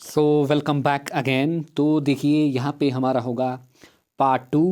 So welcome back again. तो देखिए यहाँ पे हमारा होगा पार्ट टू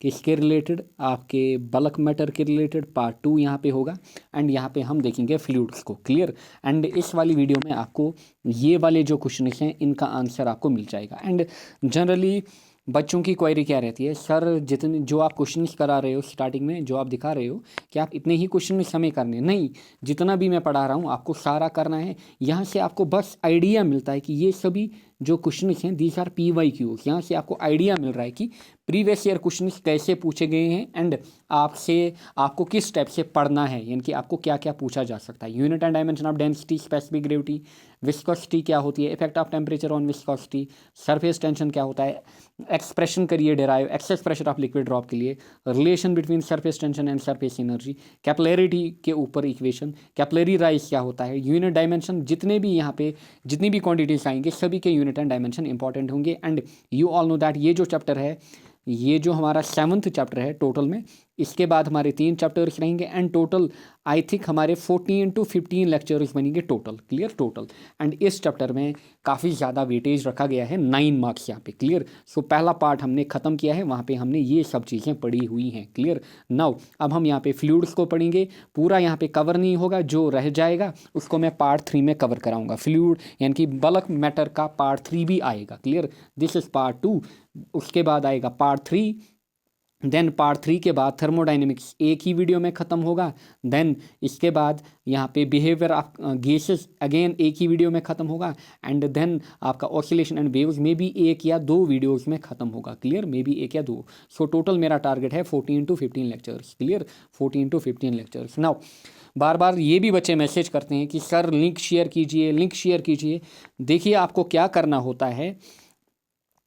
किसके रिलेटेड, आपके बल्क मैटर के रिलेटेड पार्ट टू यहाँ पे होगा। एंड यहाँ पे हम देखेंगे फ्लूइड्स को क्लियर। एंड इस वाली वीडियो में आपको ये वाले जो क्वेश्चन हैं इनका आंसर आपको मिल जाएगा। एंड जनरली बच्चों की क्वेरी क्या रहती है, सर जितने जो आप क्वेश्चन करा रहे हो स्टार्टिंग में जो आप दिखा रहे हो कि आप इतने ही क्वेश्चन हमें करने नहीं, जितना भी मैं पढ़ा रहा हूँ आपको सारा करना है। यहाँ से आपको बस आइडिया मिलता है कि ये सभी जो क्वेश्चन हैं दीज आर PYQ। यहाँ से आपको आइडिया मिल रहा है कि प्रीवियस ईयर क्वेश्चन कैसे पूछे गए हैं एंड आपको किस टाइप से पढ़ना है, यानी कि आपको क्या क्या पूछा जा सकता है। Unit and dimension of density, specific gravity, viscosity क्या होती है, effect of temperature on viscosity, surface tension क्या होता है, एक्सप्रेशन करिए derive excess pressure of liquid drop के लिए, relation between surface tension and surface energy, capillarity के ऊपर इक्वेशन, कैपिलरी राइज क्या होता है, यूनिट डायमेंशन, जितने भी यहाँ पे जितनी भी क्वांटिटीज आएंगे सभी के यूनिट एंड डायमेंशन इंपॉर्टेंट होंगे। And you all know that ये जो चैप्टर है, ये जो हमारा 7th चैप्टर है टोटल में, इसके बाद हमारे 3 चैप्टर्स रहेंगे एंड टोटल आई थिंक हमारे 14 to 15 लेक्चर्स बनेंगे टोटल, क्लियर टोटल। एंड इस चैप्टर में काफ़ी ज़्यादा वेटेज रखा गया है, 9 मार्क्स यहाँ पे, क्लियर। सो पहला पार्ट हमने ख़त्म किया है, वहाँ पे हमने ये सब चीज़ें पढ़ी हुई हैं, क्लियर। नाउ अब हम यहाँ पे फ्लूइड्स को पढ़ेंगे, पूरा यहाँ पे कवर नहीं होगा, जो रह जाएगा उसको मैं पार्ट 3 में कवर कराऊंगा। फ्लूइड यानी कि बल्क मैटर का पार्ट 3 भी आएगा, क्लियर। दिस इज़ पार्ट 2, उसके बाद आएगा पार्ट 3, देन पार्ट 3 के बाद थर्मोडाइनमिक्स एक ही वीडियो में ख़त्म होगा। देन इसके बाद यहाँ पे बिहेवियर ऑफ गैसेस अगेन एक ही वीडियो में ख़त्म होगा। एंड देन आपका ऑसिलेशन एंड वेव्स में भी 1 या 2 वीडियोस में ख़त्म होगा, क्लियर, मे बी 1 या 2। सो टोटल मेरा टारगेट है 14 to 15 lectures, clear, 14 to 15 lectures. Now बार बार ये भी बच्चे मैसेज करते हैं कि सर लिंक शेयर कीजिए, लिंक शेयर कीजिए। देखिए आपको क्या करना होता है,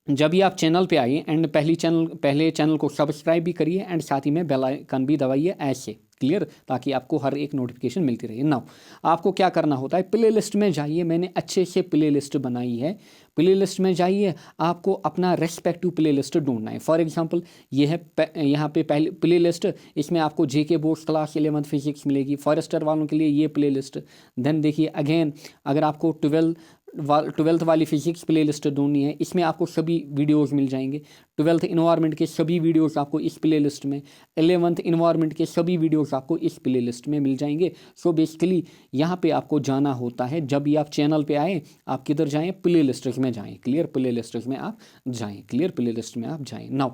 जब भी आप चैनल पे आइए एंड पहले चैनल को सब्सक्राइब भी करिए एंड साथ ही में बेल आइकन भी दबाइए ऐसे, क्लियर, ताकि आपको हर एक नोटिफिकेशन मिलती रहे। नाउ आपको क्या करना होता है, प्ले लिस्ट में जाइए, मैंने अच्छे से प्ले लिस्ट बनाई है। प्ले लिस्ट में जाइए, आपको अपना रेस्पेक्टिव प्ले लिस्ट ढूंढना है। फॉर एग्जांपल ये है यहाँ पे पहले प्ले लिस्ट, इसमें आपको JK boards class 11th physics मिलेगी, फॉरेस्टर वालों के लिए ये प्ले लिस्ट। देन देखिए अगेन अगर आपको 12th वाली फिजिक्स प्ले लिस्ट ढूंढनी है, इसमें आपको सभी वीडियोस मिल जाएंगे। 12th इन्वायरमेंट के सभी वीडियोस आपको इस प्ले लिस्ट में, 11th इन्वायरमेंट के सभी वीडियोस आपको इस प्ले लिस्ट में मिल जाएंगे। सो बेसिकली यहाँ पे आपको जाना होता है, जब भी आप चैनल पे आए आप किधर जाएँ, प्ले लिस्ट में जाएँ, क्लियर, प्ले लिस्ट में आप जाएँ, क्लियर, प्ले लिस्ट में आप जाएँ। नाउ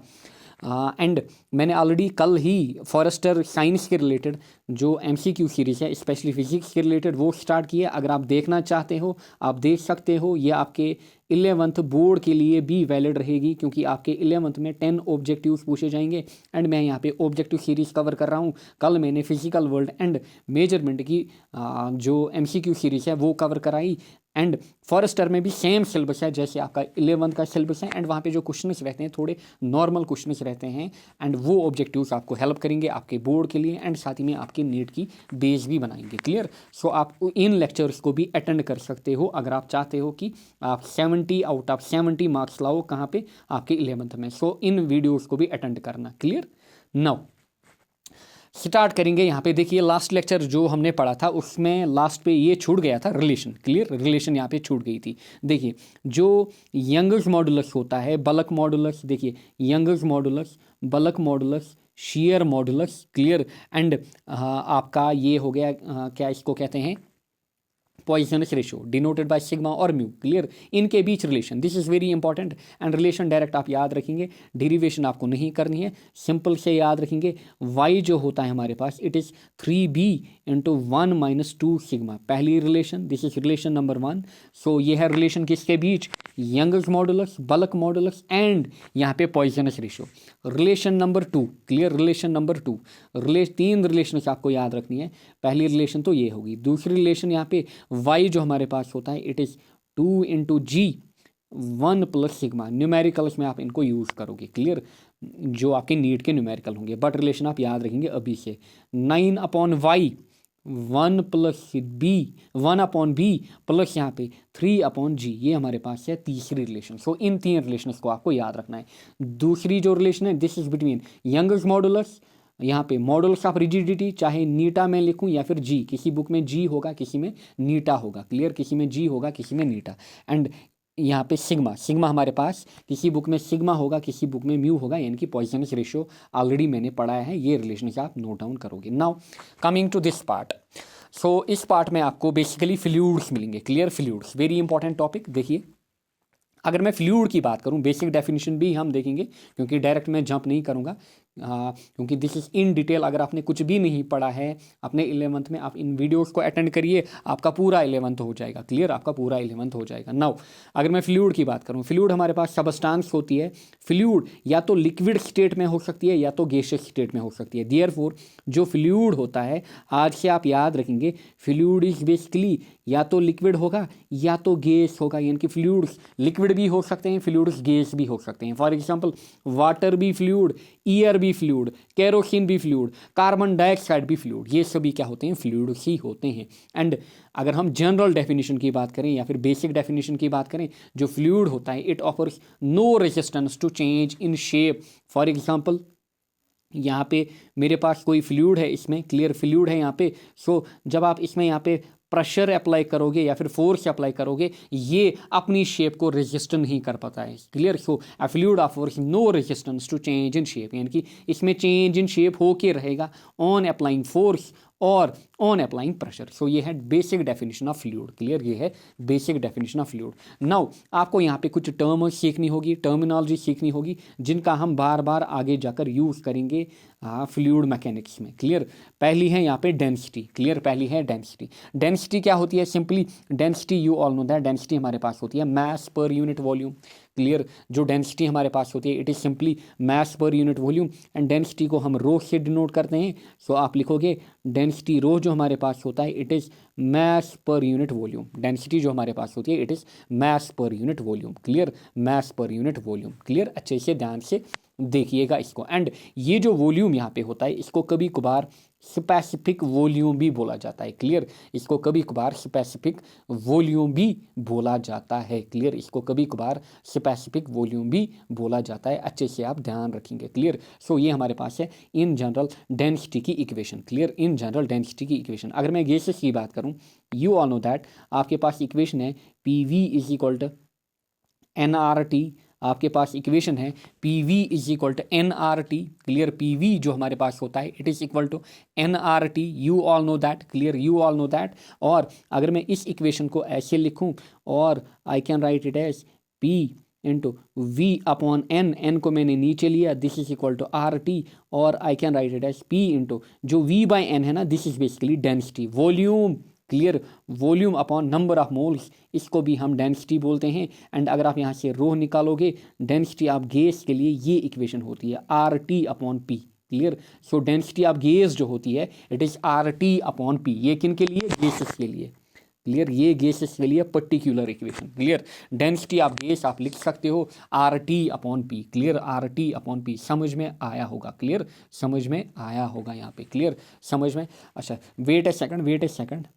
एंड मैंने ऑलरेडी कल ही फॉरेस्टर साइंस के रिलेटेड जो MCQ सीरीज़ है स्पेशली फिजिक्स के रिलेटेड वो स्टार्ट किया। अगर आप देखना चाहते हो आप देख सकते हो, ये आपके 11th बोर्ड के लिए भी वैलिड रहेगी, क्योंकि आपके 11th में 10 ऑब्जेक्टिव्स पूछे जाएंगे एंड मैं यहाँ पे ऑब्जेक्टिव सीरीज़ कवर कर रहा हूँ। कल मैंने फिजिकल वर्ल्ड एंड मेजरमेंट की जो MCQ सीरीज़ है वो कवर कराई। एंड फॉरेस्टर में भी सेम सिलेबस है जैसे आपका 11th का सिलेबस है, एंड वहाँ पे जो क्वेश्चंस रहते हैं थोड़े नॉर्मल क्वेश्चंस रहते हैं एंड वो ऑब्जेक्टिव्स आपको हेल्प करेंगे आपके बोर्ड के लिए एंड साथ ही में आपके नीट की बेस भी बनाएंगे, क्लियर। सो आप इन लेक्चर्स को भी अटेंड कर सकते हो अगर आप चाहते हो कि आप 70 आउट ऑफ 70 मार्क्स लाओ कहाँ पे, आपके 11th में। सो इन वीडियोज़ को भी अटेंड करना, क्लियर। नाउ स्टार्ट करेंगे। यहाँ पे देखिए लास्ट लेक्चर जो हमने पढ़ा था उसमें लास्ट पे ये छूट गया था रिलेशन, क्लियर, रिलेशन यहाँ पे छूट गई थी। देखिए जो यंगर्स मॉडुलस होता है, बल्क मॉडुलस, देखिए Young's modulus, bulk modulus, shear modulus, clear. And आपका ये हो गया क्या इसको कहते हैं, Poisson's ratio denoted by sigma और म्यू, क्लियर, इनके बीच relation, this is very important. And relation direct आप याद रखेंगे, डेरिवेशन आपको नहीं करनी है, सिंपल से याद रखेंगे। वाई जो होता है हमारे पास it is 3b into 1 - 2 sigma, पहली relation, this is relation number 1। So ये है रिलेशन किसके बीच, Young's modulus, bulk modulus and यहाँ पे Poisson's ratio. Relation number 2, clear, relation number 2, 3 relation आपको याद रखनी है। पहली रिलेशन तो ये होगी, दूसरी रिलेशन यहाँ पे y जो हमारे पास होता है it is 2 into G 1 plus sigma, numericals में आप इनको यूज़ करोगे, क्लियर, जो आपके नीट के न्यूमेरिकल होंगे, बट रिलेशन आप याद रखेंगे अभी से। 9/y 1 plus B 1/b plus यहाँ पे 3/g, ये हमारे पास है तीसरी रिलेशन। सो इन 3 रिलेशन को आपको याद रखना है। दूसरी जो रिलेशन है this is between youngers modulus, यहाँ पे मॉडुलस ऑफ रिजिडिटी, चाहे नीटा में लिखूँ या फिर जी, किसी बुक में जी होगा किसी में नीटा होगा, क्लियर, किसी में जी होगा किसी में नीटा। एंड यहाँ पे सिग्मा, सिग्मा हमारे पास किसी बुक में सिग्मा होगा, किसी बुक में म्यू होगा, यानी कि पॉइजनस रेशियो ऑलरेडी मैंने पढ़ाया है, ये रिलेशन से आप नोट डाउन करोगे। Now coming to this part, so इस पार्ट में आपको बेसिकली फ्लूइड्स मिलेंगे, clear fluids, very important topic. देखिए अगर मैं फ्लूइड की बात करूं, बेसिक डेफिनेशन भी हम देखेंगे, क्योंकि डायरेक्ट मैं जंप नहीं करूंगा, क्योंकि दिस इज़ इन डिटेल। अगर आपने कुछ भी नहीं पढ़ा है अपने 11th में, आप इन वीडियोस को अटेंड करिए, आपका पूरा 11th हो जाएगा, क्लियर, आपका पूरा 11th हो जाएगा। नाउ अगर मैं फ्लूइड की बात करूं, फ्लूइड हमारे पास सबस्टांस होती है। फ्लूइड या तो लिक्विड स्टेट में हो सकती है या तो गैसियस स्टेट में हो सकती है। देयरफॉर जो फ्लूइड होता है, आज से आप याद रखेंगे, फ्लूइड इज बेसिकली या तो लिक्विड होगा या तो गैस होगा, यानी कि फ्लूइड्स लिक्विड भी हो सकते हैं, फ्लूइड्स गैस भी हो सकते हैं। फॉर एग्जांपल वाटर भी फ्लूइड, एयर भी फ्लूइड, केरोसिन भी फ्लूइड, कार्बन डाइऑक्साइड भी फ्लूइड, ये सभी क्या होते हैं, फ्लूइड्स ही होते हैं। एंड अगर हम जनरल डेफिनेशन की बात करें या फिर बेसिक डेफिनेशन की बात करें, जो फ्लूइड होता है it offers no resistance to change in shape. For example यहाँ पे मेरे पास कोई फ्लूइड है, इसमें क्लियर फ्लूइड है यहाँ पे, सो जब आप इसमें यहाँ पे प्रेशर अप्लाई करोगे या फिर फोर्स अप्लाई करोगे, ये अपनी शेप को रेजिस्ट नहीं कर पाता है, clear. So a fluid offers no resistance to change in shape, यानी कि इसमें चेंज इन शेप होके रहेगा ऑन अप्लाइंग फोर्स और ऑन अप्लाइंग प्रेशर। सो ये है basic definition of fluid, clear, ये है basic definition of fluid. Now आपको यहाँ पे कुछ टर्म सीखनी होगी, टर्मिनोलॉजी सीखनी होगी, जिनका हम बार बार आगे जाकर यूज़ करेंगे फ्लूइड मैकेनिक्स में, क्लियर। पहली है यहाँ पे डेंसिटी, क्लियर, पहली है डेंसिटी। डेंसिटी क्या होती है, simply density you all know that, density हमारे पास होती है मास पर यूनिट वॉल्यूम, क्लियर। जो डेंसिटी हमारे पास होती है it is simply mass per unit volume, and density को हम रो से डिनोट करते हैं। सो आप लिखोगे डेंसिटी रो जो हमारे पास होता है it is mass per unit volume, density जो हमारे पास होती है it is mass per unit volume, clear, mass per unit volume, clear. अच्छे से ध्यान से देखिएगा इसको। एंड ये जो वॉल्यूम यहाँ पे होता है इसको कभी कभार स्पेसिफिक वॉल्यूम भी बोला जाता है, क्लियर, इसको कभी कभार स्पेसिफिक वॉल्यूम भी बोला जाता है, क्लियर, इसको कभी कभार स्पेसिफिक वॉल्यूम भी बोला जाता है, अच्छे से आप ध्यान रखेंगे, क्लियर। सो ये हमारे पास है इन जनरल डेंसिटी की equation, clear, in general density की इक्वेशन। अगर मैं गैसेस की बात करूँ, यू ऑल नो दैट, आपके पास इक्वेशन है P V is equal to N R T, आपके पास इक्वेशन है P V is equal to N R T, clear, P V जो हमारे पास होता है it is equal to N R T, you all know that, clear, you all know that. और अगर मैं इस इक्वेशन को ऐसे लिखूं, और I can write it as P into V upon N, N को मैंने नीचे लिया, this is equal to r T, और I can write it as P into जो वी बाई एन है ना, this is basically density, volume, clear, volume upon number of moles, इसको भी हम डेंसिटी बोलते हैं। एंड अगर आप यहाँ से रो निकालोगे, डेंसिटी ऑफ गैस के लिए ये इक्वेशन होती है R T upon P, clear. So density of gas जो होती है it is R T upon P, ये किन के लिए, गैसेस के लिए, क्लियर, ये गैसेस के लिए particular equation, clear. Density of gas आप लिख सकते हो R T upon P, clear, R T upon P, समझ में आया होगा, क्लियर, समझ में आया होगा यहाँ पे, क्लियर, समझ में। अच्छा wait a second, wait a second,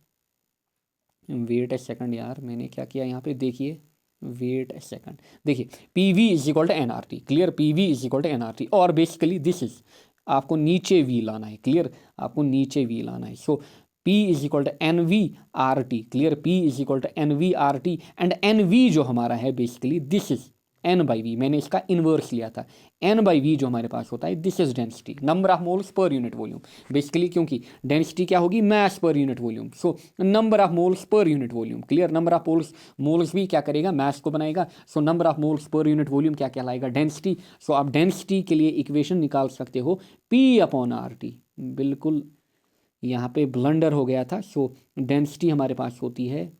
wait a second यार, मैंने क्या किया यहाँ पे, देखिए, वेट ए सेकंड, देखिए P V is equal to N R T, clear, P V is equal to N R T, और बेसिकली दिस इज, आपको नीचे वी लाना है, क्लियर, आपको नीचे वी लाना है। So p is equal to n v r T, clear, p is equal to n v r t, and n v जो हमारा है basically this is n by v, मैंने इसका इन्वर्स लिया था, एन बाई वी जो हमारे पास होता है this is density, number of moles per unit volume, basically क्योंकि डेंसिटी क्या होगी, mass per unit volume, so number of moles per unit volume, clear, number of moles भी क्या करेगा, मास को बनाएगा, so number of moles per unit volume क्या कहलाएगा, डेंसिटी। सो आप डेंसिटी के लिए इक्वेशन निकाल सकते हो पी अपॉन आर टी, बिल्कुल यहाँ पे ब्लंडर हो गया था। सो डेंसिटी हमारे पास होती है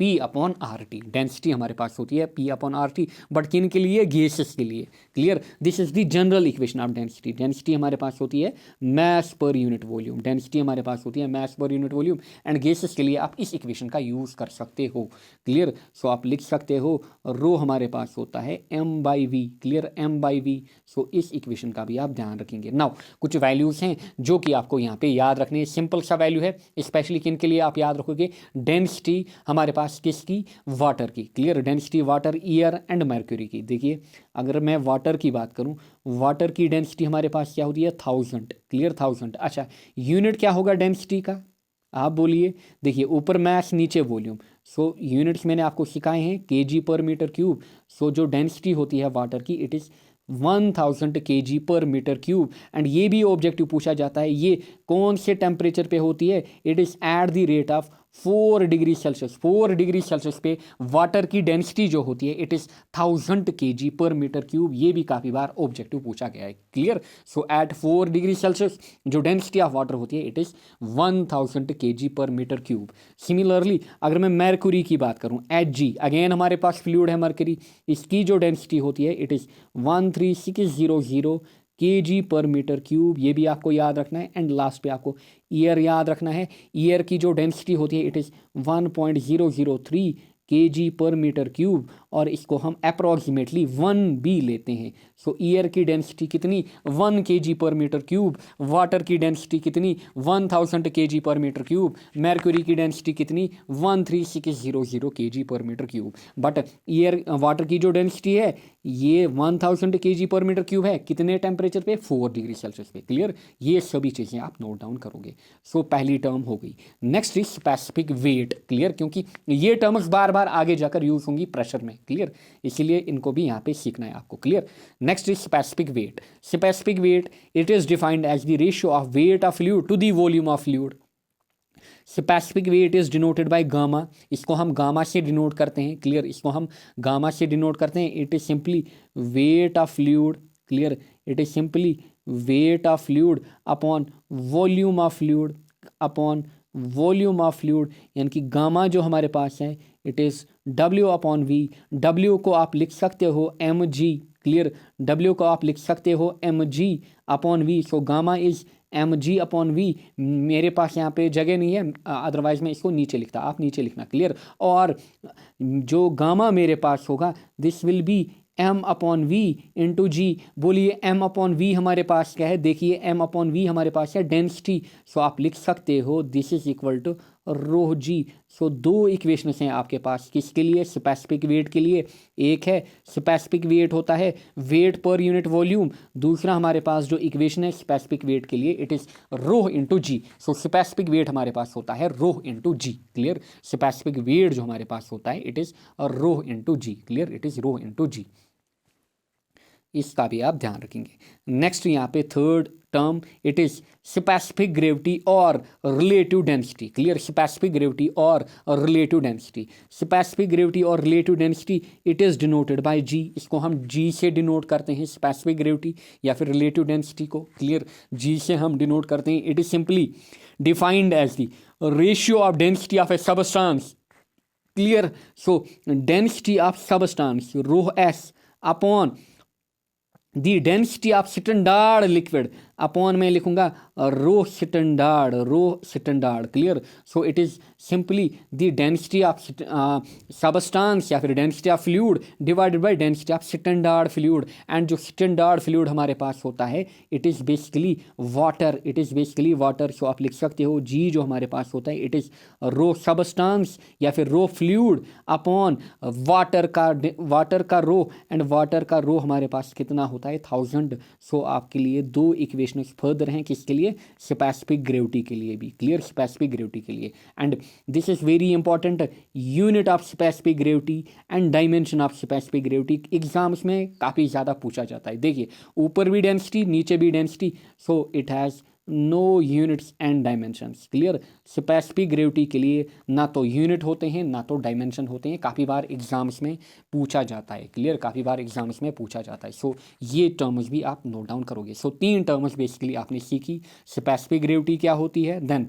P upon R T, density हमारे पास होती है P upon R T, but किन के लिए, गैसेस के लिए, clear. This is the general equation of density, density हमारे पास होती है मास पर यूनिट वॉल्यूम, डेंसिटी हमारे पास होती है मास per unit volume, and gases के लिए आप इस इक्वेशन का यूज़ कर सकते हो, क्लियर। सो आप लिख सकते हो रो हमारे पास होता है m by v, clear, m by v. So इस इक्वेशन का भी आप ध्यान रखेंगे। नाउ कुछ वैल्यूज़ हैं जो कि आपको यहाँ पे याद रखने हैं, सिंपल सा वैल्यू है, स्पेशली किन के लिए आप याद रखोगे, डेंसिटी हमारे पास किसकी, वाटर की, clear, density water, air and mercury की। देखिए अगर मैं वाटर की बात करूं, वाटर की डेंसिटी हमारे पास क्या होती है, 1000, क्लियर, 1000। अच्छा यूनिट क्या होगा डेंसिटी का, आप बोलिए, देखिए ऊपर मास नीचे वॉल्यूम, सो यूनिट्स मैंने आपको सिखाए हैं केजी पर मीटर क्यूब। सो जो डेंसिटी होती है वाटर की it is 1000 kg per metre cube. And ये भी ऑब्जेक्टिव पूछा जाता है ये कौन से टेम्परेचर पे होती है, it is at the rate of 4 degree Celsius. 4 degree Celsius पे वाटर की डेंसिटी जो होती है it is 1000 kg per metre cube. ये भी काफ़ी बार ऑब्जेक्टिव पूछा गया है। Clear. So eight 4 degree Celsius जो डेंसिटी ऑफ वाटर होती है it is 1000 kg per metre cube. Similarly अगर मैं मरकरी की बात करूं Hg, अगेन हमारे पास फ्लूइड है मरकरी, इसकी जो डेंसिटी होती है it is 13600 kg per metre cube. ये भी आपको याद रखना है। एंड लास्ट पे आपको ईयर याद रखना है। ईयर की जो डेंसिटी होती है it is 1.003 kg per metre cube और इसको हम अप्रॉक्सीमेटली 1 भी लेते हैं। सो ईयर की डेंसिटी कितनी 1 kg per metre cube, water की डेंसिटी कितनी 1000 kg per metre cube, mercury की डेंसिटी कितनी 13600 kg per metre cube. But here water की जो डेंसिटी है ये 1000 kg पर मीटर क्यूब है, कितने टेम्परेचर पे 4 डिग्री सेल्सियस पे। क्लियर। ये सभी चीज़ें आप नोट डाउन करोगे। सो पहली टर्म हो गई। Next is specific wait. Clear, क्योंकि ये टर्म्स बार बार आगे जाकर यूज होंगी प्रेशर में। क्लियर, इसीलिए इनको भी यहाँ पे सीखना है आपको। Clear. Next is specific weight. Specific weight it is defined as the ratio of weight of fluid to the volume of fluid. Specific weight is denoted by gamma. इसको हम गामा से डिनोट करते हैं। क्लियर, इसको हम gamma से denote करते हैं। It is simply weight of fluid. Clear, it is simply weight of fluid upon volume of fluid upon volume of fluid. यानी कि गामा जो हमारे पास है it is W upon V. W को आप लिख सकते हो mg। क्लियर, W को आप लिख सकते हो mg upon V. So gamma is mg upon V. मेरे पास यहाँ पे जगह नहीं है, अदरवाइज मैं इसको नीचे लिखता, आप नीचे लिखना। क्लियर। और जो गामा मेरे पास होगा this will be m upon v into g. बोलिए m अपॉन वी हमारे पास क्या है, देखिए m अपॉन वी हमारे पास है डेंसिटी। सो आप लिख सकते हो दिस इज इक्वल टू रो जी। सो दो इक्वेशंस हैं आपके पास किसके लिए, स्पेसिफिक वेट के लिए। एक है स्पेसिफिक वेट होता है वेट पर यूनिट वॉल्यूम, दूसरा हमारे पास जो इक्वेशन है स्पेसिफिक वेट के लिए it is rho into g. So specific weight हमारे पास होता है रो इंटू जी। क्लियर, स्पेसिफिक वेट जो हमारे पास होता है it is rho into ji. Clear, it is rho into g. इसका भी आप ध्यान रखेंगे। नेक्स्ट यहाँ पे third term it is specific gravity और relative density. Clear, specific gravity और रिलेटिव डेंसिटी। स्पेसिफिक ग्रेविटी और relative density it is denoted bye जी। इसको हम जी से डिनोट करते हैं स्पेसिफिक ग्रेविटी या फिर रिलेटिव डेंसिटी को। क्लियर, जी से हम डिनोट करते हैं। It is simply defined as the ratio of density of a substance. Clear, so density of substance rho s upon the density of standard liquid upon मैं लिखूंगा rho standard. Clear, so it is simply the density of substance या फिर density of fluid divided by density of standard fluid. And जो standard fluid हमारे पास होता है it is basically water. It is basically water. So आप लिख सकते हो जी जो हमारे पास होता है इट इज़ रो सबस्टांस या फिर रो फ्लूइड अपॉन वाटर का रो। एंड वाटर का रो हमारे पास कितना होता है 1000। सो आपके लिए दो इक्वेशंस फर्दर हैं किसके लिए, स्पेसिफिक ग्रेविटी के लिए भी। क्लियर, स्पेसिफिक ग्रेविटी के लिए। And this is very important, unit of specific gravity and dimension of specific gravity exams में काफ़ी ज़्यादा पूछा जाता है। देखिए ऊपर भी डेंसिटी नीचे भी density, so it has no units and dimensions. Clear, specific gravity के लिए ना तो यूनिट होते हैं ना तो डायमेंशन होते हैं, काफ़ी बार एग्जाम्स में पूछा जाता है। क्लियर, काफ़ी बार एग्जाम्स में पूछा जाता है। सो ये टर्म्स भी आप नोट डाउन करोगे। सो 3 टर्म्स बेसिकली आपने सीखी, स्पेसिफिक ग्रेविटी क्या होती है, देन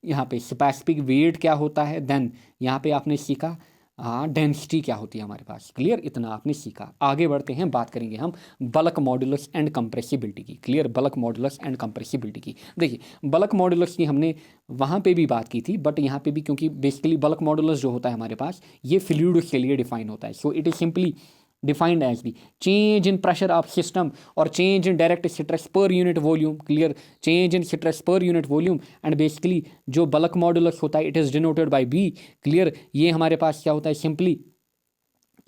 यहाँ पे स्पेसिफिक वेट क्या होता है, देन यहाँ पे आपने सीखा डेंसिटी क्या होती है हमारे पास। क्लियर, इतना आपने सीखा। आगे बढ़ते हैं, बात करेंगे हम बल्क मॉडुलस एंड कंप्रेसिबिलिटी की। Clear, bulk modulus and compressibility की। देखिए बल्क मॉडुलस की हमने वहाँ पे भी बात की थी, बट यहाँ पे भी क्योंकि बेसिकली बल्क मॉडुलस जो होता है हमारे पास ये फ्लूइड्स के लिए डिफाइन होता है। सो it is simply defined as the change in pressure of system or change in direct stress per unit volume. Clear, change in stress per unit volume and basically जो bulk modulus होता है it is denoted by B. Clear, ये हमारे पास क्या होता है simply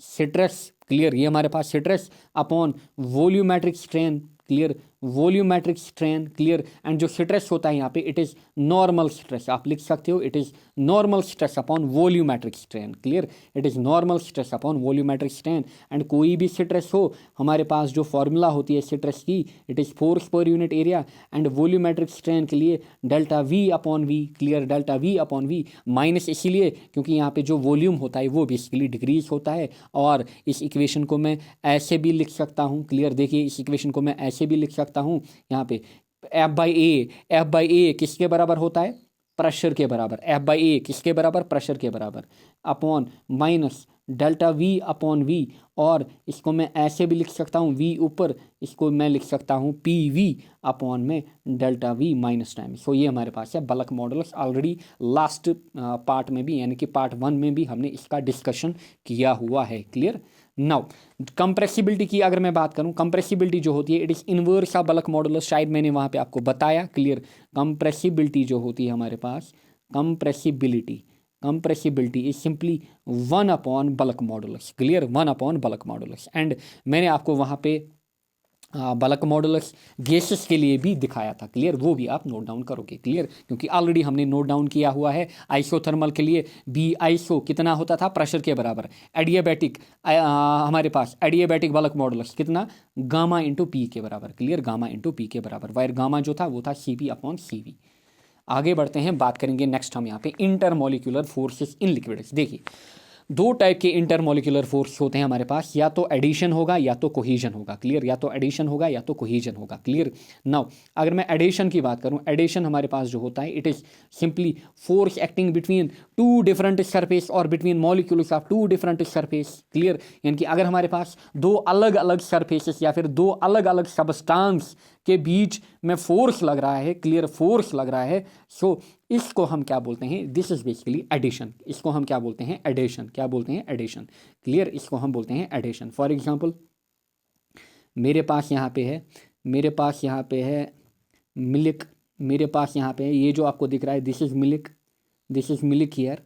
stress. Clear, ये हमारे पास stress upon volumetric strain. Clear, volumetric strain, clear. And जो स्ट्रेस होता है यहाँ पे इट इज़ नॉर्मल स्ट्रेस, आप लिख सकते हो it is normal stress upon volumetric strain, clear. It is normal stress upon volumetric strain. And कोई भी स्ट्रेस हो, हमारे पास जो फॉर्मूला होती है स्ट्रेस की, इट इज़ फोर्स पर unit area. And volumetric strain के लिए delta V upon V, clear, delta V upon V, minus इसीलिए क्योंकि यहाँ पे जो वॉल्यूम होता है वो बेसिकली डिक्रीज होता है। और इस इक्वेशन को मैं ऐसे भी लिख सकता हूँ, क्लियर, देखिए इस इक्वेशन को मैं ऐसे भी लिख सकता हूँ यहाँ पे एफ बाई ए किसके बराबर होता है, प्रेशर के बराबर। एफ बाई ए किसके बराबर, प्रेशर के बराबर, upon minus delta V upon V. और इसको मैं ऐसे भी लिख सकता हूँ, वी ऊपर, इसको मैं लिख सकता हूँ पी वी अपॉन में डेल्टा वी माइनस टाइम। सो ये हमारे पास है bulk modulus. Already last part में भी यानी कि पार्ट 1 में भी हमने इसका डिस्कशन किया हुआ है, क्लियर। नाउ कंप्रेसिबिलिटी की अगर मैं बात करूं, कंप्रेसिबिलिटी जो होती है it is inverse of bulk modulus, शायद मैंने वहाँ पे आपको बताया, क्लियर। कंप्रेसिबिलिटी जो होती है हमारे पास, compressibility is simply 1 upon bulk modulus, clear, 1 upon bulk modulus. And मैंने आपको वहाँ पे बल्क मॉडुलस गैसेस के लिए भी दिखाया था, क्लियर, वो भी आप नोट डाउन करोगे, क्लियर, क्योंकि ऑलरेडी हमने नोट डाउन किया हुआ है। आइसोथर्मल के लिए बी आइसो कितना होता था, प्रेशर के बराबर। एडियाबैटिक हमारे पास एडियाबैटिक बल्क मॉडुलस कितना, गामा इंटू पी के बराबर, क्लियर, गामा इंटू पी के बराबर। वायर गामा जो था वो था C P upon C V. आगे बढ़ते हैं, बात करेंगे नेक्स्ट हम यहाँ पे इंटरमोलिकुलर फोर्सेस इन लिक्विड्स। देखिए दो टाइप के इंटरमोलिकुलर फोर्स होते हैं हमारे पास, या तो एडिशन होगा या तो कोहीजन होगा, क्लियर, या तो एडिशन होगा या तो कोहीजन होगा, क्लियर। नाउ अगर मैं एडिशन की बात करूं, एडिशन हमारे पास जो होता है it is simply force acting between two different surface और between molecules of two different surface, clear. यानी कि अगर हमारे पास दो अलग अलग सरफेसेस या फिर दो अलग अलग सबस्टांस के बीच में फोर्स लग रहा है, क्लियर, फोर्स लग रहा है, सो इसको हम क्या बोलते हैं, दिस इज बेसिकली एडिशन। इसको हम क्या बोलते हैं, एडिशन, क्या बोलते हैं, एडिशन, क्लियर, इसको हम बोलते हैं एडिशन। फॉर एग्जांपल मेरे पास यहाँ पे है मिल्क, मेरे पास यहाँ पे है, ये जो आपको दिख रहा है this is milk here,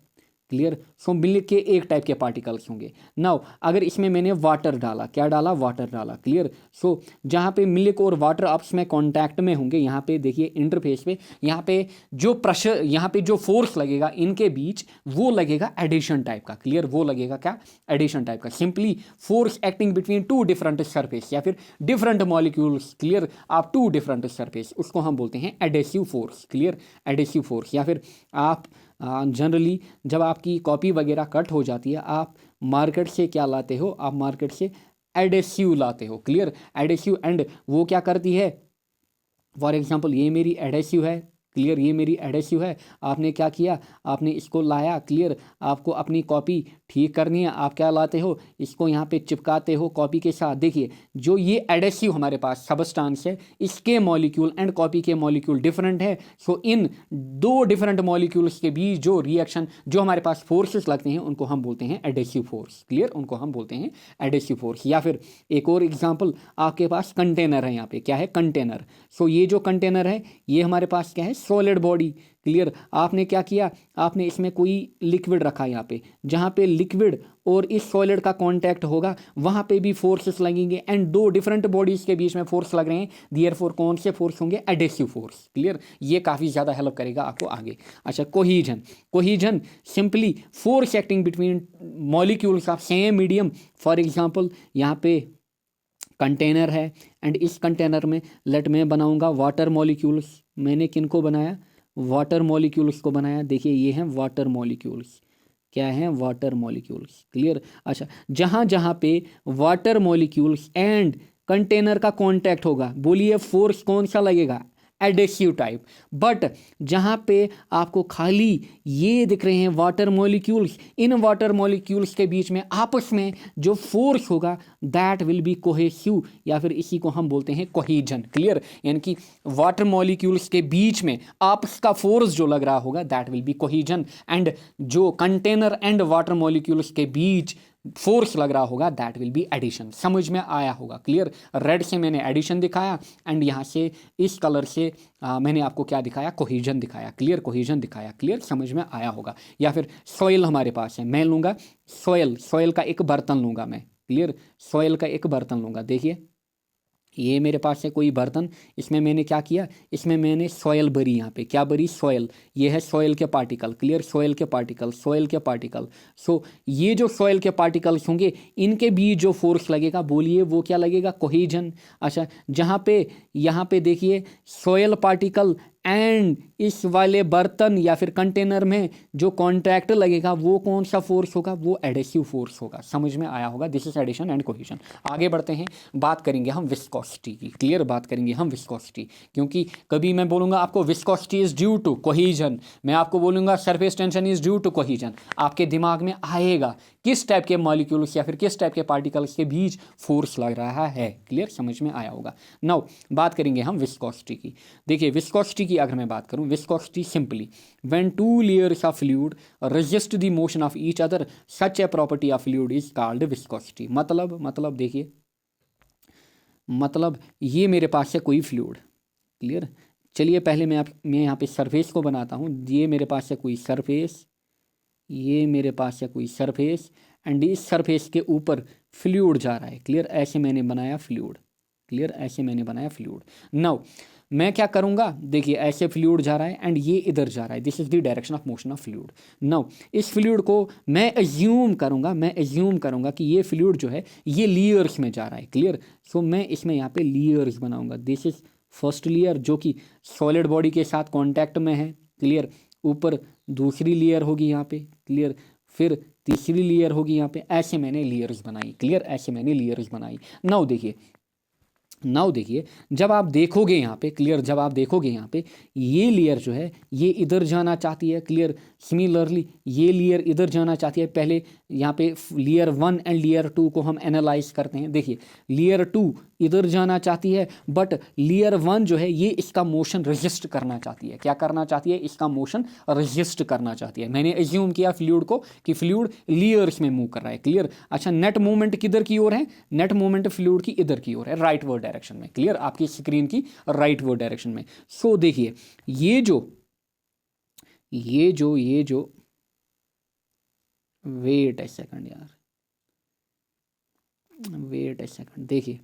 clear. So milk के एक टाइप के पार्टिकल्स होंगे। नाउ अगर इसमें मैंने वाटर डाला, क्या डाला, वाटर डाला, क्लियर। सो जहाँ पे मिल्क और वाटर आपस में कांटेक्ट में होंगे, यहाँ पे देखिए इंटरफेस पे, यहाँ पे जो प्रेशर, यहाँ पे जो फोर्स लगेगा इनके बीच वो लगेगा एडिशन टाइप का, क्लियर, वो लगेगा क्या, एडिशन टाइप का। Simply force acting between two different surface या फिर डिफरेंट मॉलिक्यूल्स, क्लियर, आप टू डिफरेंट सरफेस, उसको हम बोलते हैं adhesive force, clear, adhesive force. या फिर आप जनरली जब आपकी कॉपी वगैरह कट हो जाती है, आप मार्केट से क्या लाते हो, आप मार्केट से एडेसिव लाते हो, क्लियर, एडेसिव। एंड वो क्या करती है, फॉर एग्जांपल ये मेरी एडेसिव है, क्लियर, ये मेरी एडेसिव है, आपने क्या किया, आपने इसको लाया, क्लियर, आपको अपनी कॉपी ठीक करनी है, आप क्या लाते हो, इसको यहाँ पे चिपकाते हो कॉपी के साथ। देखिए जो ये एडेसिव हमारे पास सबस्टांस है, इसके मॉलिक्यूल एंड कॉपी के मॉलिक्यूल डिफरेंट है। सो इन दो डिफरेंट मॉलिक्यूल्स के बीच जो रिएक्शन, जो हमारे पास फोर्सेस लगते हैं उनको हम बोलते हैं एडेसिव फोर्स, क्लियर, उनको हम बोलते हैं एडेसिव फोर्स। या फिर एक और एग्जाम्पल, आपके पास कंटेनर है, यहाँ पे क्या है, कंटेनर। सो ये जो कंटेनर है ये हमारे पास क्या है, सॉलिड बॉडी, क्लियर। आपने क्या किया, आपने इसमें कोई लिक्विड रखा, यहाँ पे जहाँ पे लिक्विड और इस सॉलिड का कांटेक्ट होगा वहाँ पे भी फोर्सेस लगेंगे एंड दो डिफरेंट बॉडीज के बीच में फोर्स लग रहे हैं, देयरफॉर कौन से फोर्स होंगे, एडेसिव फोर्स, क्लियर। ये काफ़ी ज़्यादा हेल्प करेगा आपको आगे। अच्छा, cohesion simply force acting between molecules of same medium. For example यहाँ पे कंटेनर है एंड इस कंटेनर में लेट मैं बनाऊंगा वाटर मॉलिक्यूल्स। मैंने किनको बनाया, वाटर मॉलिक्यूल्स को बनाया। देखिए ये हैं वाटर मॉलिक्यूल्स, क्या है, वाटर मॉलिक्यूल्स, क्लियर। अच्छा, जहाँ जहाँ पे वाटर मॉलिक्यूल्स एंड कंटेनर का कांटेक्ट होगा, बोलिए फोर्स कौन सा लगेगा, एडेसिव टाइप। बट जहाँ पे आपको खाली ये दिख रहे हैं water molecules, in water molecules के बीच में आपस में जो फोर्स होगा दैट विल बी कोहेसिव, या फिर इसी को हम बोलते हैं कोहीजन, क्लियर। यानी कि वाटर मॉलिक्यूल्स के बीच में आपस का फोर्स जो लग रहा होगा दैट विल बी कोहीजन, एंड जो कंटेनर एंड वाटर मॉलिक्यूल्स के बीच फोर्स लग रहा होगा दैट विल बी एडिशन। समझ में आया होगा, क्लियर। रेड से मैंने एडिशन दिखाया एंड यहाँ से इस कलर से मैंने आपको क्या दिखाया, कोहीजन दिखाया, क्लियर, कोहीजन दिखाया, क्लियर, समझ में आया होगा। या फिर सॉइल हमारे पास है, मैं लूँगा सॉइल का एक बर्तन लूँगा मैं, क्लियर, सॉइल का एक बर्तन लूँगा। देखिए ये मेरे पास है कोई बर्तन, इसमें मैंने क्या किया, इसमें मैंने सॉयल भरी, यहाँ पे क्या भरी, सॉयल। ये है सॉयल के पार्टिकल, क्लियर, सॉयल के पार्टिकल, सॉयल के पार्टिकल। सो ये जो सॉयल के पार्टिकल्स होंगे इनके बीच जो फोर्स लगेगा, बोलिए वो क्या लगेगा, कोहेजन। अच्छा, जहाँ पे यहाँ पे देखिए सॉयल पार्टिकल एंड इस वाले बर्तन या फिर कंटेनर में जो कॉन्ट्रैक्ट लगेगा वो कौन सा फोर्स होगा, वो एडेसिव फोर्स होगा। समझ में आया होगा, this is adhesion and cohesion. आगे बढ़ते हैं, बात करेंगे हम विस्कोसिटी की, क्लियर, बात करेंगे हम विस्कोसिटी। क्योंकि कभी मैं बोलूँगा आपको viscosity is due to cohesion, मैं आपको बोलूँगा surface tension is due to cohesion, आपके दिमाग में आएगा किस टाइप के मॉलिक्यूल्स या फिर किस टाइप के पार्टिकल्स के बीच फोर्स लग रहा है, क्लियर, समझ में आया होगा। नाउ बात करेंगे हम विस्कोसिटी की। देखिए विस्कोसिटी की अगर मैं बात करूं, viscosity simply when two layers of fluid resist the motion of each other such a property of fluid is called viscosity. मतलब देखिए, मतलब ये मेरे पास है कोई फ्लूइड, क्लियर। चलिए पहले मैं यहाँ पे सरफेस को बनाता हूँ। ये मेरे पास है कोई सरफेस, ये मेरे पास है कोई सरफेस एंड इस सरफेस के ऊपर फ्लूइड जा रहा है, क्लियर, ऐसे मैंने बनाया फ्लूइड, क्लियर, ऐसे मैंने बनाया फ्लूइड। नाउ मैं क्या करूँगा, देखिए ऐसे फ्लूइड जा रहा है एंड ये इधर जा रहा है, this is the direction of motion of fluid. Now इस फ्लूइड को मैं एज्यूम करूँगा कि ये फ्लूइड जो है ये लेयर्स में जा रहा है, क्लियर। सो मैं इसमें यहाँ पे लेयर्स बनाऊंगा, दिस इज फर्स्ट लेयर जो कि सॉलिड बॉडी के साथ कॉन्टैक्ट में है, क्लियर, ऊपर दूसरी लेयर होगी यहाँ पे, क्लियर, फिर तीसरी लेयर होगी यहाँ पे, ऐसे मैंने लेयर्स बनाई, क्लियर, ऐसे मैंने लेयर्स बनाई। नाउ देखिए जब आप देखोगे यहाँ पे, क्लियर, जब आप देखोगे यहाँ पे ये लेयर जो है ये इधर जाना चाहती है, क्लियर, सिमिलरली ये लेयर इधर जाना चाहती है। पहले यहाँ पे लेयर 1 एंड लेयर 2 को हम एनालाइज करते हैं। देखिए लेयर 2 इधर जाना चाहती है बट लेयर 1 जो है ये इसका मोशन रजिस्ट करना चाहती है। क्या करना चाहती है, इसका मोशन रजिस्ट करना चाहती है। मैंने एज्यूम किया फ्लूइड को कि फ्लूइड लेयर्स में मूव कर रहा है, क्लियर। अच्छा, नेट मूवमेंट किधर की ओर है, नेट मूवमेंट फ्लूइड की इधर की ओर है, राइट वर्ड डायरेक्शन में, क्लियर, आपकी स्क्रीन की राइट वर्ड डायरेक्शन में। सो देखिए ये जो वेट ए सेकंड यार, वेट ए सेकंड,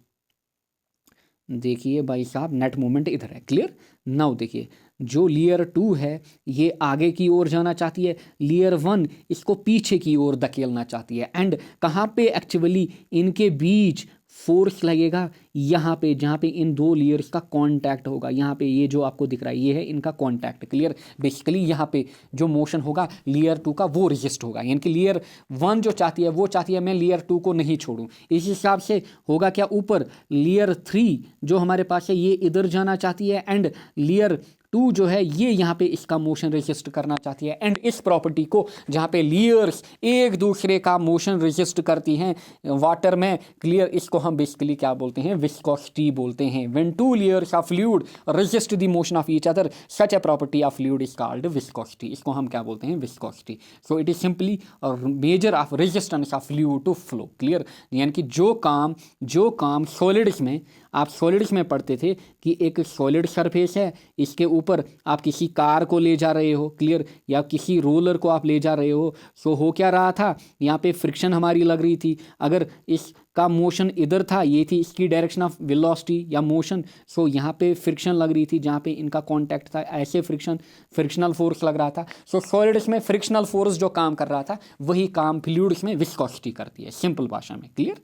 देखिए भाई साहब नेट मूवमेंट इधर है, क्लियर। नाउ देखिए जो लेयर 2 है ये आगे की ओर जाना चाहती है, लेयर 1 इसको पीछे की ओर धकेलना चाहती है एंड कहाँ पे एक्चुअली इनके बीच फोर्स लगेगा, यहाँ पे जहाँ पे इन दो लेयर्स का कांटेक्ट होगा। यहाँ पे ये जो आपको दिख रहा है ये है इनका कांटेक्ट, क्लियर। बेसिकली यहाँ पे जो मोशन होगा लेयर 2 का वो रजिस्ट होगा, यानी कि लेयर 1 जो चाहती है वो चाहती है मैं लेयर 2 को नहीं छोड़ूं। इस हिसाब से होगा क्या, ऊपर लेयर 3 जो हमारे पास है ये इधर जाना चाहती है एंड लेयर 2 जो है ये यहाँ पे इसका मोशन रजिस्ट करना चाहती है। एंड इस प्रॉपर्टी को जहाँ पे लेयर्स एक दूसरे का मोशन रजिस्ट करती हैं वाटर में, क्लियर, इसको हम बेसिकली क्या बोलते हैं, विस्कोसिटी बोलते हैं। When two layers of fluid resist the motion of each other such a property of fluid is called viscosity. इसको हम क्या बोलते हैं, viscosity. So it is simply measure of resistance of fluid to flow, clear. यानी कि जो काम solids में, आप सॉलिड्स में पढ़ते थे कि एक सॉलिड सरफेस है, इसके ऊपर आप किसी कार को ले जा रहे हो, क्लियर, या किसी रोलर को आप ले जा रहे हो। सो हो क्या रहा था, यहाँ पे फ्रिक्शन हमारी लग रही थी। अगर इसका मोशन इधर था, ये थी इसकी डायरेक्शन ऑफ वेलोसिटी या मोशन, सो यहाँ पे फ्रिक्शन लग रही थी जहाँ पे इनका कॉन्टैक्ट था, ऐसे फ्रिक्शनल फोर्स लग रहा था। सो सॉलिड्स में फ्रिक्शनल फोर्स जो काम कर रहा था वही काम फ्लूइड्स में विस्कोसिटी करती है, सिंपल भाषा में, clear.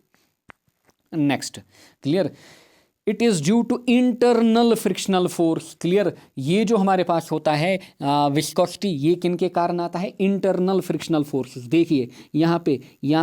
Next, clear, it is due to internal frictional force, clear. ये जो हमारे पास होता है विस्कोसिटी, ये किन के कारण आता है, इंटरनल फ्रिक्शनल फोर्सेस। देखिए यहाँ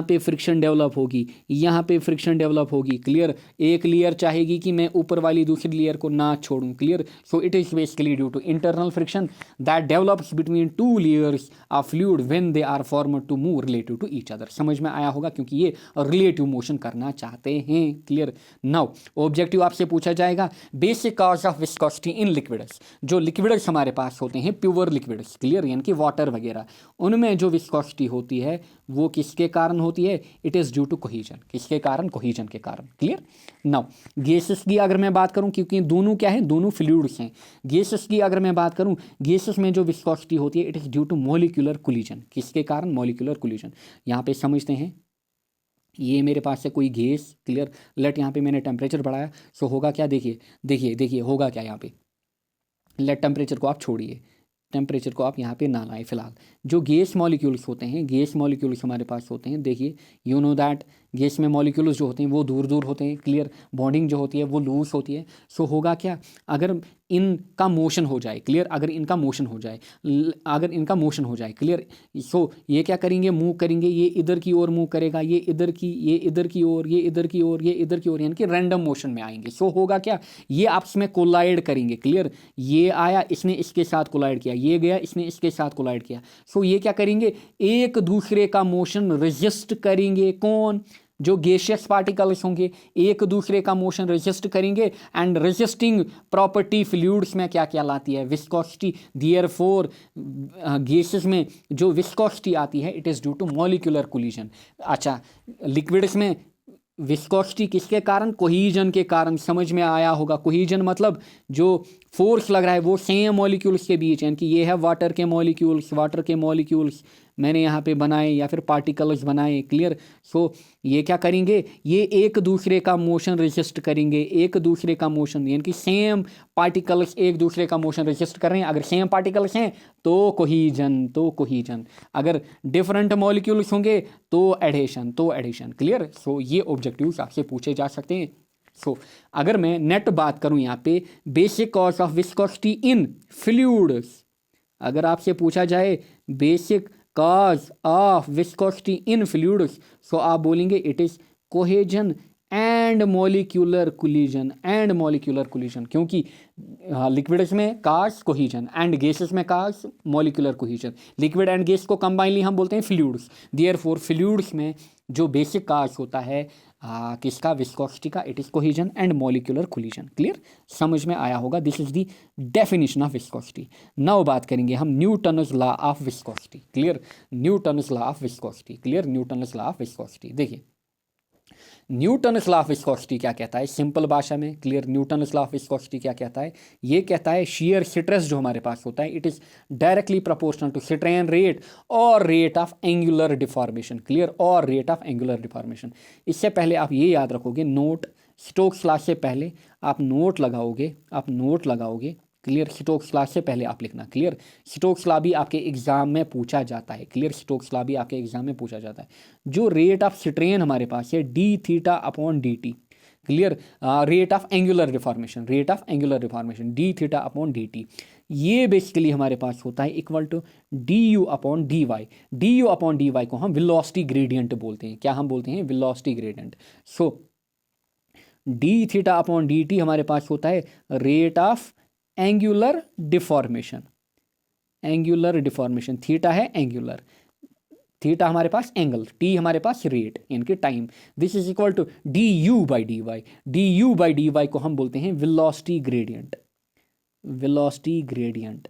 पे फ्रिक्शन डेवलप होगी, यहाँ पे फ्रिक्शन डेवलप होगी, क्लियर। एक लेयर चाहेगी कि मैं ऊपर वाली दूसरी लेयर को ना छोड़ूं, clear. So it is basically due to internal friction that develops between two layers of fluid when they are formed to move relative to each other. समझ में आया होगा, क्योंकि ये रिलेटिव मोशन करना चाहते हैं, क्लियर। नाउ ऑब्जेक्टिव आपसे पूछा जाएगा basic cause of viscosity in liquids. जो लिक्विड्स हमारे पास होते हैं प्योर लिक्विड्स, क्लियर, यानी कि वाटर वगैरह, उनमें जो विस्कोसिटी होती है वो किसके कारण होती है, इट इज़ ड्यू टू कोहीजन। किसके कारण, कोहीजन के कारण, क्लियर। नाउ गैसेस की अगर मैं बात करूं, क्योंकि दोनों क्या है, दोनों फ्लूइड्स हैं। गैसेस की अगर मैं बात करूं, गैसेस में जो विस्कोसिटी होती है it is due to molecular collision. किसके कारण, मॉलिक्यूलर कोलिजन। यहाँ पे समझते हैं ये मेरे पास है कोई गैस, क्लियर। लेट यहाँ पे मैंने टेम्परेचर बढ़ाया, सो होगा क्या, देखिए देखिए देखिए होगा क्या यहाँ पे। लेट टेम्परेचर को आप छोड़िए, टेम्परेचर को आप यहाँ पे ना लाएं फिलहाल। जो गैस मॉलिक्यूल्स होते हैं, गैस मॉलिक्यूल्स हमारे पास होते हैं, देखिए यू नो दैट गैस में मॉलिक्यूल्स जो होते हैं वो दूर दूर होते हैं, क्लियर। बॉन्डिंग जो होती है वो लूज होती है। सो होगा क्या, अगर इनका मोशन हो जाए, क्लियर, अगर इनका मोशन हो जाए, अगर इनका मोशन हो जाए, क्लियर। सो ये क्या करेंगे, मूव करेंगे, ये इधर की ओर मूव करेगा, ये इधर की, ये इधर की ओर, ये इधर की ओर, ये इधर की ओर, यानी कि रैंडम मोशन में आएंगे। सो होगा क्या, ये आपस में कोलाइड करेंगे, क्लियर। ये आया, इसने इसके साथ कोलाइड किया, ये गया, इसने इसके साथ कोलाइड किया। सो ये क्या करेंगे, एक दूसरे का मोशन रेजिस्ट करेंगे। कौन, जो गैसियस पार्टिकल्स होंगे एक दूसरे का मोशन रेजिस्ट करेंगे। एंड रेजिस्टिंग प्रॉपर्टी फ्लूइड्स में क्या क्या लाती है, विस्कोसिटी। देयरफॉर गैसेस में जो विस्कोसिटी आती है it is due to molecular collision. अच्छा, लिक्विड्स में विस्कोसिटी किसके कारण, कोहीजन के कारण। समझ में आया होगा, कोहीजन मतलब जो फोर्स लग रहा है वो सेम मॉलिक्यूल्स के बीच, यानी कि ये है वाटर के मॉलिक्यूल्स, वाटर के मॉलिक्यूल्स मैंने यहाँ पे बनाए या फिर पार्टिकल्स बनाए, क्लियर। सो ये क्या करेंगे, ये एक दूसरे का मोशन रेजिस्ट करेंगे, एक दूसरे का मोशन, यानी कि सेम पार्टिकल्स एक दूसरे का मोशन रेजिस्ट कर रहे हैं। अगर सेम पार्टिकल्स हैं तो कोहीजन, तो कोहीजन। अगर डिफरेंट मॉलिक्यूल्स होंगे तो एडेशन, तो एडेशन, क्लियर। सो ये ऑब्जेक्टिव्स आपसे पूछे जा सकते हैं। सो अगर मैं नेट बात करूं यहाँ पे, basic cause of viscosity in fluids, अगर आपसे पूछा जाए basic cause of viscosity in fluids, so आप बोलेंगे it is cohesion and molecular collision, and molecular collision. क्योंकि लिक्विड्स में काज कोहिजन एंड गैसेस में cause molecular cohesion. Liquid and gas को कंबाइनली हम बोलते हैं फ्लूइड्स। देयरफॉर फ्लूइड्स में जो बेसिक काज होता है किसका, विस्कोसिटी का, it is cohesion and molecular collision, clear. समझ में आया होगा, this is the definition of viscosity. Now बात करेंगे हम Newton's law of viscosity, clear. Newton's law of viscosity, clear. Newton's law of viscosity, देखिए न्यूटन्स लॉ ऑफ विस्कोसिटी क्या कहता है, सिंपल भाषा में, clear. Newton's law of viscosity क्या कहता है, ये कहता है शियर स्ट्रेस जो हमारे पास होता है it is directly proportional to strain rate और rate of angular deformation, clear, और रेट ऑफ एंगुलर डिफॉर्मेशन। इससे पहले आप ये याद रखोगे, नोट, स्टोक्स लॉ से पहले आप नोट लगाओगे, आप नोट लगाओगे, क्लियर। स्टोक्स लॉ से पहले आप लिखना, क्लियर। स्टोक्स लॉ भी आपके एग्जाम में पूछा जाता है, क्लियर। स्टोक्स लॉ भी आपके एग्जाम में पूछा जाता है। जो रेट ऑफ स्ट्रेन हमारे पास है D theta upon D T, clear. Rate of angular deformation, rate of angular deformation D theta upon D T, ये बेसिकली हमारे पास होता है equal to D you upon D Y. D you upon D Y को हम velocity gradient बोलते हैं। क्या हम बोलते हैं, velocity gradient. So d theta upon D t हमारे पास होता है rate of angular deformation, angular deformation. Theta है एंगुलर, थीटा हमारे पास एंगल, टी हमारे पास रेट यानी कि time. This is equal to D u by d Y. D u by d Y को हम बोलते हैं वेलोसिटी ग्रेडियंट, वेलोसिटी ग्रेडियंट।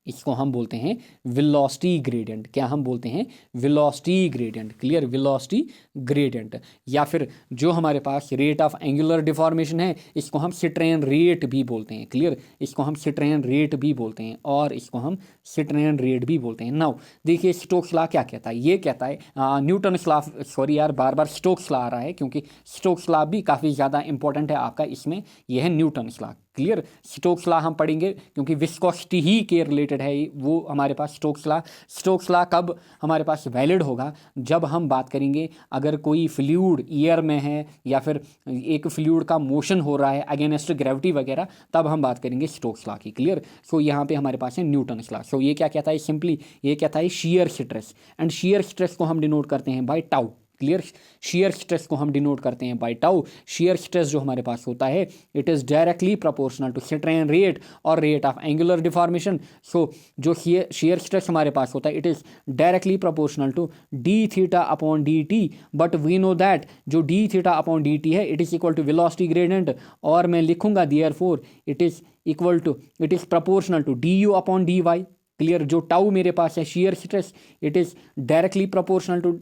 इसको हम बोलते हैं वेलोसिटी ग्रेडियंट। क्या हम बोलते हैं, velocity gradient, clear. Velocity gradient, या फिर जो हमारे पास रेट ऑफ एंगुलर डिफॉर्मेशन है इसको हम स्ट्रेन रेट भी बोलते हैं, क्लियर। इसको हम स्ट्रेन रेट भी बोलते हैं और इसको हम स्ट्रेन रेट भी बोलते हैं। नाउ देखिए स्टोक्स लॉ क्या कहता है, ये कहता है न्यूटन्स लॉ, सॉरी यार बार बार स्टोक्स लॉ आ रहा है क्योंकि स्टोक्स लॉ भी काफ़ी ज़्यादा इंपॉर्टेंट है आपका, इसमें यह है Newton's law, clear. Stokes law हम पढ़ेंगे क्योंकि विस्कोसिटी ही के रिलेटेड है वो हमारे पास स्टोक्स लॉ। स्टोक्स लॉ कब हमारे पास वैलिड होगा, जब हम बात करेंगे अगर कोई फ्लूइड एयर में है या फिर एक फ्लूइड का मोशन हो रहा है अगेंस्ट ग्रेविटी वगैरह, तब हम बात करेंगे स्टोक्स लॉ की, क्लियर। सो यहाँ पे हमारे पास है न्यूटन्स लॉ। सो ये क्या कहता है, सिंपली ये कहता है shear stress, and shear stress को हम डिनोट करते हैं by tau, clear. Shear stress को हम डिनोट करते हैं बाय टाउ। शियर स्ट्रेस जो हमारे पास होता है it is directly proportional to strain rate और rate of angular deformation. So जो शियर स्ट्रेस हमारे पास होता है it is directly proportional to d theta upon D t, but we know that जो d theta upon D t है it is equal to velocity gradient, और मैं लिखूंगा therefore it is equal to, it is proportional to D you upon D Y, clear. जो tau मेरे पास है shear stress it is directly proportional to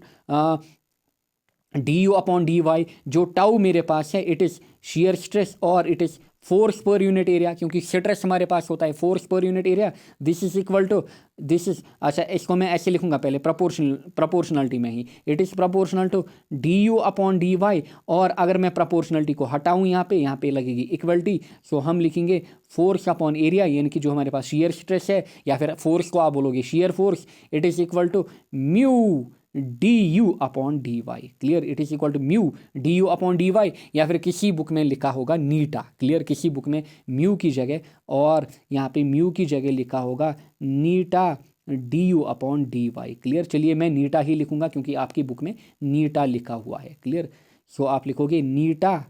D you upon D y. जो tau मेरे पास है इट इज़ शियर स्ट्रेस और it is force पर यूनिट एरिया, क्योंकि स्ट्रेस हमारे पास होता है फोर्स पर unit area, this is equal to this is, अच्छा इसको मैं ऐसे लिखूंगा पहले प्रोपोर्शनलिटी में ही, it is proportional to D you upon D Y. और अगर मैं प्रोपोर्शनलिटी को हटाऊं यहाँ पे लगेगी इक्वलिटी, सो हम लिखेंगे फोर्स अपॉन एरिया, यानी कि जो हमारे पास शियर स्ट्रेस है, या फिर फोर्स को आप बोलोगे shear force, it is equal to mu D you upon D Y. Clear, it is equal to mu D you upon D Y, या फिर किसी बुक में लिखा होगा नीटा। क्लियर, किसी बुक में म्यू की जगह, और यहाँ पे म्यू की जगह लिखा होगा नीटा d you upon D Y. Clear, चलिए मैं नीटा ही लिखूंगा क्योंकि आपकी बुक में नीटा लिखा हुआ है। क्लियर, सो आप लिखोगे नीटा,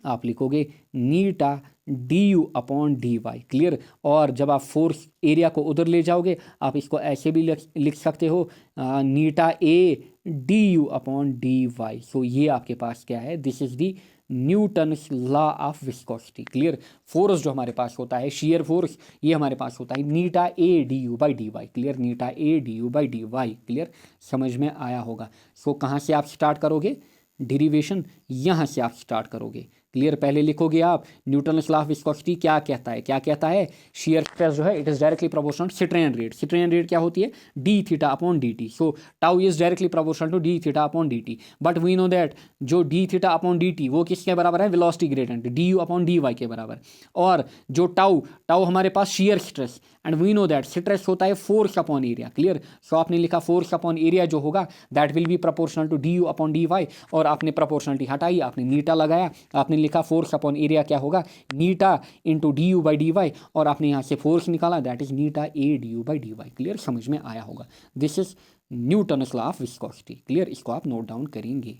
आप लिखोगे नीटा d you upon D Y. Clear, और जब आप फोर्स एरिया को उधर ले जाओगे आप इसको ऐसे भी लिख सकते हो नीटा A d you upon D y. So ये आपके पास क्या है, this is the Newton's law of viscosity. Clear, force जो हमारे पास होता है शियर फोर्स, ये हमारे पास होता है नीटा A d u by d Y. Clear, नीटा A d u by d Y. Clear, समझ में आया होगा। सो कहाँ से आप स्टार्ट करोगे डेरिवेशन, यहाँ से आप स्टार्ट करोगे। क्लियर, पहले लिखोगे आप न्यूटन्स लॉ ऑफ विस्कोसिटी क्या कहता है, क्या कहता है, शियर स्ट्रेस जो है it is directly proportional strain rate. Strain rate क्या होती है, D theta upon D t. So tau is directly proportional to d theta upon D t, but we know that जो d theta upon D t वो किसके बराबर है, velocity gradient d you upon D y के बराबर। और जो tau tau हमारे पास shear stress, and we know that stress होता है force upon area. Clear, so आपने लिखा फोर्स अपॉन एरिया जो होगा that will be proportional to D you upon D Y, और आपने प्रोपोर्शनलिटी हटाई, आपने नीटा लगाया, आपने लिखा फोर्स अपॉन एरिया क्या होगा, नीटा into d u by d Y, और आपने यहाँ से फोर्स निकाला दैट इज नीटा A d u by d Y. Clear, समझ में आया होगा। This is Newton's law of viscosity. Clear, इसको आप नोट डाउन करेंगे।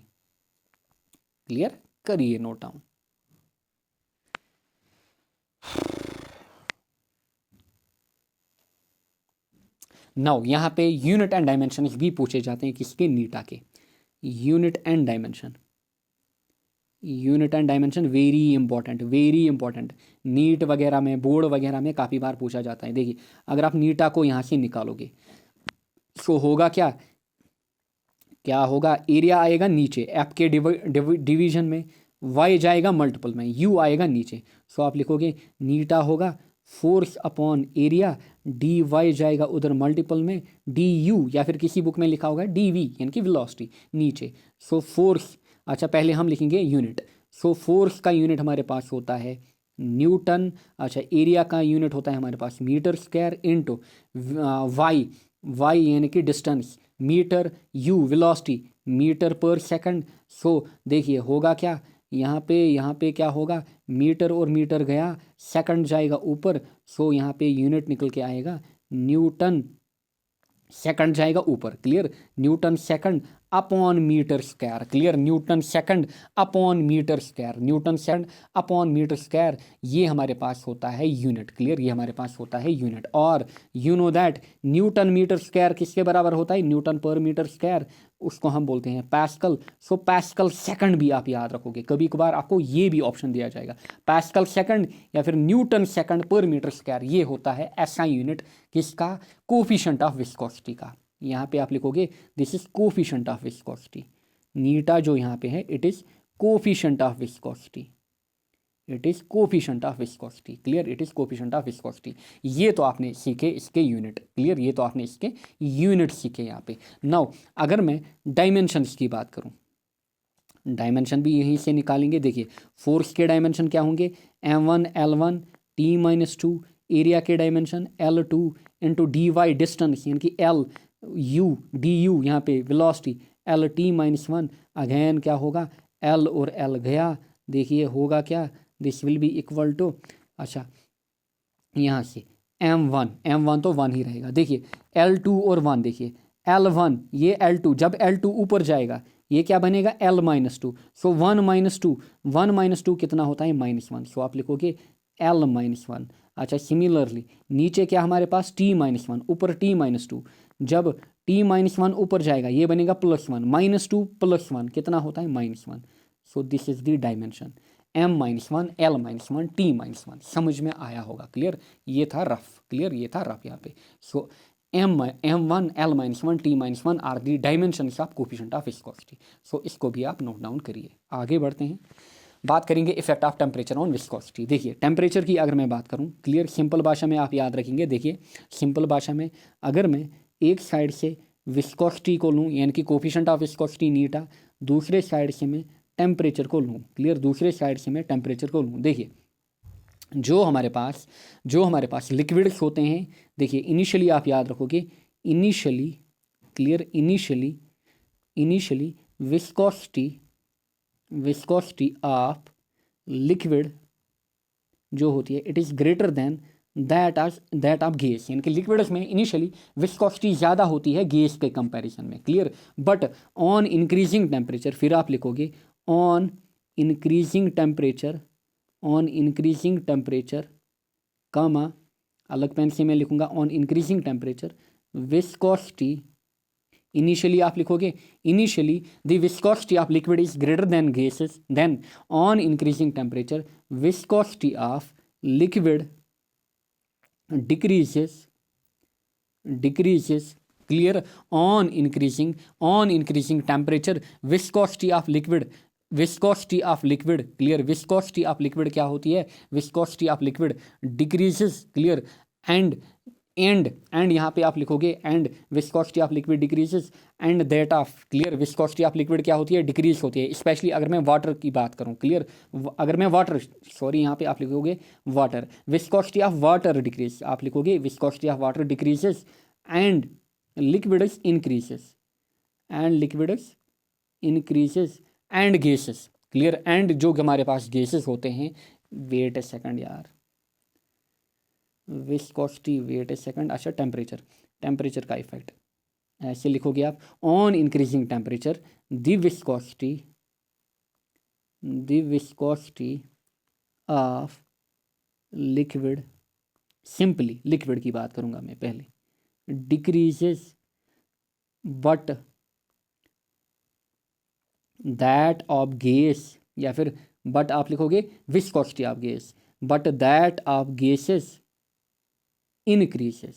क्लियर, करिए नोट डाउन। नाउ यहाँ पे यूनिट एंड डायमेंशन भी पूछे जाते हैं किसके, नीटा के। Unit and dimension, unit and dimension very important, very important. NEET वगैरह में, बोर्ड वगैरह में काफ़ी बार पूछा जाता है। देखिए अगर आप नीटा को यहाँ से निकालोगे तो होगा क्या, क्या होगा, एरिया आएगा नीचे एफ के डिवीजन में, वाई जाएगा मल्टीपल में, यू आएगा नीचे। सो आप लिखोगे नीटा होगा force upon area, D Y जाएगा उधर मल्टीपल में, डी यू या फिर किसी बुक में लिखा होगा डी वी यानी कि वेलोसिटी नीचे। सो फोर्स, अच्छा पहले हम लिखेंगे यूनिट। सो फोर्स का यूनिट हमारे पास होता है न्यूटन, अच्छा एरिया का यूनिट होता है हमारे पास metre square into y, y यानी कि distance metre, u velocity metre per second. So देखिए होगा क्या, यहाँ पे क्या होगा, मीटर और मीटर गया, सेकंड जाएगा ऊपर, सो यहाँ पे यूनिट निकल के आएगा न्यूटन सेकंड जाएगा ऊपर। Clear, newton second upon metre square. Clear, newton second upon metre square, newton second upon metre square, ये हमारे पास होता है यूनिट। क्लियर, ये हमारे पास होता है यूनिट। और you know that newton metre square किसके बराबर होता है, न्यूटन पर मीटर स्क्वायर, उसको हम बोलते हैं पैस्कल। सो पैस्कल सेकंड भी आप याद रखोगे, कभी कभार आपको ये भी ऑप्शन दिया जाएगा, पैस्कल सेकंड या फिर न्यूटन सेकंड पर मीटर स्क्वायर, ये होता है ऐसा यूनिट किसका, कोफिशिएंट ऑफ विस्कोसिटी का। यहाँ पे आप लिखोगे this is coefficient of viscosity. नीटा जो यहाँ पे है it is coefficient of viscosity, it is coefficient of viscosity. Clear, it is coefficient of viscosity. ये तो आपने सीखे इसके यूनिट। क्लियर, ये तो आपने इसके यूनिट सीखे यहाँ पे। नाउ अगर मैं डायमेंशंस की बात करूँ, डायमेंशन भी यहीं से निकालेंगे। देखिए फोर्स के डायमेंशन क्या होंगे, m1 L1 T-2, एरिया के dimension L2 into D Y distance यानी कि L यू डी यू यहाँ पे वेलोसिटी LT-1, अगेन क्या होगा, L और L गया, देखिए होगा क्या, this will be equal to, अच्छा यहाँ से m1 तो 1 ही रहेगा। देखिए L2 और 1, देखिए L1 ये L2, जब L2 ऊपर जाएगा ये क्या बनेगा L-2। सो 1 - 2 कितना होता है -1। सो आप लिखोगे L-1। अच्छा सिमिलरली नीचे क्या हमारे पास T-1, ऊपर T-2, जब T-1 ऊपर जाएगा ये बनेगा +1, -2 +1 कितना होता है -1। सो this is the dimension m-1 L-1 T-1। समझ में आया होगा। क्लियर, ये था रफ। क्लियर, ये था रफ यहाँ पे। So m1 L-1 T-1 are the dimensions of coefficient of viscosity. So इसको भी आप नोट डाउन करिए। आगे बढ़ते हैं। बात करेंगे effect of temperature on viscosity. देखिए टेम्परेचर की अगर मैं बात करूँ, क्लियर सिंपल भाषा में आप याद रखेंगे। देखिए सिंपल भाषा में अगर मैं एक साइड से विस्कोसिटी को लूँ, यानी कि कोफिशिएंट ऑफ विस्कोसिटी नीटा, दूसरे साइड से मैं टेम्परेचर को लूँ, क्लियर दूसरे साइड से मैं टेम्परेचर को लूँ। देखिए जो हमारे पास लिक्विड्स होते हैं, देखिए इनिशियली आप याद रखोगे, initially clear initially viscosity of liquid जो होती है it is greater than that of gas, यानी कि लिक्विड्स में इनिशियली विस्कोसिटी ज़्यादा होती है गैस के कंपैरिजन में, clear. But on increasing temperature, फिर आप लिखोगे ऑन इंक्रीजिंग टेम्परेचर कमा, अलग पेन से मैं लिखूंगा on increasing temperature viscosity, initially आप लिखोगे initially the viscosity of liquid is greater than gases, then on increasing temperature viscosity of liquid decreases, clear, on increasing temperature viscosity of liquid, clear, viscosity of liquid क्या होती है, viscosity of liquid decreases, clear, and यहाँ पे आप लिखोगे and viscosity of liquid decreases and that of, clear, viscosity of liquid क्या होती है, डिक्रीज होती है। स्पेशली अगर मैं वाटर की बात करूं, क्लियर, अगर मैं वाटर, सॉरी यहाँ पे आप लिखोगे water, viscosity of water decrease, आप लिखोगे viscosity of water decreases and liquids increases and gases, clear, and जो हमारे पास गैसेस होते हैं, वेट ए सेकंड यार, विस्कोसिटी, वेट ए सेकंड, अच्छा टेम्परेचर का इफेक्ट ऐसे लिखोगे आप, on increasing temperature the viscosity of liquid, simply liquid की बात करूंगा मैं पहले, decreases but that of gas, या फिर बट आप लिखोगे viscosity of gas, but that of gases increases,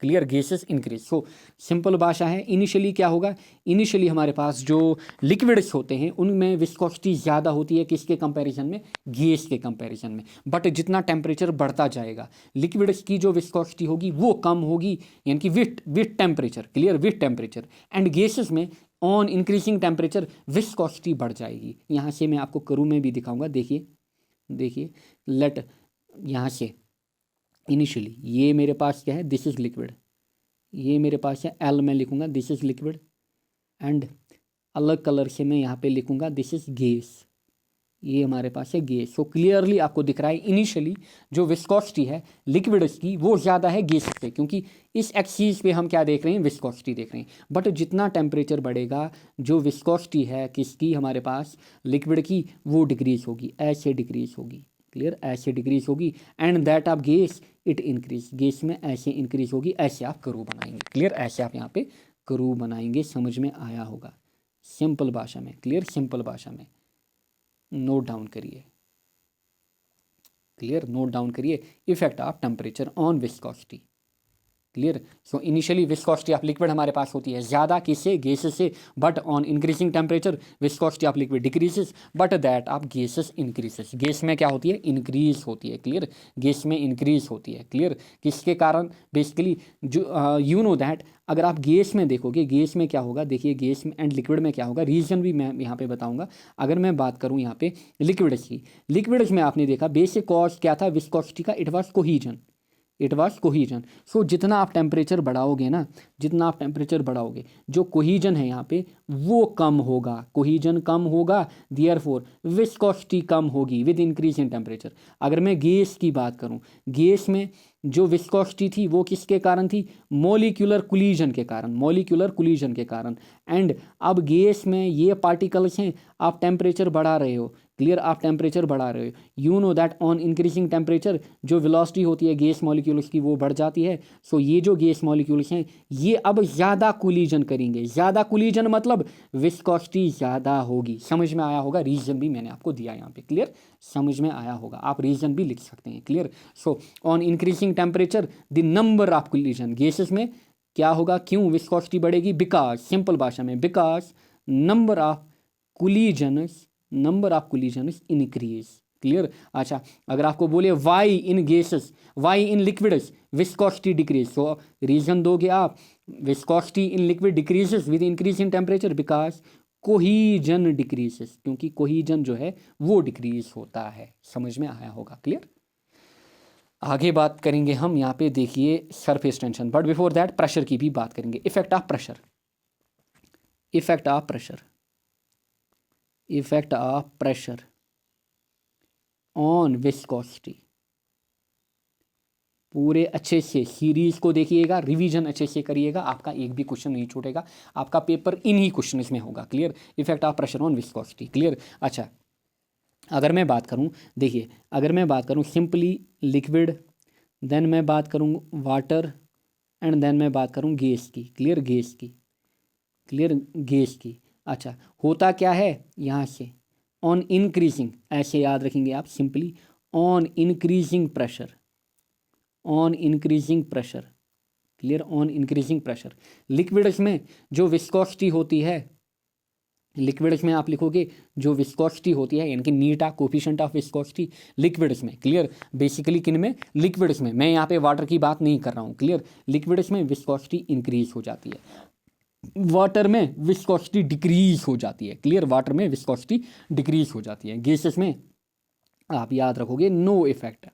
clear, gases increase. So simple भाषा है, इनिशियली क्या होगा, इनिशियली हमारे पास जो लिक्विड्स होते हैं उनमें विस्कोसिटी ज़्यादा होती है, किसके कंपैरिजन में, गैस के कंपैरिजन में। बट जितना टेम्परेचर बढ़ता जाएगा लिक्विड्स की जो विस्कोसिटी होगी वो कम होगी, यानी कि with temperature, clear, with temperature, and gases में ऑन इंक्रीजिंग टेम्परेचर विस्कोसिटी बढ़ जाएगी। यहाँ से मैं आपको करू में भी दिखाऊंगा, देखिए लेट, यहाँ से इनिशियली ये मेरे पास क्या है, दिस इज़ लिक्विड, ये मेरे पास है एल, मैं लिखूँगा दिस इज़ लिक्विड, एंड अलग कलर से मैं यहाँ पे लिखूँगा दिस इज़ गैस, ये हमारे पास है गैस। सो क्लियरली आपको दिख रहा है इनिशियली जो विस्कोसिटी है लिक्विड्स की वो ज़्यादा है गैस से, क्योंकि इस एक्सिस पे हम क्या देख रहे हैं, विस्कोसिटी देख रहे हैं। बट जितना टेम्परेचर बढ़ेगा जो विस्कोसिटी है किसकी, हमारे पास लिक्विड की, वो डिक्रीज होगी, ऐसे डिक्रीज होगी, क्लियर, ऐसे डिक्रीज होगी, and that of gas it increase, gas में ऐसे इंक्रीज होगी, ऐसे आप करू बनाएंगे, क्लियर, ऐसे आप यहाँ पे करू बनाएंगे, समझ में आया होगा सिंपल भाषा में, क्लियर, सिंपल भाषा में नोट डाउन करिए, क्लियर, नोट डाउन करिए, effect of temperature on viscosity, clear. So initially viscosity of liquid हमारे पास होती है ज़्यादा, किससे, गैसेस से, but on increasing temperature viscosity of liquid decreases but that of gases increases, gas में क्या होती है, इंक्रीज होती है, क्लियर, गैस में इंक्रीज होती है, क्लियर, किसके कारण, बेसिकली जो यू नो दैट, अगर आप गैस में देखोगे, गैस में क्या होगा, देखिए गैस में एंड लिक्विड में क्या होगा, रीजन भी मैं यहाँ पे बताऊंगा। अगर मैं बात करूँ यहाँ पे लिक्विड्स की, लिक्विड्स में आपने देखा बेसिक कॉज क्या था विस्कोसिटी का, इट वाज कोहीजन, सो जितना आप टेम्परेचर बढ़ाओगे ना, जितना आप टेम्परेचर बढ़ाओगे जो कोहीजन है यहाँ पे वो कम होगा, कोहीजन कम होगा, देयरफॉर विस्कोसिटी कम होगी विद इंक्रीज इन टेम्परेचर। अगर मैं गैस की बात करूँ, गैस में जो विस्कोसिटी थी वो किसके कारण थी, मॉलिक्यूलर कोलिजन के कारण, एंड अब गैस में ये पार्टिकल्स हैं, आप टेम्परेचर बढ़ा रहे हो, क्लियर, आप टेम्परेचर बढ़ा रहे हो, you know that on increasing temperature जो वेलोसिटी होती है गैस मॉलिक्यूल्स की वो बढ़ जाती है। सो ये जो गैस मॉलिक्यूल्स हैं ये अब ज़्यादा कोलिजन करेंगे, ज़्यादा कोलिजन मतलब विस्कोसिटी ज़्यादा होगी, समझ में आया होगा, रीजन भी मैंने आपको दिया यहाँ पे, क्लियर, समझ में आया होगा, आप रीजन भी लिख सकते हैं, clear. So on increasing temperature the number of collision, gases में क्या होगा, क्यों विस्कोसिटी बढ़ेगी, बिकॉज, सिंपल भाषा में, because number of collisions, number of collisions increase. Clear. अच्छा, अगर आपको बोले why in gases, why in liquids viscosity decrease, तो रीजन दोगे आप viscosity in liquid decreases with increase in temperature because cohesion decreases, क्योंकि कोहीजन जो है वो डिक्रीज होता है। समझ में आया होगा। क्लियर। आगे बात करेंगे हम यहाँ पे, देखिए surface tension, but before that pressure की भी बात करेंगे। Effect of pressure, effect of pressure, effect of pressure on viscosity. पूरे अच्छे से सीरीज को देखिएगा, रिवीजन अच्छे से करिएगा, आपका एक भी क्वेश्चन नहीं छूटेगा, आपका पेपर इन्हीं क्वेश्चन में होगा। Clear. Effect of pressure on viscosity. Clear. अच्छा, अगर मैं बात करूं, देखिए अगर मैं बात करूं सिंपली लिक्विड, देन मैं बात करूं वाटर, एंड देन मैं बात करूं गैस की। क्लियर। गैस की। क्लियर। गैस की। अच्छा, होता क्या है यहाँ से, ऑन इंक्रीजिंग, ऐसे याद रखेंगे आप simply, on increasing pressure, on increasing pressure. Clear. On increasing pressure, liquids में जो विस्कोसिटी होती है, लिक्विड्स में आप लिखोगे जो विस्कोसिटी होती है, यानी कि नीटा कोफिशिएंट ऑफ विस्कोसिटी लिक्विड्स में। क्लियर। बेसिकली किन में, लिक्विड्स में, मैं यहाँ पे वाटर की बात नहीं कर रहा हूँ। क्लियर। लिक्विड्स में विस्कोसिटी इंक्रीज हो जाती है, वाटर में विस्कोसिटी डिक्रीज हो जाती है। क्लियर। वाटर में विस्कोसिटी डिक्रीज हो जाती है। गैसेस में आप याद रखोगे no effect,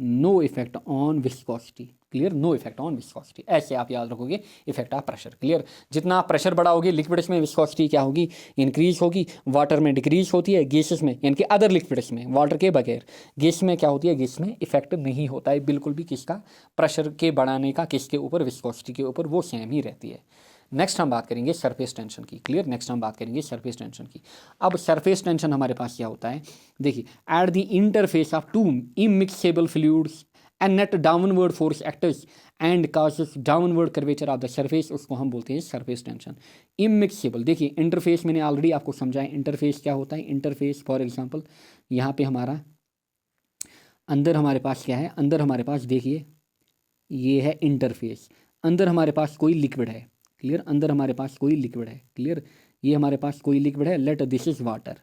no effect on viscosity. Clear. No effect on viscosity, ऐसे आप याद रखोगे इफेक्ट ऑफ प्रेशर। क्लियर। जितना आप प्रेशर बढ़ाओगे लिक्विड्स में विस्कोसिटी क्या होगी, इंक्रीज होगी, वाटर में डिक्रीज होती है, गैसेस में यानी कि अदर लिक्विड्स में, वाटर के बगैर गैस में क्या होती है, गैस में इफेक्ट नहीं होता है बिल्कुल भी किसका, प्रेशर के बढ़ाने का, किसके ऊपर, विस्कोसिटी के ऊपर, वो सेम ही रहती है। नेक्स्ट हम बात करेंगे सरफेस टेंशन की। क्लियर। नेक्स्ट हम बात करेंगे सरफेस टेंशन की। अब सरफेस टेंशन हमारे पास क्या होता है, देखिए at the interface of two immiscible fluids and net downward force actors and causes downward curvature of the surface, उसको हम बोलते हैं सरफेस टेंशन। इमिक्सेबल, देखिए इंटरफेस मैंने ऑलरेडी आपको समझाया, इंटरफेस क्या होता है। इंटरफेस फॉर एग्जांपल यहाँ पे हमारा अंदर हमारे पास क्या है, अंदर हमारे पास देखिए ये है इंटरफेस, अंदर हमारे पास कोई लिक्विड है। क्लियर। अंदर हमारे पास कोई लिक्विड है। क्लियर। ये हमारे पास कोई लिक्विड है, लेट दिस इज वाटर,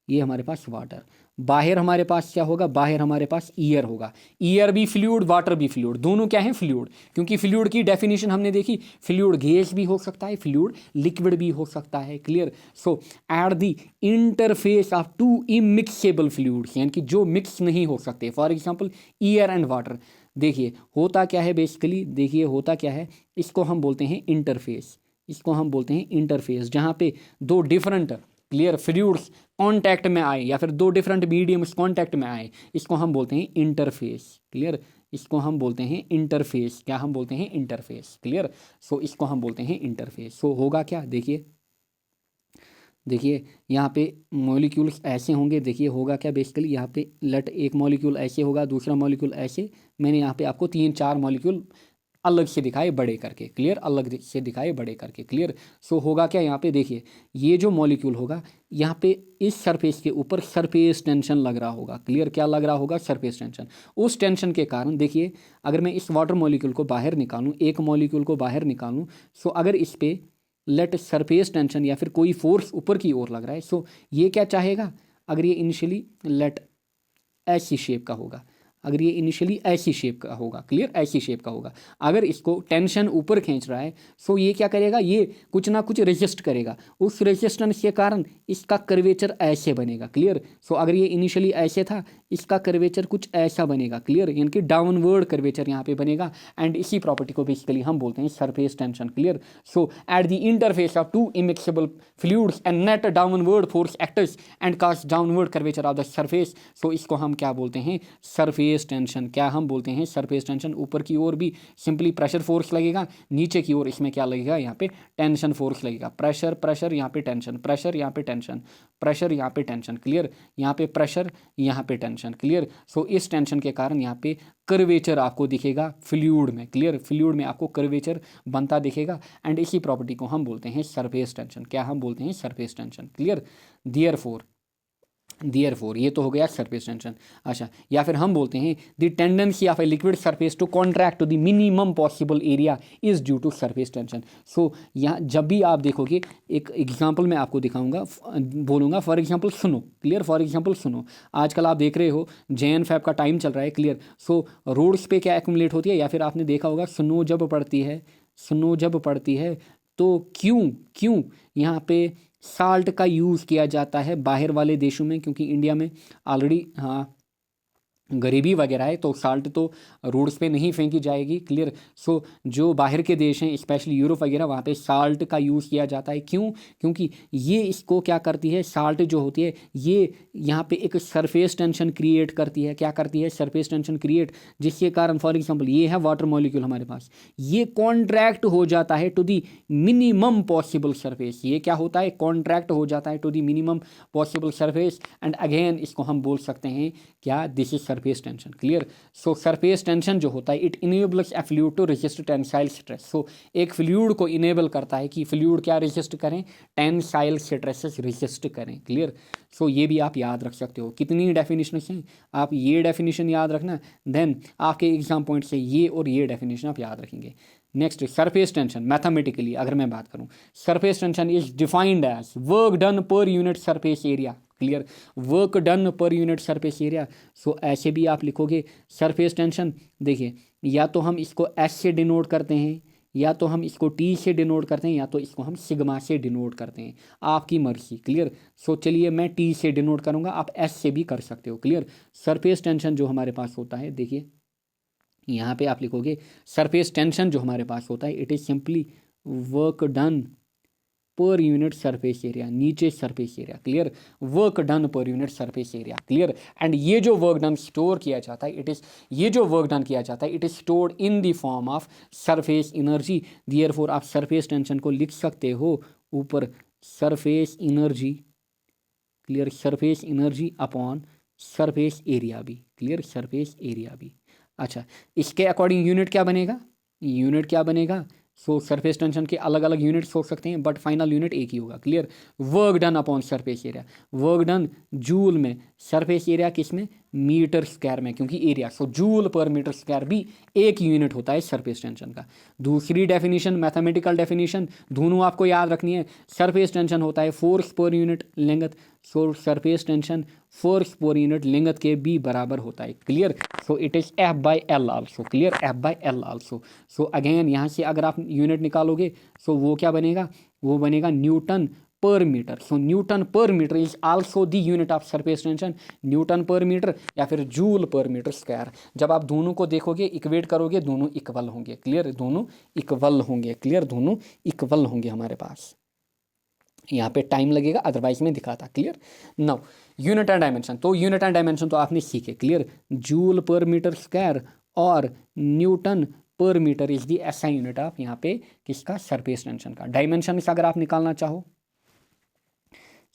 ये हमारे पास वाटर। बाहर हमारे पास क्या होगा, बाहर हमारे पास ईयर होगा, ईयर भी फ्लूइड, वाटर भी फ्लूइड, दोनों क्या है, फ्लूइड। क्योंकि फ्लूइड की डेफिनेशन हमने देखी, फ्लूइड गैस भी हो सकता है, फ्लूइड लिक्विड भी हो सकता है। Clear. So at the interface of two immiscible fluids, यानी कि जो मिक्स नहीं हो सकते, for example ear and water. देखिए होता क्या है बेसिकली, देखिए होता क्या है, इसको हम बोलते हैं इंटरफेस, इसको हम बोलते हैं इंटरफेस, जहाँ पे दो डिफरेंट क्लियर फ्लूइड्स कांटेक्ट में आए या फिर दो डिफरेंट मीडियम्स कांटेक्ट में आए, इसको हम बोलते हैं इंटरफेस। क्लियर। इसको हम बोलते हैं इंटरफेस, क्या हम बोलते हैं, इंटरफेस। क्लियर। सो इसको हम बोलते हैं इंटरफेस। सो होगा क्या, देखिए देखिए यहाँ पे मॉलिक्यूल्स ऐसे होंगे, देखिए होगा क्या बेसिकली, यहाँ पे लेट एक मॉलिक्यूल ऐसे होगा, दूसरा मॉलिक्यूल ऐसे, मैंने यहाँ पे आपको 3-4 मॉलिक्यूल अलग से दिखाए बड़े करके। क्लियर। अलग से दिखाए बड़े करके। क्लियर। सो होगा क्या, यहाँ पे देखिए ये जो मॉलिक्यूल होगा, यहाँ पे इस सरफेस के ऊपर सरफेस टेंशन लग रहा होगा। क्लियर। क्या लग रहा होगा, सरफेस टेंशन। उस टेंशन के कारण देखिए अगर मैं इस वाटर मॉलिक्यूल को बाहर निकालूँ, एक मॉलिक्यूल को बाहर निकालूँ, सो अगर इस पर लेट सरफेस टेंशन या फिर कोई फोर्स ऊपर की ओर लग रहा है, सो ये क्या चाहेगा, अगर ये इनिशियली लेट ऐसी शेप का होगा, अगर ये इनिशियली ऐसी शेप का होगा, क्लियर, ऐसी शेप का होगा, अगर इसको टेंशन ऊपर खींच रहा है, सो ये क्या करेगा, ये कुछ ना कुछ रेजिस्ट करेगा, उस रेजिस्टेंस के कारण इसका कर्वेचर ऐसे बनेगा। क्लियर। सो अगर ये इनिशियली ऐसे था, इसका कर्वेचर कुछ ऐसा बनेगा। क्लियर। यानी कि डाउनवर्ड कर्वेचर यहाँ पे बनेगा, एंड इसी प्रॉपर्टी को बेसिकली हम बोलते हैं surface tension. Clear. So at the interface of two immiscible fluids and net downward force actors and cast downward curvature of the surface, so इसको हम क्या बोलते हैं, सरफेस टेंशन। क्या हम बोलते हैं, सरफेस टेंशन। ऊपर की ओर भी सिंपली प्रेशर फोर्स लगेगा, नीचे की ओर इसमें क्या लगेगा, यहाँ पे टेंशन फोर्स लगेगा। प्रेशर प्रेशर, यहाँ पे टेंशन, प्रेशर यहाँ पे टेंशन, प्रेशर यहाँ पे टेंशन। क्लियर। यहाँ पे प्रेशर, यहाँ पे टेंशन। क्लियर। सो इस टेंशन के कारण यहाँ पे कर्वेचर आपको दिखेगा फ्लूइड में। क्लियर। फ्लूइड में आपको कर्वेचर बनता दिखेगा, एंड इसी प्रॉपर्टी को हम बोलते हैं सरफेस टेंशन। क्या हम बोलते हैं, surface tension. Clear. Therefore Therefore ये तो हो गया सरफेस टेंशन। अच्छा, या फिर हम बोलते हैं the tendency of a liquid surface to contract to the minimum possible area is due to surface tension. So यहाँ जब भी आप देखोगे, एक एग्जांपल मैं आपको दिखाऊंगा, बोलूँगा फॉर एग्जांपल सुनो, क्लियर, फॉर एग्जांपल सुनो, आजकल आप देख रहे हो JN-FAB का टाइम चल रहा है, क्लियर। सो रोड्स पे क्या एक्यूमुलेट होती है, या फिर आपने देखा होगा स्नो जब पड़ती है, स्नो जब पड़ती है तो क्यों क्यों यहाँ पे साल्ट का यूज़ किया जाता है बाहर वाले देशों में, क्योंकि इंडिया में ऑलरेडी हाँ गरीबी वगैरह है, तो साल्ट तो रोड्स पे नहीं फेंकी जाएगी, क्लियर। सो जो बाहर के देश हैं स्पेशली यूरोप वगैरह, वहाँ पे साल्ट का यूज़ किया जाता है। क्यों? क्योंकि ये इसको क्या करती है, साल्ट जो होती है ये यहाँ पे एक सरफेस टेंशन क्रिएट करती है। क्या करती है? सरफेस टेंशन क्रिएट, जिसके कारण फॉर एग्जांपल ये है वाटर मॉलिक्यूल हमारे पास, ये कॉन्ट्रैक्ट हो जाता है to the minimum possible surface. ये क्या होता है? कॉन्ट्रैक्ट हो जाता है to the minimum possible surface, and again इसको हम बोल सकते हैं क्या, this is surface tension, clear. So surface tension जो होता है it enables a fluid to resist tensile stress. So एक फ्लूइड को इनेबल करता है कि फ्लूइड क्या रेजिस्ट करें, टेंसाइल स्ट्रेसेस रेजिस्ट करें, क्लियर। सो ये भी आप याद रख सकते हो। कितनी डेफिनेशन हैं, आप ये डेफिनेशन याद रखना, देन आपके एग्जाम पॉइंट से ये और ये डेफिनेशन आप याद रखेंगे। नेक्स्ट, सरफेस टेंशन मैथमेटिकली अगर मैं बात करूं, surface tension is defined as work done per unit surface area, clear, work done per unit surface area. So ऐसे भी आप लिखोगे सरफेस टेंशन, देखिए या तो हम इसको एस से डिनोट करते हैं, या तो हम इसको टी से डिनोट करते हैं, या तो इसको हम सिग्मा से डिनोट करते हैं, आपकी मर्जी, क्लियर। सो चलिए मैं टी से डिनोट करूंगा, आप एस से भी कर सकते हो, क्लियर। सरफेस टेंशन जो हमारे पास होता है, देखिए यहाँ पे आप लिखोगे सरफेस टेंशन जो हमारे पास होता है it is simply work done per unit surface area, नीचे surface area, clear, work done per unit surface area, clear. And ये जो वर्क डन स्टोर किया जाता है इट इज, ये जो वर्क डन किया जाता है it is stored in the form of surface energy. Therefore आप सरफेस टेंशन को लिख सकते हो ऊपर surface energy, clear, surface energy upon surface area भी, क्लियर, सरफेस एरिया भी। अच्छा, इसके अकॉर्डिंग यूनिट क्या बनेगा, यूनिट क्या बनेगा, सो सरफेस टेंशन के अलग अलग यूनिट सोच सकते हैं, बट फाइनल यूनिट एक ही होगा, clear. Work done upon surface area, work done joule में, सरफेस एरिया किस में, मीटर स्क्वायर में, क्योंकि एरिया, सो जूल पर मीटर स्क्वायर भी एक यूनिट होता है सरफेस टेंशन का। दूसरी डेफिनेशन मैथमेटिकल डेफिनेशन, दोनों आपको याद रखनी है। सरफेस टेंशन होता है फोर्स पर यूनिट लेंथ, सो surface tension force per unit length के भी बराबर होता है, clear. So it is F by L also, clear, F by L also. So again यहाँ से अगर आप यूनिट निकालोगे सो वो क्या बनेगा, वो बनेगा newton per metre. So newton per metre is also the unit of surface tension, newton per metre या फिर जूल पर मीटर स्क्वायर। जब आप दोनों को देखोगे इक्वेट करोगे दोनों इक्वल होंगे, क्लियर, दोनों इक्वल होंगे, क्लियर, दोनों इक्वल होंगे हमारे पास। यहाँ पे टाइम लगेगा अदरवाइज में दिखाता, clear. Now unit and dimension, तो यूनिट एंड डायमेंशन तो आपने सीखे, clear, joule per metre square और newton per metre is the ऐसा यूनिट ऑफ यहाँ पे किसका, सरफेस टेंशन का। डायमेंशन अगर आप निकालना चाहो,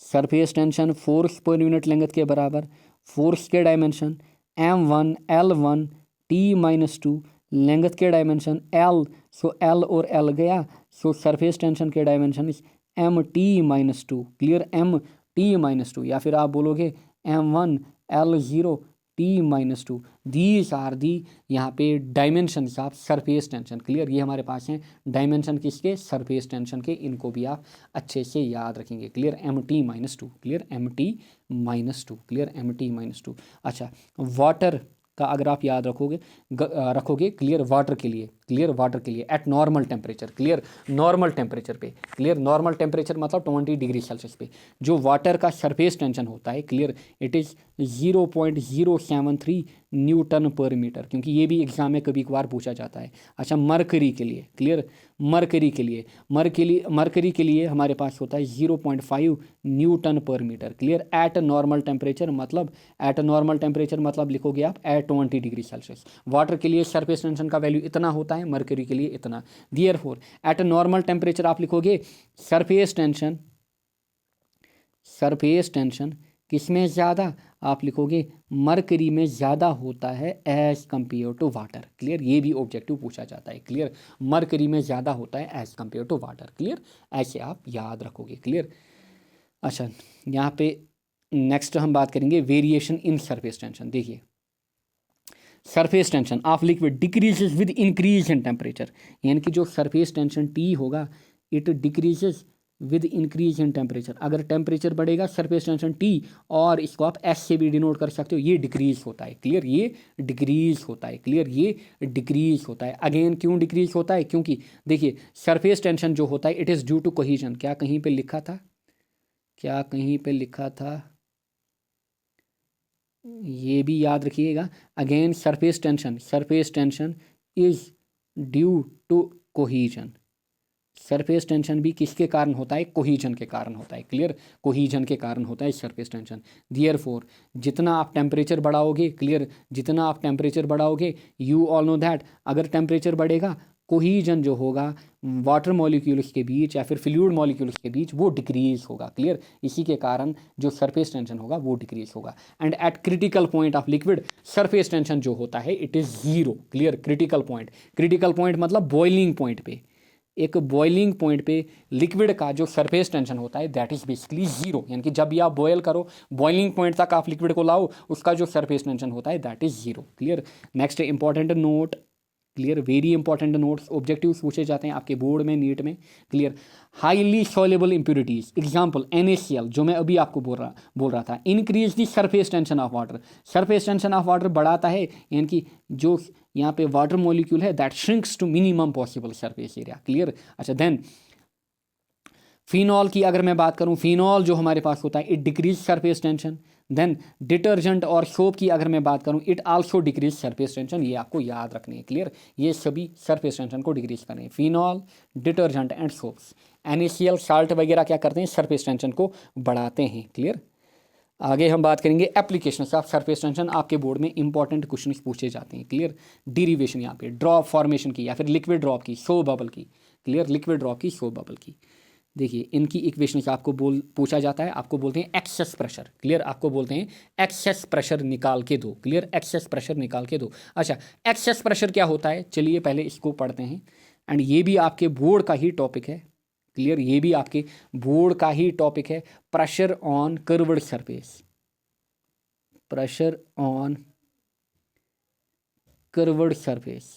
surface tension force per unit length के बराबर, फोर्स के dimension m1 L1 T-2, length के डायमेंशन L, सो L और L गया, सो सरफेस टेंशन के डायमेंशन MT-2, क्लियर, MT-2, या फिर आप बोलोगे M1 L0 T-2, these are the यहाँ पे dimension of surface tension, clear. ये हमारे पास हैं डायमेंशन किसके, सरफेस टेंशन के, इनको भी आप अच्छे से याद रखेंगे, clear, MT-2, clear, MT-2, clear, MT-2। अच्छा, वाटर का अगर आप याद रखोगे, क्लियर, वाटर के लिए, क्लियर, वाटर के लिए eight normal temperature, clear, normal temperature पे, क्लियर, नॉर्मल टेम्परेचर मतलब 20 डिग्री सेल्सियस पे जो वाटर का सरफेस टेंशन होता है, clear, it is 0.073 Newton per metre, क्योंकि ये भी एग्जाम में कभी कभार पूछा जाता है। अच्छा, मरकरी के लिए, क्लियर, मरकरी के लिए हमारे पास होता है 0.5 newton per metre, clear, at normal temperature मतलब लिखोगे आप एट 20 डिग्री सेल्सियस। वाटर के लिए सरफेस टेंशन का वैल्यू इतना होता है, मरकरी के लिए इतना। देयरफॉर एट नॉर्मल टेम्परेचर आप लिखोगे सरफेस टेंशन किसमें ज़्यादा, आप लिखोगे मरकरी में ज़्यादा होता है as compare to water, clear, ये भी ऑब्जेक्टिव पूछा जाता है, क्लियर, मरकरी में ज़्यादा होता है as compare to water, clear, ऐसे आप याद रखोगे, क्लियर। अच्छा, यहाँ पे नेक्स्ट हम बात करेंगे वेरिएशन इन सरफेस टेंशन। देखिए surface tension of liquid decreases with increase in temperature, यानी कि जो सरफेस टेंशन टी होगा it decreases with increase in temperature. अगर टेम्परेचर बढ़ेगा सरफेस टेंशन टी, और इसको आप एस से भी डिनोट कर सकते हो, ये डिक्रीज होता है। क्लियर, ये डिक्रीज होता है। क्लियर, ये डिक्रीज होता है। अगेन क्यों डिक्रीज होता है? क्योंकि देखिए सरफेस टेंशन जो होता है इट इज़ ड्यू टू कोहीजन। क्या कहीं पे लिखा था? क्या कहीं पे लिखा था? ये भी याद रखिएगा। Again surface tension is due to cohesion. Surface tension भी किसके कारण होता है? कोहीजन के कारण होता है। क्लियर, कोहीजन के कारण होता है सरफेस टेंशन। देयरफॉर जितना आप टेम्परेचर बढ़ाओगे, क्लियर, जितना आप टेम्परेचर बढ़ाओगे, यू ऑल नो दैट अगर टेम्परेचर बढ़ेगा कोहीजन जो होगा वाटर मॉलिक्यूल्स के बीच या फिर फ्लूइड मॉलिक्यूल्स के बीच वो डिक्रीज होगा। क्लियर, इसी के कारण जो सरफेस टेंशन होगा वो डिक्रीज होगा। And eight critical point of liquid surface tension जो होता है it is zero. Clear, critical point मतलब बॉइलिंग पॉइंट पे, एक बॉइलिंग पॉइंट पे लिक्विड का जो सरफेस टेंशन होता है दैट इज़ बेसिकली जीरो। यानी कि जब भी आप बॉयल करो, बॉइलिंग पॉइंट तक आप लिक्विड को लाओ, उसका जो सरफेस टेंशन होता है that is zero. Clear, next important note, clear, very important notes, objectives पूछे जाते हैं आपके बोर्ड में, नीट में। Clear, highly soluble impurities, example NaCl जो मैं अभी आपको बोल रहा था। Increase the surface tension of water, surface tension of water बढ़ाता है, यानी कि जो यहाँ पे वाटर मॉलिक्यूल है that shrinks to minimum possible surface area. Clear, अच्छा देन फिनॉल की अगर मैं बात करूं, फिनॉल जो हमारे पास होता है it decreases surface tension. Then detergent और सोप की अगर मैं बात करूं it also decreases surface tension. ये आपको याद रखनी है। क्लियर, ये सभी सरफेस टेंशन को डिक्रीज करें, phenol, detergent and soaps. NaCl salt वगैरह क्या करते हैं? सरफेस टेंशन को बढ़ाते हैं। क्लियर, आगे हम बात करेंगे एप्लीकेशन ऑफ सरफेस टेंशन। आपके बोर्ड में इंपॉर्टेंट क्वेश्चन पूछे जाते हैं। क्लियर, डेरिवेशन यहाँ पे ड्रॉप फॉर्मेशन की या फिर लिक्विड ड्रॉप की, शो बबल की। क्लियर, लिक्विड ड्रॉप की, शो बबल की। देखिए इनकी इक्वेशन से आपको पूछा जाता है, आपको बोलते हैं एक्सेस प्रेशर। क्लियर, आपको बोलते हैं एक्सेस प्रेशर निकाल के दो। क्लियर, एक्सेस प्रेशर निकाल के दो। अच्छा, एक्सेस प्रेशर क्या होता है? चलिए पहले इसको पढ़ते हैं। एंड ये भी आपके बोर्ड का ही टॉपिक है। क्लियर, ये भी आपके बोर्ड का ही टॉपिक है। Pressure on curved surface, pressure on curved surface.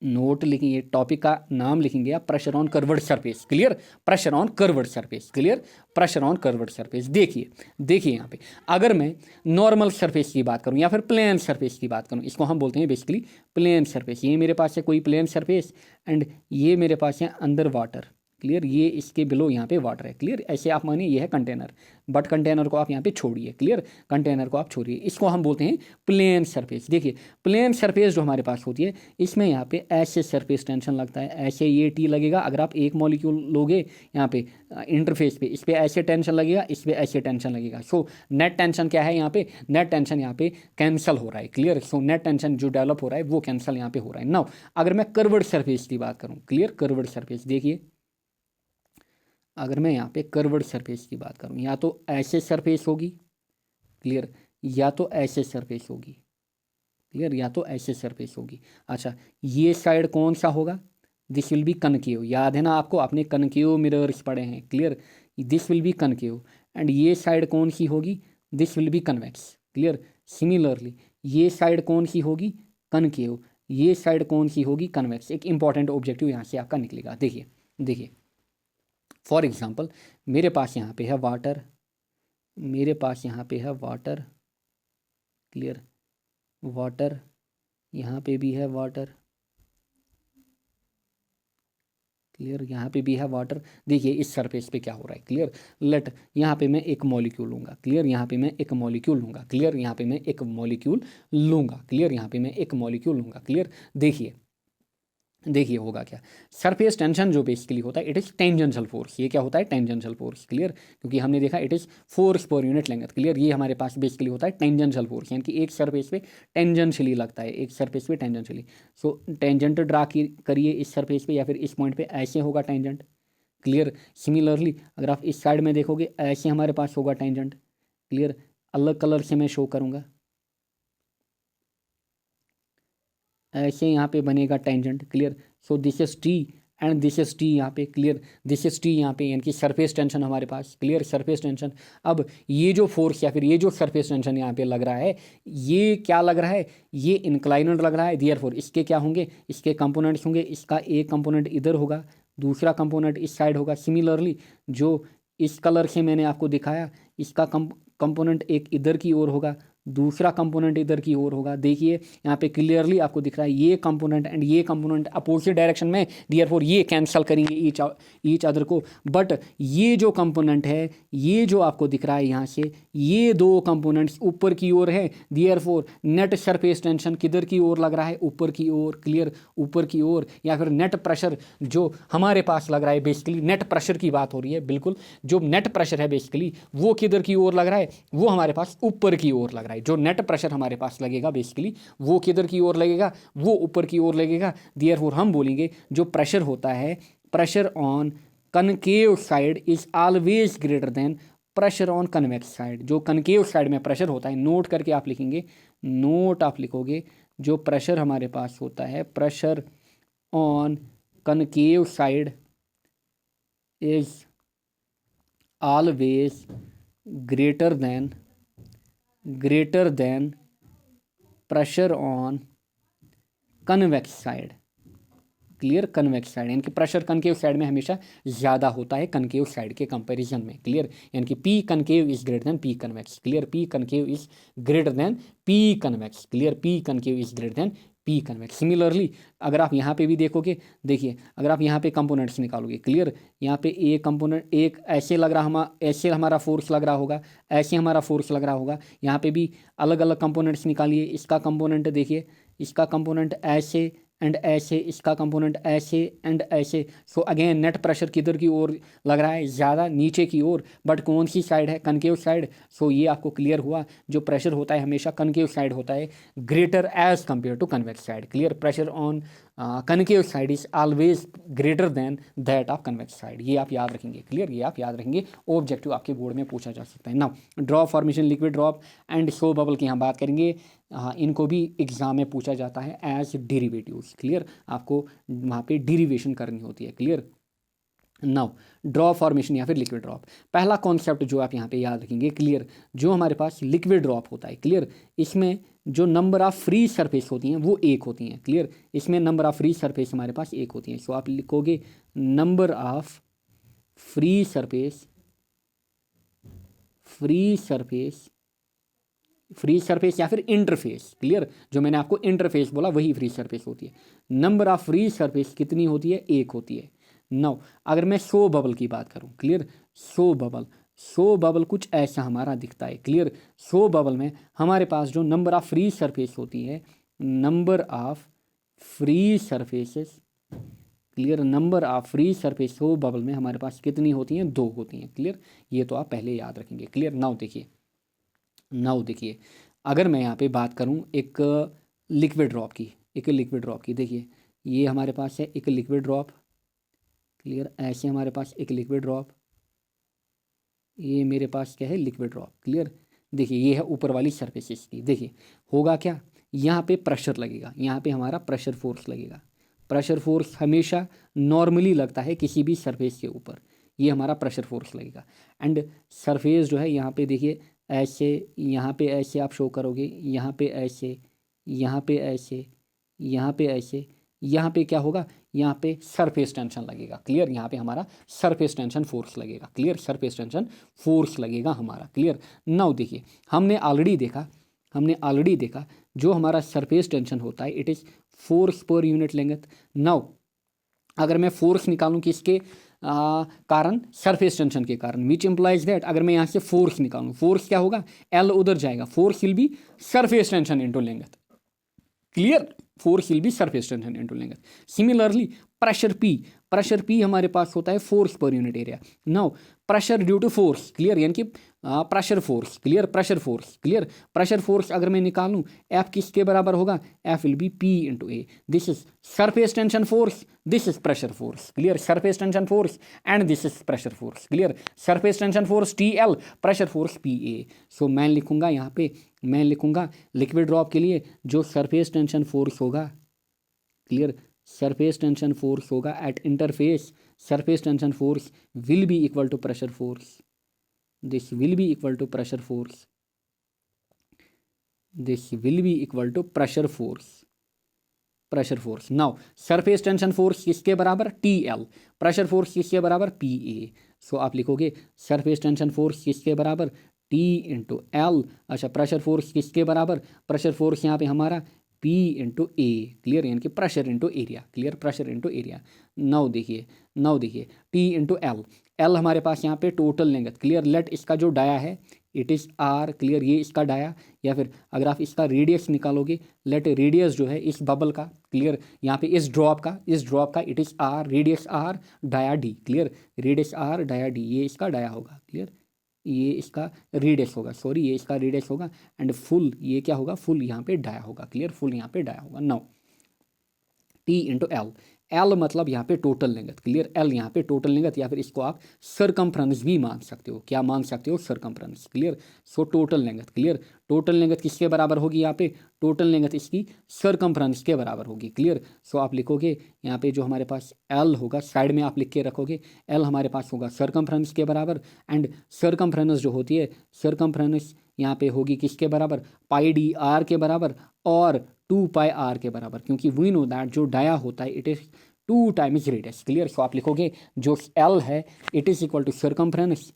Note लिखेंगे, टॉपिक का नाम लिखेंगे आप, pressure on curved surface. Clear, pressure on curved surface. Clear, pressure on curved surface. देखिए यहाँ पे अगर मैं नॉर्मल सरफेस की बात करूँ या फिर प्लेन सरफेस की बात करूँ, इसको हम बोलते हैं बेसिकली प्लेन सरफेस। ये मेरे पास है कोई प्लेन सरफेस एंड ये मेरे पास है अंदर वाटर। क्लियर, ये इसके बिलो यहाँ पे वाटर है। क्लियर, ऐसे आप मानिए ये है कंटेनर, बट कंटेनर को आप यहाँ पे छोड़िए। क्लियर, कंटेनर को आप छोड़िए, इसको हम बोलते हैं प्लेन सरफेस। देखिए प्लेन सरफेस जो हमारे पास होती है इसमें यहाँ पे ऐसे सरफेस टेंशन लगता है, ऐसे ये टी लगेगा। अगर आप एक मॉलिक्यूल लोगे यहाँ पे इंटरफेस पे, इस पर ऐसे टेंशन लगेगा, इस पर ऐसे टेंशन लगेगा। सो नेट टेंशन क्या है यहाँ पे? नेट टेंशन यहाँ पे कैंसिल हो रहा है। क्लियर, सो नेट टेंशन जो डेवलप हो रहा है वो कैंसिल यहाँ पे हो रहा है। नाउ अगर मैं कर्व्ड सरफेस की बात करूँ, क्लियर, कर्व्ड सरफेस, देखिए अगर मैं यहाँ पे कर्व्ड सरफेस की बात करूँ, या तो ऐसे सरफेस होगी, क्लियर, या तो ऐसे सरफेस होगी। क्लियर, या तो ऐसे सरफेस होगी। अच्छा, ये साइड कौन सा होगा? This will B concave. याद है ना आपको, आपने कनकेव मिरर्स पढ़े हैं। Clear, this will B concave. And ये साइड कौन सी होगी? This will B convex. Clear, similarly ये साइड कौन सी होगी? कनकेव। ये साइड कौन सी होगी? कन्वेक्स। एक इंपॉर्टेंट ऑब्जेक्टिव यहाँ से आपका निकलेगा। देखिए फॉर एग्जाम्पल मेरे पास यहाँ पे है वाटर, मेरे पास यहाँ पे है वाटर। क्लियर, वाटर, यहाँ पे भी है वाटर। क्लियर, यहाँ पे भी है वाटर। देखिए इस सरफेस पे क्या हो रहा है। क्लियर, लेट यहाँ पे मैं एक मॉलिक्यूल लूँगा। क्लियर, यहाँ पे मैं एक मॉलिक्यूल लूँगा। क्लियर, यहाँ पे मैं एक मॉलिक्यूल लूँगा। क्लियर, यहाँ पे मैं एक मॉलिक्यूल लूँगा। क्लियर, देखिए होगा क्या? सरफेस टेंशन जो बेसिकली होता है इट इज़ टेंजेंशियल फोर्स। ये क्या होता है? Tangential force. क्लियर, क्योंकि हमने देखा it is force per unit length. Clear, ये हमारे पास बेसिकली होता है टेंजेंशियल फोर्स, यानी कि एक सरफेस पे टेंजेंशियली लगता है, एक सरफेस पे टेंजेंशियली। सो टेंजेंट ड्रा करिए इस सरफेस पे या फिर इस पॉइंट पे, ऐसे होगा टेंजेंट। क्लियर, सिमिलरली अगर आप इस साइड में देखोगे ऐसे हमारे पास होगा टेंजेंट। क्लियर, अलग कलर से मैं शो करूँगा, ऐसे यहाँ पे बनेगा tangent. Clear, so this is T and this is T यहाँ पे, क्लियर, दिस इज टी यहाँ पे, यानी कि सरफेस टेंशन हमारे पास, क्लियर, सरफेस टेंशन। अब ये जो फोर्स या फिर ये जो सरफेस टेंशन यहाँ पे लग रहा है, ये क्या लग रहा है, ये इंक्लाइनड लग रहा है, देयरफॉर इसके क्या होंगे, इसके कंपोनेंट्स होंगे, इसका एक कंपोनेंट इधर होगा, दूसरा कंपोनेंट इस साइड होगा। सिमिलरली जो इस कलर से मैंने आपको दिखाया, इसका कंपोनेंट एक इधर की ओर होगा, दूसरा कंपोनेंट इधर की ओर होगा। देखिए यहाँ पे क्लियरली आपको दिख रहा है ये कंपोनेंट एंड ये कंपोनेंट अपोजिट डायरेक्शन में, देयरफॉर ये कैंसल करेंगे ईच अदर को। बट ये जो कंपोनेंट है, ये जो आपको दिख रहा है यहाँ से, ये दो कंपोनेंट्स ऊपर की ओर है, देयरफॉर नेट सरफेस टेंशन किधर की ओर लग रहा है, ऊपर की ओर, क्लियर, ऊपर की ओर। या फिर नेट प्रेशर जो हमारे पास लग रहा है, बेसिकली नेट प्रेशर की बात हो रही है, बिल्कुल जो नेट प्रेशर है बेसिकली वो किधर की ओर लग रहा है, वो हमारे पास ऊपर की ओर लग रहा है। जो नेट प्रेशर हमारे पास लगेगा बेसिकली वो किधर की ओर लगेगा, वो ऊपर की ओर लगेगा। देयरफॉर हम बोलेंगे जो प्रेशर होता है, pressure on concave side is always greater then pressure on convex side. जो कनकेव साइड में प्रेशर होता है, नोट करके आप लिखेंगे, नोट आप लिखोगे, जो प्रेशर हमारे पास होता है, pressure on concave side is always greater than pressure on convex side, clear, convex side, यानी कि प्रेशर कनकेव साइड में हमेशा ज़्यादा होता है कनकेव साइड के कंपैरिजन में, क्लियर, यानी कि P concave is greater then P convex, clear, P concave is greater then P convex, clear, P concave is greater then P convex. Similarly अगर आप यहाँ पे भी देखोगे, देखिए अगर आप यहाँ पे कंपोनेंट्स निकालोगे, क्लियर, यहाँ पे एक कंपोनेंट एक ऐसे लग रहा, ऐसे हमारा फोर्स लग रहा होगा, ऐसे हमारा फोर्स लग रहा होगा, यहाँ पे भी अलग अलग कंपोनेंट्स निकालिए। इसका कंपोनेंट देखिए, इसका कंपोनेंट ऐसे एंड ऐसे, इसका कंपोनेंट ऐसे एंड ऐसे। सो अगेन नेट प्रेशर किधर की ओर लग रहा है, ज़्यादा नीचे की ओर, बट कौन सी साइड है, कनकेव साइड। सो ये आपको क्लियर हुआ, जो प्रेशर होता है हमेशा कनकेव साइड होता है, greater as compare to convex side, clear, pressure on concave side is always greater than that of convex side. ये आप याद रखेंगे, क्लियर, ये आप याद रखेंगे, ऑब्जेक्टिव आपके बोर्ड में पूछा जा सकता है। Now drop formation, liquid drop and show bubble की हम बात करेंगे, इनको भी एग्जाम में पूछा जाता है एज डेरिवेटिव्स, क्लियर, आपको वहाँ पे डेरिवेशन करनी होती है, क्लियर। नाउ ड्रॉप फॉर्मेशन या फिर लिक्विड ड्रॉप, पहला कॉन्सेप्ट जो आप यहाँ पे याद रखेंगे, क्लियर, जो हमारे पास लिक्विड ड्रॉप होता है, क्लियर, इसमें जो नंबर ऑफ फ्री सरफेस होती हैं वो एक होती हैं, क्लियर, इसमें नंबर ऑफ फ्री सरफेस हमारे पास एक होती हैं। सो आप लिखोगे number of free surface, free surface, free surface या फिर इंटरफेस, क्लियर, जो मैंने आपको इंटरफेस बोला वही फ्री सरफेस होती है। नंबर ऑफ फ्री सरफेस कितनी होती है, एक होती है। नाउ अगर मैं शो बबल की बात करूं, clear, show bubble, show bubble कुछ ऐसा हमारा दिखता है, क्लियर, शो बबल में हमारे पास जो नंबर ऑफ फ्री सरफेस होती है, number of free surfaces, clear, number of free surface show bubble में हमारे पास कितनी होती हैं, दो होती हैं, क्लियर, ये तो आप पहले याद रखेंगे, क्लियर। नाउ देखिए अगर मैं यहाँ पे बात करूँ एक लिक्विड ड्रॉप की, एक लिक्विड ड्रॉप की, देखिए ये हमारे पास है एक लिक्विड ड्रॉप, क्लियर, ऐसे हमारे पास एक लिक्विड ड्रॉप, ये मेरे पास क्या है, लिक्विड ड्रॉप, क्लियर। देखिए ये है ऊपर वाली सरफेस इसकी, देखिए होगा क्या, यहाँ पे प्रेशर लगेगा, यहाँ पे हमारा प्रेशर फोर्स लगेगा। प्रेशर फोर्स हमेशा नॉर्मली लगता है किसी भी सरफेस के ऊपर, ये हमारा प्रेशर फोर्स लगेगा। एंड सरफेस जो है यहाँ पे देखिए ऐसे, यहाँ पे ऐसे आप शो करोगे, यहाँ पे ऐसे, यहाँ पे ऐसे, यहाँ पे ऐसे, यहाँ पे क्या होगा, यहाँ पे सरफेस टेंशन लगेगा, क्लियर, यहाँ पे हमारा सरफेस टेंशन फोर्स लगेगा, क्लियर, सरफेस टेंशन फोर्स लगेगा हमारा, क्लियर। नाउ देखिए हमने ऑलरेडी देखा जो हमारा सरफेस टेंशन होता है it is force per unit length. Now अगर मैं फोर्स निकालूं किसके कारण, सरफेस टेंशन के कारण, विच इम्प्लाइज दैट अगर मैं यहाँ से फोर्स निकालूं, फोर्स क्या होगा, एल उधर जाएगा, force will be surface tension into length, clear, force will be surface tension into length. Similarly pressure P हमारे पास होता है फोर्स पर unit area. Now pressure due to force, clear, यानी कि pressure force, clear, pressure force, clear, pressure force अगर मैं निकालूं एफ किसके बराबर होगा, F will be P into A, this is surface tension force, this is pressure force, clear, surface tension force and this is pressure force, clear, surface tension force T L, pressure force P A. So मैं लिखूंगा यहाँ पे, मैं लिखूंगा liquid drop के लिए जो surface tension force होगा, क्लियर, सरफेस टेंशन फोर्स होगा at interface, surface tension force will be equal to pressure force, this will be equal to pressure force, this will be equal to pressure force, pressure force. Now surface tension force किसके बराबर, T L, pressure force किसके बराबर, P A. सो आप लिखोगे surface tension force किसके बराबर, T into L. अच्छा pressure force किसके बराबर, प्रेशर फोर्स यहाँ पे हमारा P इंटू ए, क्लियर, यानी कि pressure into area, clear, pressure into area. Now देखिए T इंटू एल, एल हमारे पास यहाँ पे टोटल लेंथ, क्लियर, लेट इसका जो डाया है इट इज़ आर, क्लियर, ये इसका डाया, या फिर अगर आप इसका रेडियस निकालोगे, लेट रेडियस जो है इस बबल का, क्लियर, यहाँ पे इस ड्रॉप का it is R, radius R, dia D, clear, radius R, dia D, ये इसका डाया होगा, क्लियर, ये इसका रेडियस होगा, सॉरी ये इसका रेडियस होगा, एंड फुल ये क्या होगा, फुल यहाँ पे डाया होगा, क्लियर, फुल यहाँ पे डाया होगा। Now T into L, L मतलब यहाँ पे टोटल लेंथ, क्लियर, एल यहाँ पे टोटल लेंथ, या फिर इसको आप सरकमफ्रेंस भी मान सकते हो, क्या मान सकते हो, circumference, clear. So total length, clear, total length किसके बराबर होगी, यहाँ पे टोटल लेंथ इसकी सरकमफ्रेंस के बराबर होगी, क्लियर। सो आप लिखोगे यहाँ पे जो हमारे पास एल होगा, साइड में आप लिख के रखोगे, एल हमारे पास होगा सरकमफ्रेंस के बराबर, एंड सरकमफ्रेंस जो होती है, सरकमफ्रेंस यहाँ पे होगी किसके बराबर, पाई डी आर के बराबर, और 2 पाई आर के बराबर, क्योंकि वी नो दैट जो डाया होता है it is 2 times radius, clear. So आप लिखोगे जो एल है it is equal to circumference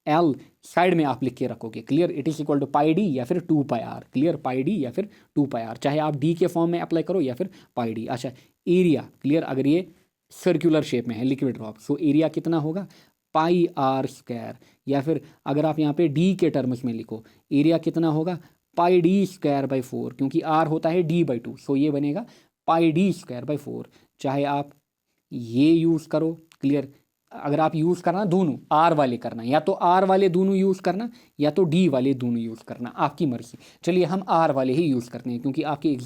L side में आप लिख के रखोगे, clear, it is equal to pi d या फिर 2 pi r, clear, pi d या फिर 2 पाई आर, चाहे आप डी के फॉर्म में अप्लाई करो या फिर पाई डी। अच्छा एरिया, क्लियर, अगर ये सर्कुलर शेप में है लिक्विड ड्रॉप, सो एरिया कितना होगा, पाई आर स्क्वायर, या फिर अगर आप यहाँ पे डी के टर्म्स में लिखो, एरिया कितना होगा, पाई डी स्क्वायर बाई 4, क्योंकि आर होता है डी बाई 2, सो ये बनेगा पाई डी स्क्वायर बाई 4। चाहे आप ये यूज़ करो, क्लियर, अगर आप यूज़ करना दोनों आर वाले करना, या तो आर वाले दोनों यूज़ करना या तो डी वाले दोनों यूज़ करना, आपकी मर्जी। चलिए हम आर वाले ही यूज़ करते हैं, क्योंकि आपकी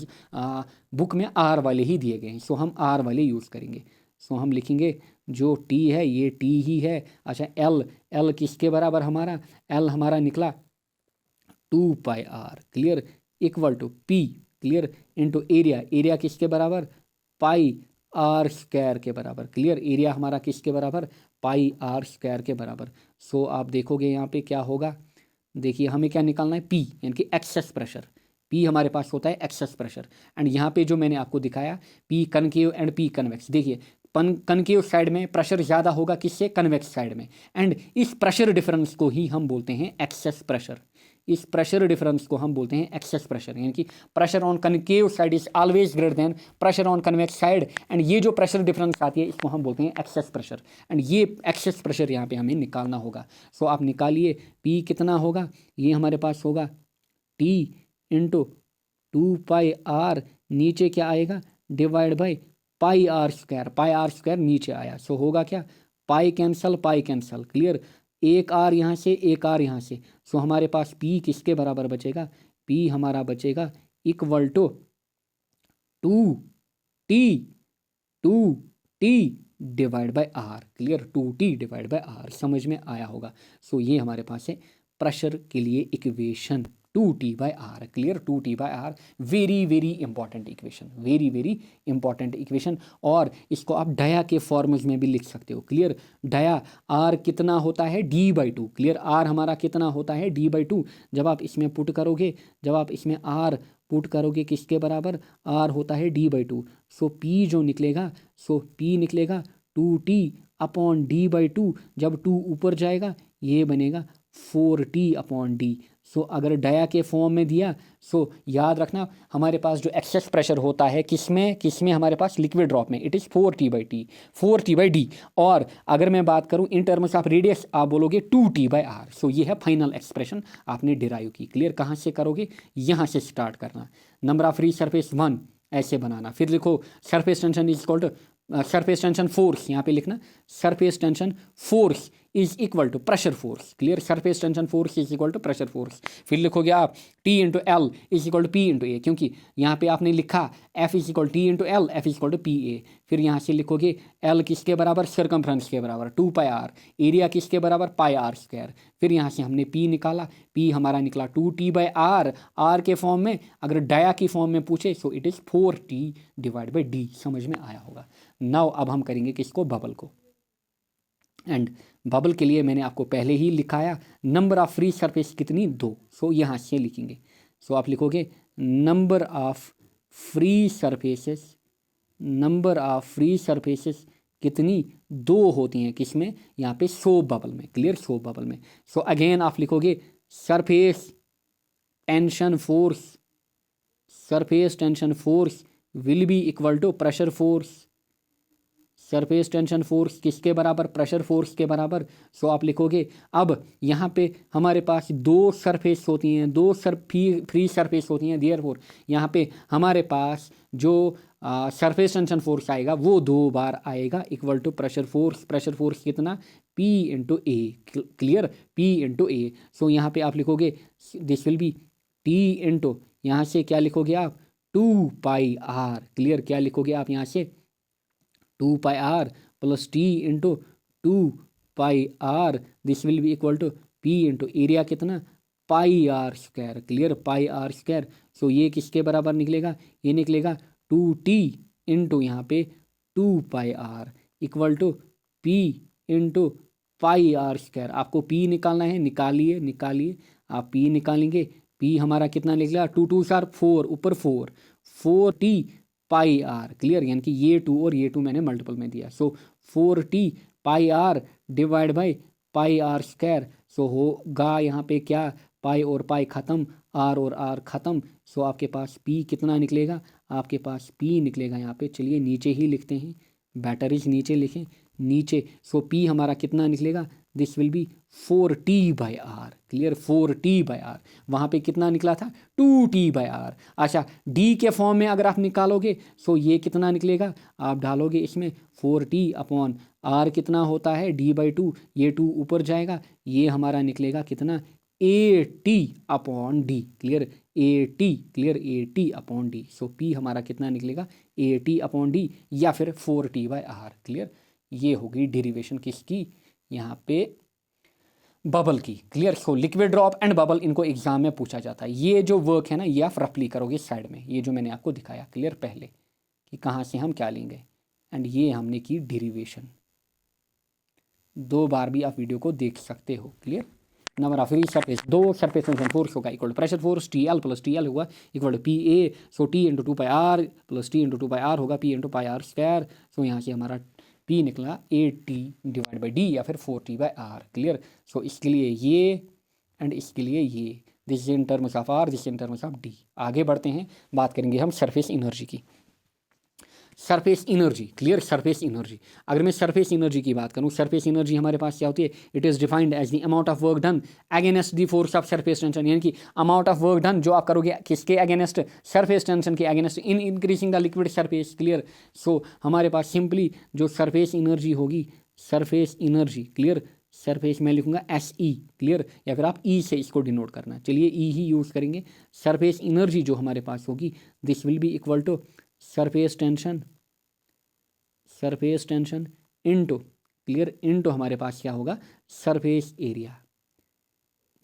बुक में आर वाले ही दिए गए हैं, सो हम आर वाले यूज़ करेंगे। सो हम लिखेंगे जो टी है ये टी ही है। अच्छा एल, एल किसके बराबर हमारा, एल हमारा निकला 2 pi r, clear, equal to P, clear, into area, area किसके बराबर, पाई आर स्क्वायर के बराबर, क्लियर, एरिया हमारा किसके बराबर, पाई आर स्क्वायर के बराबर। सो आप देखोगे यहाँ पे क्या होगा, देखिए हमें क्या निकालना है, पी यानी कि एक्सेस प्रेशर, पी हमारे पास होता है एक्सेस प्रेशर, एंड यहाँ पे जो मैंने आपको दिखाया P concave and P convex, देखिए कनकेव साइड में प्रेशर ज़्यादा होगा किससे, कन्वेक्स साइड में, एंड इस प्रेशर डिफरेंस को ही हम बोलते हैं एक्सेस प्रेशर, इस प्रेशर डिफरेंस को हम बोलते हैं एक्सेस प्रेशर, यानी कि pressure on concave side is always greater then pressure on convex side, and ये जो प्रेशर डिफरेंस आती है इसको हम बोलते हैं एक्सेस प्रेशर, एंड ये एक्सेस प्रेशर यहाँ पे हमें निकालना होगा। सो आप निकालिए पी कितना होगा, ये हमारे पास होगा टी इंटू 2 पाई आर, नीचे क्या आएगा, divide by pi are square नीचे आया, सो होगा क्या, पाई कैंसल, क्लियर, एक आर यहाँ से एक आर यहाँ से, सो हमारे पास पी किसके बराबर बचेगा, पी हमारा बचेगा equal to 2t divide by R, clear, 2t divide by R, समझ में आया होगा। सो ये हमारे पास है प्रेशर के लिए equation 2t by R, clear, 2t by R, very very important equation, very very important equation, और इसको आप डाया के फॉर्म्स में भी लिख सकते हो, क्लियर, डाया आर कितना होता है d/2, क्लियर, आर हमारा कितना होता है d/2, जब आप इसमें पुट करोगे, जब आप इसमें आर पुट करोगे किसके बराबर, आर होता है d/2, सो पी जो निकलेगा, सो पी निकलेगा 2t अपॉन d/2, जब 2 ऊपर जाएगा ये बनेगा 4t अपॉन डी। सो अगर डाया के फॉर्म में दिया, सो याद रखना हमारे पास जो एक्सेस प्रेशर होता है किसमें हमारे पास लिक्विड ड्रॉप में, इट इज़ 4t/d, और अगर मैं बात करूं इन टर्म्स ऑफ रेडियस आप बोलोगे 2t/r। सो ये है फाइनल एक्सप्रेशन आपने डिराइव की, क्लियर, कहाँ से करोगे, यहाँ से स्टार्ट करना, नंबर ऑफ फ्री सरफेस 1 ऐसे बनाना, फिर लिखो surface tension is equal to surface tension force, यहाँ पे लिखना surface tension force is equal to pressure force, clear, surface tension force is equal to pressure force. फिर लिखोगे आप T into L is equal to P into A, क्योंकि यहाँ पे आपने लिखा F is equal T into L, F is equal to P A. फिर यहाँ से लिखोगे एल किसके बराबर, सर्कमफ्रेंस के बराबर 2 पाई आर, एरिया किसके बराबर, पाई आर स्क्वायर। फिर यहाँ से हमने पी निकाला, पी हमारा निकला 2t/r, आर के फॉर्म में, अगर डाया की फॉर्म में पूछे सो इट इज़ 4t/d। समझ में आया होगा। नाउ अब हम करेंगे किसको, बबल को। एंड बबल के लिए मैंने आपको पहले ही लिखाया, नंबर ऑफ फ्री सरफेस कितनी, 2। सो यहाँ से लिखेंगे, सो आप लिखोगे number of free surfaces, number of free surfaces कितनी, 2 होती हैं, किसमें, यहाँ पे सोप बबल में, क्लियर, सोप बबल में। सो अगेन आप लिखोगे surface tension force, surface tension force will be equal to pressure force, surface tension force किसके बराबर, प्रेशर फोर्स के बराबर। सो आप लिखोगे, अब यहाँ पे हमारे पास 2 सरफेस होती हैं, 2 फ्री सरफेस होती हैं, देयरफॉर यहाँ पे हमारे पास जो सरफेस टेंशन फोर्स आएगा वो 2 बार आएगा, equal to pressure force, pressure force कितना, P into A, clear, P into A. So यहाँ पे आप लिखोगे this will be T into, यहाँ से क्या लिखोगे आप, 2 पाई आर, क्लियर, क्या लिखोगे आप यहाँ से 2 pi r plus T into 2 pi r, this will be equal to P into area कितना, pi are square, clear, pi are square. So ये किसके बराबर निकलेगा, ये निकलेगा 2t इंटू यहाँ पे 2 pi r equal to P into pi are square. आपको P निकालना है, निकालिए निकालिए, आप P निकालेंगे, P हमारा कितना निकला, 2 2 4, ऊपर 4t पाई आर, क्लियर, यानी कि ये 2 और ये 2 मैंने मल्टीपल में दिया। So 4t pi r divide by pi are square. So होगा यहाँ पे क्या, पाई और पाई ख़त्म, आर और आर ख़त्म। सो आपके पास P कितना निकलेगा, आपके पास P निकलेगा यहाँ पे, चलिए नीचे ही लिखते हैं, बैटरीज नीचे लिखें, नीचे। सो P हमारा कितना निकलेगा, this will B 4t/r, clear, 4t/r। वहाँ पे कितना निकला था, 2t/r। अच्छा, d के फॉर्म में अगर आप निकालोगे सो ये कितना निकलेगा, आप डालोगे इसमें 4t/r, कितना होता है d/2, ये 2 ऊपर जाएगा, ये हमारा निकलेगा कितना, AT/d, clear, AT, clear, AT/d। So P हमारा कितना निकलेगा, AT/d या फिर 4t/r, क्लियर। ये होगी डेरिवेशन किसकी, यहाँ पे बबल की, clear. So liquid drop and bubble, इनको एग्जाम में पूछा जाता है। ये जो वर्क है ना, ये आप रफली करोगे साइड में, ये जो मैंने आपको दिखाया, क्लियर, पहले कि कहाँ से हम क्या लेंगे, एंड ये हमने की डेरिवेशन। 2 बार भी आप वीडियो को देख सकते हो, clear. Number of free surface, 2 surface tension force होगा equal to pressure force, TL plus TL होगा equal to PA। So T into 2 pi r plus T into 2 pi r होगा P into pi are square. So यहाँ से हमारा P निकला AT/d या फिर 4t/r, clear. सो इसके लिए ये एंड इसके लिए ये, this in terms of R, this in terms of D। आगे बढ़ते हैं, बात करेंगे हम सरफेस एनर्जी की। Surface energy, clear, surface energy. अगर मैं सरफेस एनर्जी की बात करूँ, सरफेस एनर्जी हमारे पास क्या होती है, it is defined as the amount of work done against the force of surface tension, यानी कि अमाउंट ऑफ वर्क डन जो आप करोगे किसके अगेंस्ट, सरफेस टेंशन के against, in increasing the liquid surface, clear. So हमारे पास सिंपली जो सरफेस एनर्जी होगी, सरफेस एनर्जी, क्लियर, सरफेस में लिखूंगा SE, क्लियर, या फिर आप E से इसको डिनोट करना, चलिए E ही यूज़ करेंगे। सरफेस एनर्जी जो हमारे पास होगी, this will be equal to surface tension, surface tension into, clear, into हमारे पास क्या होगा, सरफेस एरिया,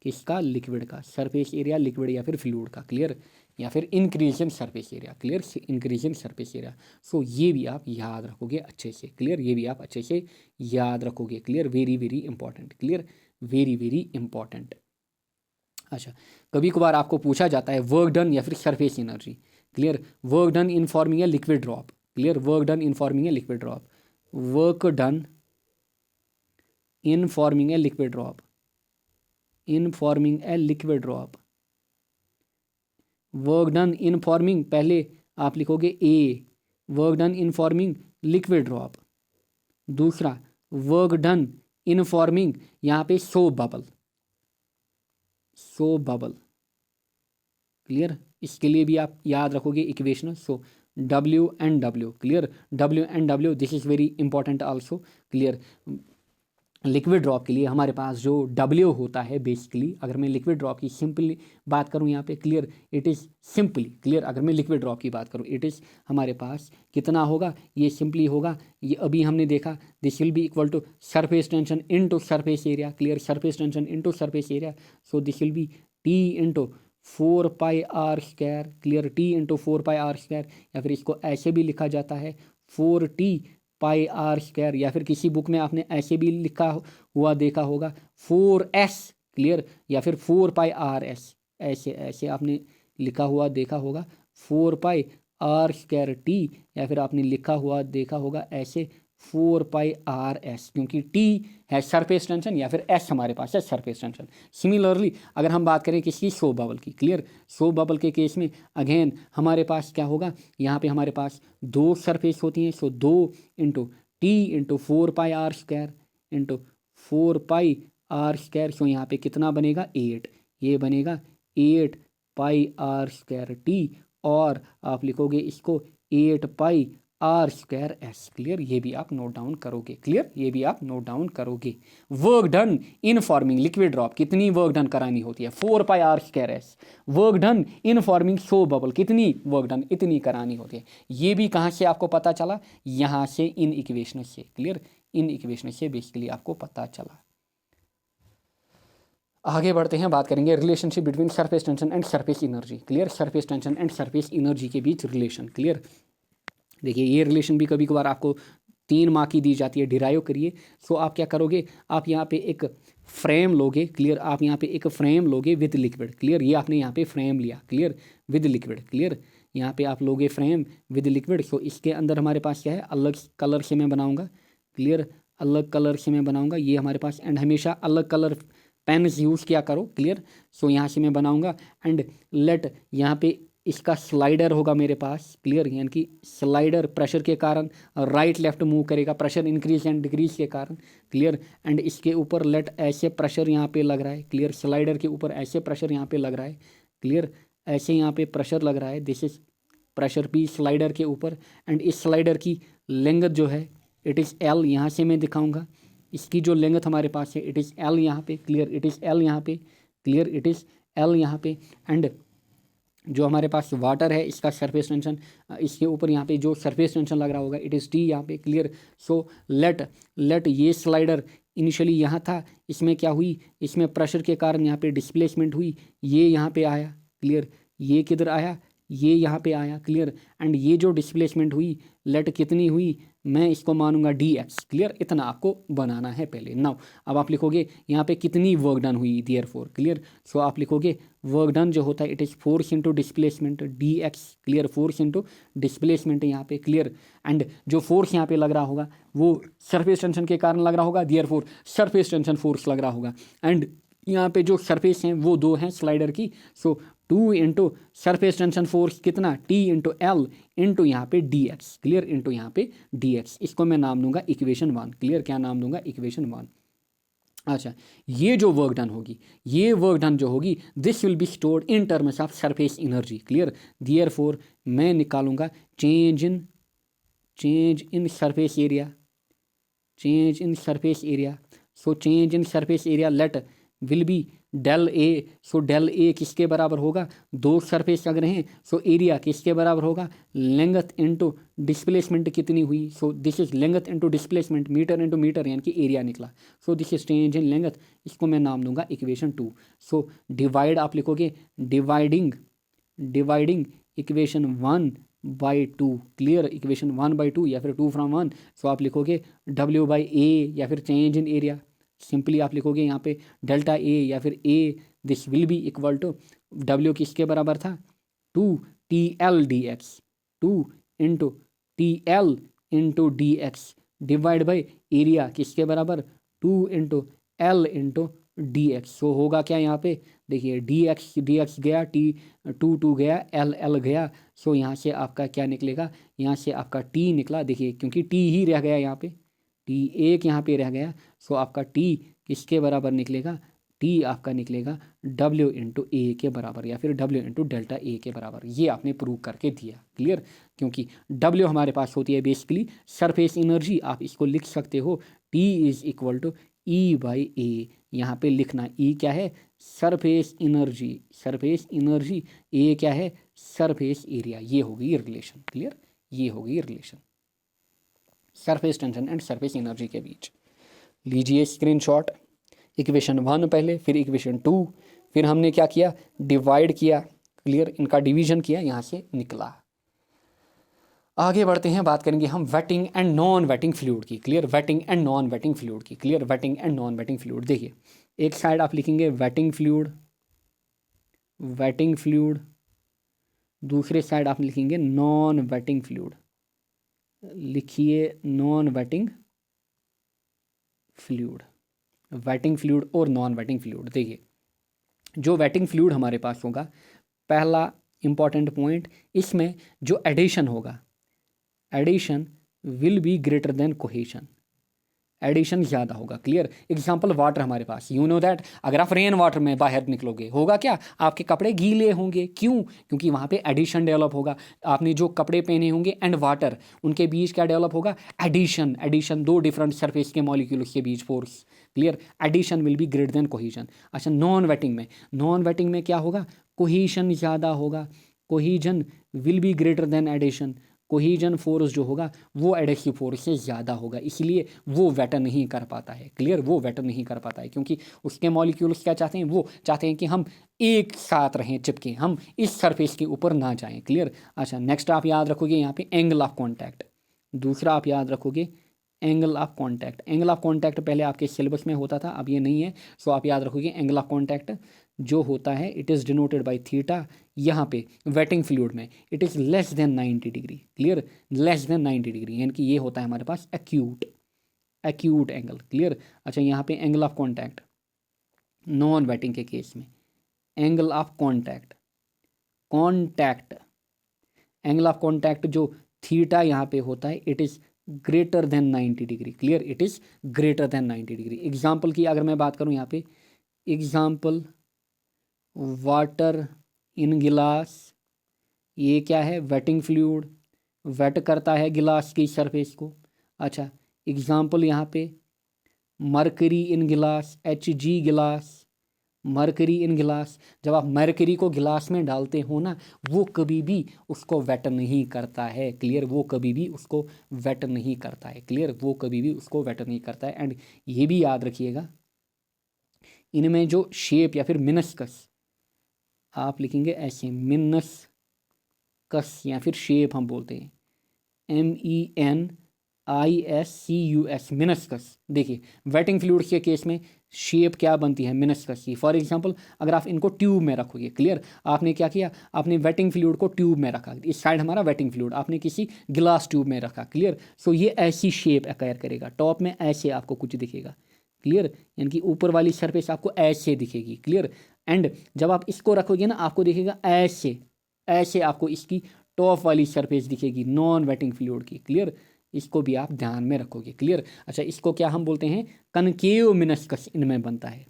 किसका, लिक्विड का, सरफेस एरिया लिक्विड या फिर फ्लूइड का, क्लियर, या फिर increase in surface area, clear, increase in surface area. So ये भी आप याद रखोगे अच्छे से, क्लियर, ये भी आप अच्छे से याद रखोगे, clear, very very important, clear, very very important. अच्छा, कभी कभार आपको पूछा जाता है वर्क डन या फिर surface energy, clear, work done in forming a liquid drop, clear, work done in forming a liquid drop, work done in forming a liquid drop, in forming a liquid drop, work done in forming, पहले आप लिखोगे A, work done in forming liquid drop. दूसरा work done in forming यहाँ पे soap bubble, soap bubble, clear. इसके लिए भी आप याद रखोगे equation, so W and W, clear, W and W, this is very important also, clear. Liquid drop के लिए हमारे पास जो W होता है बेसिकली, अगर मैं लिक्विड ड्रॉप की सिंपली बात करूं यहाँ पे, clear, it is simply, clear, अगर मैं लिक्विड ड्रॉप की बात करूं, इट इज़ हमारे पास कितना होगा, ये सिंपली होगा, ये अभी हमने देखा, this will be equal to surface tension into surface area, clear, surface tension into surface area, so this will be T into 4πr², clear, T into 4πr², या फिर इसको ऐसे भी लिखा जाता है 4T πr², या फिर किसी बुक में आपने ऐसे भी लिखा हुआ देखा होगा 4S, क्लियर, या फिर 4πrs, ऐसे ऐसे आपने लिखा हुआ देखा होगा 4πr²T, या फिर आपने लिखा हुआ देखा होगा ऐसे 4πrs, क्योंकि T है सरफेस टेंशन या फिर S हमारे पास है सरफेस टेंशन। सिमिलरली अगर हम बात करें किसी शो बबल की, क्लियर, शो बबल के केस में अगेन हमारे पास क्या होगा, यहाँ पे हमारे पास दो सरफेस होती हैं, सो 2 into T into 4πr² into 4πr², सो यहाँ पे कितना बनेगा 8, ये बनेगा 8πr²T, और आप लिखोगे इसको 8πr²S, क्लियर, ये भी आप नोट डाउन करोगे, क्लियर, ये भी आप नोट डाउन करोगे। Work done in forming liquid drop, कितनी वर्क डन करानी होती है 4πr²S। Work done in forming show bubble, कितनी वर्क डन, इतनी करानी होती है। ये भी कहाँ से आपको पता चला, यहाँ से इन इक्वेशन से, क्लियर, इन इक्वेशन से बेसिकली आपको पता चला। आगे बढ़ते हैं, बात करेंगे relationship between surface tension and surface energy, clear, surface tension and surface energy के बीच रिलेशन, क्लियर। देखिए ये रिलेशन भी कभी कभार आपको 3 मार्क की दी जाती है, डिराइव करिए। सो आप क्या करोगे, आप यहाँ पे एक फ्रेम लोगे, क्लियर, आप यहाँ पे एक फ्रेम लोगे विद लिक्विड, क्लियर, ये आपने यहाँ पे फ्रेम लिया, क्लियर, विद लिक्विड, क्लियर, यहाँ पे आप लोगे फ्रेम विद लिक्विड। सो इसके अंदर हमारे पास क्या है, अलग कलर से मैं बनाऊँगा, क्लियर, अलग कलर से मैं बनाऊँगा, ये हमारे पास, एंड हमेशा अलग कलर पेन्स यूज़ किया करो, क्लियर। सो यहाँ से मैं बनाऊँगा एंड लेट, यहाँ पे इसका स्लाइडर होगा मेरे पास, क्लियर, यानी कि स्लाइडर प्रेशर के कारण राइट लेफ्ट मूव करेगा, प्रेशर इंक्रीज एंड डिक्रीज के कारण, क्लियर, एंड इसके ऊपर लेट ऐसे प्रेशर यहाँ पे लग रहा है, क्लियर, स्लाइडर के ऊपर ऐसे प्रेशर यहाँ पे लग रहा है, क्लियर, ऐसे यहाँ पे प्रेशर लग रहा है, this is pressure P slider के ऊपर, एंड इस स्लाइडर की लेंथ जो है इट इज़ L, यहाँ से मैं दिखाऊँगा, इसकी जो लेंथ हमारे पास है इट इज़ L यहाँ पे, क्लियर, इट इज़ L यहाँ पे, क्लियर, इट इज़ L यहाँ पे, एंड जो हमारे पास वाटर है इसका सरफेस टेंशन, इसके ऊपर यहाँ पे जो सरफेस टेंशन लग रहा होगा इट इज़ T यहाँ पे, क्लियर। सो लेट ये स्लाइडर इनिशियली यहाँ था, इसमें क्या हुई, इसमें प्रेशर के कारण यहाँ पे डिस्प्लेसमेंट हुई, ये यहाँ पे आया, क्लियर, ये किधर आया, ये यहाँ पे आया, क्लियर, एंड ये जो डिस्प्लेसमेंट हुई लेट कितनी हुई, मैं इसको मानूंगा dx, क्लियर, इतना आपको बनाना है पहले। नाउ अब आप लिखोगे यहाँ पे कितनी वर्क डन हुई, देयरफॉर, क्लियर, सो आप लिखोगे वर्क डन जो होता है it is force into displacement dx, clear, force into displacement यहाँ पे, क्लियर, एंड जो फोर्स यहाँ पे लग रहा होगा वो सरफेस टेंशन के कारण लग रहा होगा, देयरफॉर सरफेस टेंशन फोर्स लग रहा होगा, एंड यहाँ पे जो सरफेस हैं वो 2 हैं स्लाइडर की, सो 2 इंटू सरफेस टेंशन फोर्स कितना T इंटू L इंटू यहाँ पे dx, क्लियर, इंटू यहाँ पे dx, इसको मैं नाम दूंगा इक्वेशन 1, क्लियर, क्या नाम दूंगा, इक्वेशन 1। अच्छा, ये जो वर्क डन होगी, ये वर्क डन जो होगी this will be stored in terms of surface energy, clear, therefore मैं निकालूंगा change in surface area, change in surface area, so change in surface area let will be del A, so del A किसके बराबर होगा, 2 surface अगर हैं, so area किसके बराबर होगा, लेंथ इनटू डिस्प्लेसमेंट कितनी हुई, so this is length into displacement, metre into metre, यानी कि एरिया निकला, so this is change in length, इसको मैं नाम दूंगा इक्वेशन 2। सो डिवाइड आप लिखोगे डिवाइडिंग इक्वेशन 1/2, क्लियर, इक्वेशन 1/2 या फिर 2/1, सो आप लिखोगे W/A या फिर चेंज इन एरिया, सिंपली आप लिखोगे यहाँ पे डेल्टा ए या फिर A, this will be equal to W किसके बराबर था 2TL dx, 2 into TL into dx divide by area किसके बराबर 2 into L into dx। So होगा क्या यहाँ पे, देखिए dx गया, T2 गया, L गया, सो यहाँ से आपका क्या निकलेगा, यहाँ से आपका T निकला, देखिए क्योंकि T ही रह गया यहाँ पे, T एक यहाँ पे रह गया, सो आपका T किसके बराबर निकलेगा, T आपका निकलेगा W इंटू ए के बराबर या फिर W इंटू डेल्टा ए के बराबर। ये आपने प्रूव करके दिया, क्लियर, क्योंकि W हमारे पास होती है बेसिकली सरफेस एनर्जी, आप इसको लिख सकते हो T is equal to E/A। यहाँ पे लिखना E क्या है, surface energy, surface energy, A क्या है, सरफेस एरिया। ये होगी रिलेशन, क्लियर, ये होगी relation surface tension and surface energy के बीच। लीजिए स्क्रीनशॉट, इक्वेशन 1 पहले, फिर इक्वेशन 2, फिर हमने क्या किया, डिवाइड किया, क्लियर, इनका डिवीजन किया, यहाँ से निकला। आगे बढ़ते हैं, बात करेंगे हम wetting and non wetting fluid की, clear, wetting and non wetting fluid की, clear, wetting and non wetting fluid. देखिए एक साइड आप लिखेंगे वेटिंग फ्लूइड, वेटिंग फ्लूइड, दूसरे साइड आप लिखेंगे नॉन वेटिंग फ्लूइड, लिखिए non wetting fluid, wetting fluid और नॉन वेटिंग फ्लूइड। देखिए जो वेटिंग फ्लूइड हमारे पास होगा, पहला इंपॉर्टेंट पॉइंट, इसमें जो एडिशन होगा, adhesion will be greater than cohesion, adhesion ज़्यादा होगा, क्लियर। एग्जाम्पल वाटर हमारे पास, यू नो दैट, अगर आप रेन वाटर में बाहर निकलोगे होगा क्या, आपके कपड़े गीले होंगे, क्यों, क्योंकि वहाँ पे एडिशन डेवलप होगा। आपने जो कपड़े पहने होंगे एंड वाटर, उनके बीच क्या डेवलप होगा, एडिशन, एडिशन, दो डिफरेंट सरफेस के मॉलिक्यूल्स के बीच force, clear, adhesion will be greater than cohesion. अच्छा नॉन वेटिंग में, नॉन वेटिंग में क्या होगा, कोहेशन ज़्यादा होगा, cohesion will be greater than adhesion, cohesion force जो होगा वो एडेसिव फोर्स से ज़्यादा होगा, इसलिए वो वेटर नहीं कर पाता है, क्लियर, वो वेटर नहीं कर पाता है, क्योंकि उसके मॉलिक्यूल्स क्या चाहते हैं, वो चाहते हैं कि हम एक साथ रहें, चिपके, हम इस सरफेस के ऊपर ना जाएं, क्लियर। अच्छा नेक्स्ट आप याद रखोगे यहाँ पे एंगल ऑफ कॉन्टैक्ट, दूसरा आप याद रखोगे angle of contact. Angle of contact पहले आपके सिलेबस में होता था, अब ये नहीं है, सो आप याद रखोगे एंगल ऑफ कॉन्टैक्ट जो होता है it is denoted by theta. यहाँ पे वेटिंग फ्लूइड में it is less than 90 degree, clear, less than 90 degree, यानी कि ये होता है हमारे पास एक्यूट, एक्यूट एंगल, क्लियर। अच्छा यहाँ पे angle of contact non waiting के केस में, angle of contact, contact, angle of contact जो थीटा यहाँ पे होता है it is greater than 90 degree, clear, it is greater than 90 degree. Example की अगर मैं बात करूँ यहाँ पे, एग्जाम्पल वाटर इन गिलास, ये क्या है, वेटिंग फ्लूइड, वेट करता है गिलास की सरफेस को। अच्छा एग्जाम्पल यहाँ पे मरकरी इन गिलास, Hg गिलास, मरकरी इन गिलास, जब आप मरकरी को गिलास में डालते हो ना, वो कभी भी उसको वेट नहीं करता है, क्लियर, वो कभी भी उसको वेट नहीं करता है, क्लियर, वो कभी भी उसको वेट नहीं करता है। एंड ये भी याद रखिएगा इनमें जो शेप या फिर मिनस्कस आप लिखेंगे ऐसे, मिनस्कस या फिर शेप हम बोलते हैं MENISCUS, मिनस्कस। देखिए वेटिंग फ्लूइड के केस में शेप क्या बनती है, मिनस्कस की। फॉर एग्जांपल अगर आप इनको ट्यूब में रखोगे, क्लियर, आपने क्या किया, आपने वेटिंग फ्लूइड को ट्यूब में रखा, इस साइड हमारा वेटिंग फ्लूइड आपने किसी गिलास ट्यूब में रखा, क्लियर, सो ये ऐसी शेप एक्वायर करेगा, टॉप में ऐसे आपको कुछ दिखेगा, क्लियर, यानी कि ऊपर वाली सरफेस आपको ऐसे दिखेगी, क्लियर। एंड जब आप इसको रखोगे ना, आपको दिखेगा ऐसे, ऐसे आपको इसकी टॉप वाली सरफेस दिखेगी नॉन वेटिंग फ्लूइड की, क्लियर, इसको भी आप ध्यान में रखोगे, क्लियर। अच्छा इसको क्या हम बोलते हैं, कनकेव मिनस्कस इनमें बनता है,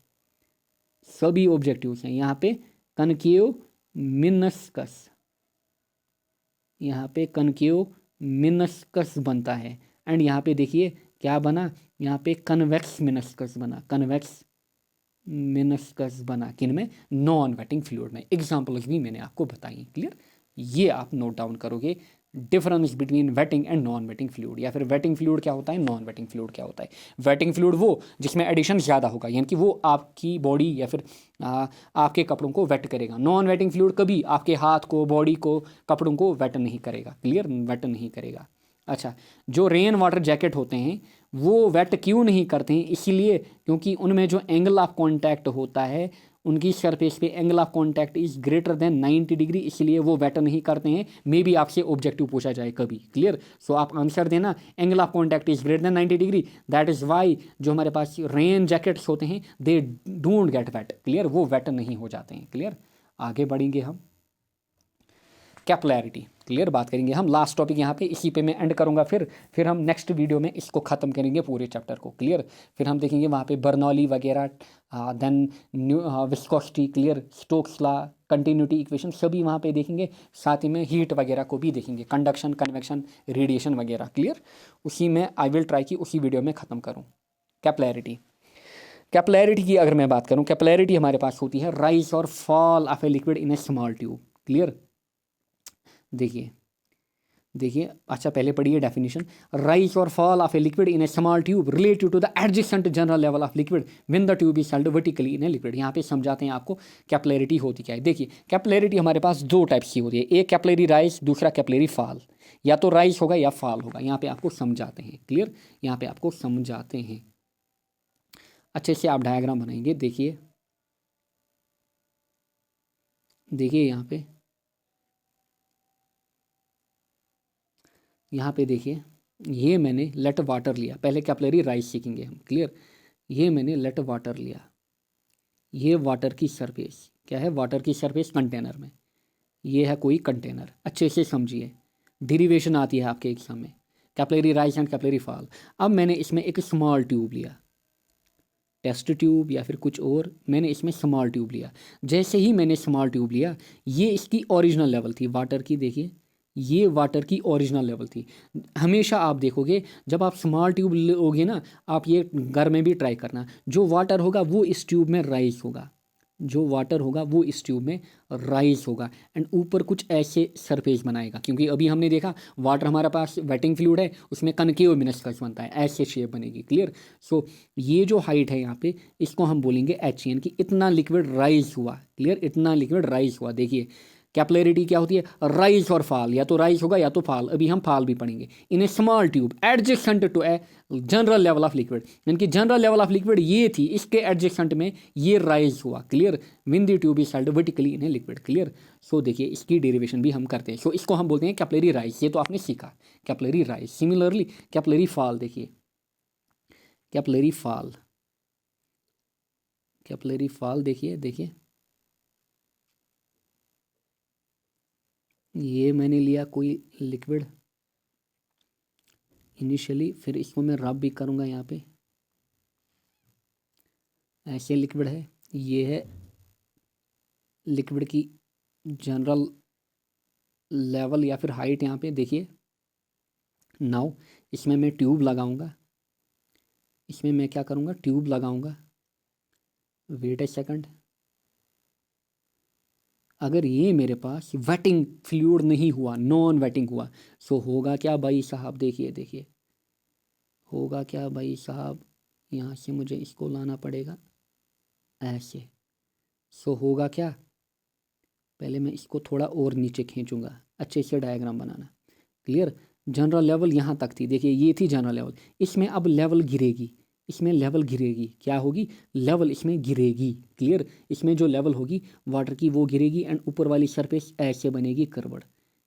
सभी ऑब्जेक्टिव्स हैं यहाँ पे कनकेव मिनस्कस, यहाँ पे कनकेव मिनस्कस बनता है। एंड यहाँ पे देखिए क्या बना, यहाँ पे कन्वेक्स मिनस्कस बना, कन्वेक्स मिनस्कस बना, किन में, नॉन वेटिंग फ्लूइड में। एग्जाम्पल्स भी मैंने आपको बताई, क्लियर, ये आप नोट डाउन करोगे, difference between waiting and non wetting fluid, या फिर वेटिंग फ्लूइड क्या होता है, नॉन वेटिंग फ्लूइड क्या होता है। वेटिंग फ्लूइड वो जिसमें एडिशन ज़्यादा होगा, यानी कि वो आपकी बॉडी या फिर आपके कपड़ों को वेट करेगा। नॉन वेटिंग फ्लूइड कभी आपके हाथ को, बॉडी को, कपड़ों को वेट नहीं करेगा, क्लियर, वेट नहीं करेगा। अच्छा जो रेन वाटर जैकेट होते हैं वो वेट क्यों नहीं करते हैं, इसीलिए क्योंकि उनमें जो एंगल ऑफ कॉन्टैक्ट होता है, उनकी सरफेस पे angle of contact is greater than 90 degree, इसलिए वो वेट नहीं करते हैं। मे बी आपसे ऑब्जेक्टिव पूछा जाए कभी, क्लियर, सो आप आंसर देना angle of contact is greater than 90 degree, that is why जो हमारे पास रेन जैकेट्स होते हैं they don't get wet, clear, वो वेट नहीं हो जाते हैं, क्लियर। आगे बढ़ेंगे हम, कैपिलैरिटी, क्लियर, बात करेंगे हम। लास्ट टॉपिक यहाँ पे, इसी पे मैं एंड करूँगा, फिर हम नेक्स्ट वीडियो में इसको ख़त्म करेंगे पूरे चैप्टर को, क्लियर। फिर हम देखेंगे वहाँ पे बर्नौली वगैरह, then viscosity, clear, Stokes law, continuity equation, सभी वहाँ पे देखेंगे, साथ ही में हीट वगैरह को भी देखेंगे, कंडक्शन, कन्वेक्शन, रेडिएशन वगैरह, क्लियर। उसी में आई विल ट्राई कि उसी वीडियो में ख़त्म करूँ कैपिलैरिटी। कैपिलैरिटी की अगर मैं बात करूं, कैपिलैरिटी हमारे पास होती है राइज और fall of a liquid in a small tube. Clear, देखिए देखिए, अच्छा पहले पढ़िए डेफिनेशन। राइज और fall of a liquid in a small tube related to the adjacent general level of liquid when the tube is held vertically in a liquid. यहाँ पे समझाते हैं आपको कैपिलैरिटी होती क्या है। देखिए, कैपिलैरिटी हमारे पास दो टाइप्स की होती है, एक कैपिलरी राइज, दूसरा कैपिलरी फॉल। या तो राइज होगा या फॉल होगा, यहाँ पे आपको समझाते हैं। क्लियर, यहाँ पे आपको समझाते हैं, अच्छे से आप डायग्राम बनाएंगे। देखिए देखिए यहाँ पे देखिए, ये मैंने लेट वाटर लिया, पहले कैपिलरी राइज सीखेंगे हम। क्लियर, ये मैंने लेट वाटर लिया, ये वाटर की सरफेस क्या है, वाटर की सरफेस कंटेनर में, ये है कोई कंटेनर। अच्छे से समझिए, डेरिवेशन आती है आपके एग्जाम में, capillary rise and capillary fall. अब मैंने इसमें एक स्मॉल ट्यूब लिया, टेस्ट ट्यूब या फिर कुछ और, मैंने इसमें स्मॉल ट्यूब लिया। जैसे ही मैंने स्मॉल ट्यूब लिया, ये इसकी ओरिजिनल लेवल थी वाटर की। देखिए, ये वाटर की ओरिजिनल लेवल थी। हमेशा आप देखोगे जब आप स्मॉल ट्यूब लोगे ना, आप ये घर में भी ट्राई करना, जो वाटर होगा वो इस ट्यूब में राइज होगा, जो वाटर होगा वो इस ट्यूब में राइज होगा एंड ऊपर कुछ ऐसे सरफेस बनाएगा। क्योंकि अभी हमने देखा वाटर हमारे पास वेटिंग फ्लूइड है, उसमें कनकेव मिनस्कस बनता है, ऐसे शेप बनेगी। क्लियर, सो ये जो हाइट है यहाँ पे, इसको हम बोलेंगे एच एन, कि इतना लिक्विड राइज हुआ। क्लियर, इतना लिक्विड राइज हुआ। देखिए, कैपिलैरिटी क्या होती है, राइज और फॉल, या तो राइज होगा या तो फॉल। अभी हम फॉल भी पढ़ेंगे। In a small tube adjacent to a general level of liquid, यानी कि जनरल लेवल ऑफ लिक्विड ये थी, इसके एडजेसेंट में ये राइज हुआ। Clear, when the tube is held vertically in a liquid. Clear, so देखिए इसकी डेरिवेशन भी हम करते हैं। सो इसको हम बोलते हैं कैपिलरी राइज, ये तो आपने सीखा, capillary rise. Similarly capillary fall, देखिए कैपिलरी फॉल, कैपिलरी फॉल देखिए, देखिए ये मैंने लिया कोई लिक्विड इनिशियली, फिर इसको मैं रब भी करूँगा। यहाँ पे ऐसे लिक्विड है, ये है लिक्विड की जनरल लेवल या फिर हाइट। यहाँ पे देखिए, नाउ इसमें मैं ट्यूब लगाऊंगा, इसमें मैं क्या करूँगा, ट्यूब लगाऊंगा। वेट ए सेकंड, अगर ये मेरे पास वेटिंग फ्लूइड नहीं हुआ, नॉन वेटिंग हुआ, सो होगा क्या भाई साहब, देखिए देखिए होगा क्या भाई साहब, यहाँ से मुझे इसको लाना पड़ेगा ऐसे। सो होगा क्या, पहले मैं इसको थोड़ा और नीचे खींचूंगा, अच्छे से डायग्राम बनाना। क्लियर, जनरल लेवल यहाँ तक थी, देखिए ये थी जनरल लेवल। इसमें अब लेवल गिरेगी, इसमें लेवल गिरेगी, क्या होगी, लेवल इसमें गिरेगी। क्लियर, इसमें जो लेवल होगी वाटर की वो गिरेगी एंड ऊपर वाली सरफेस ऐसे बनेगी कर्वड,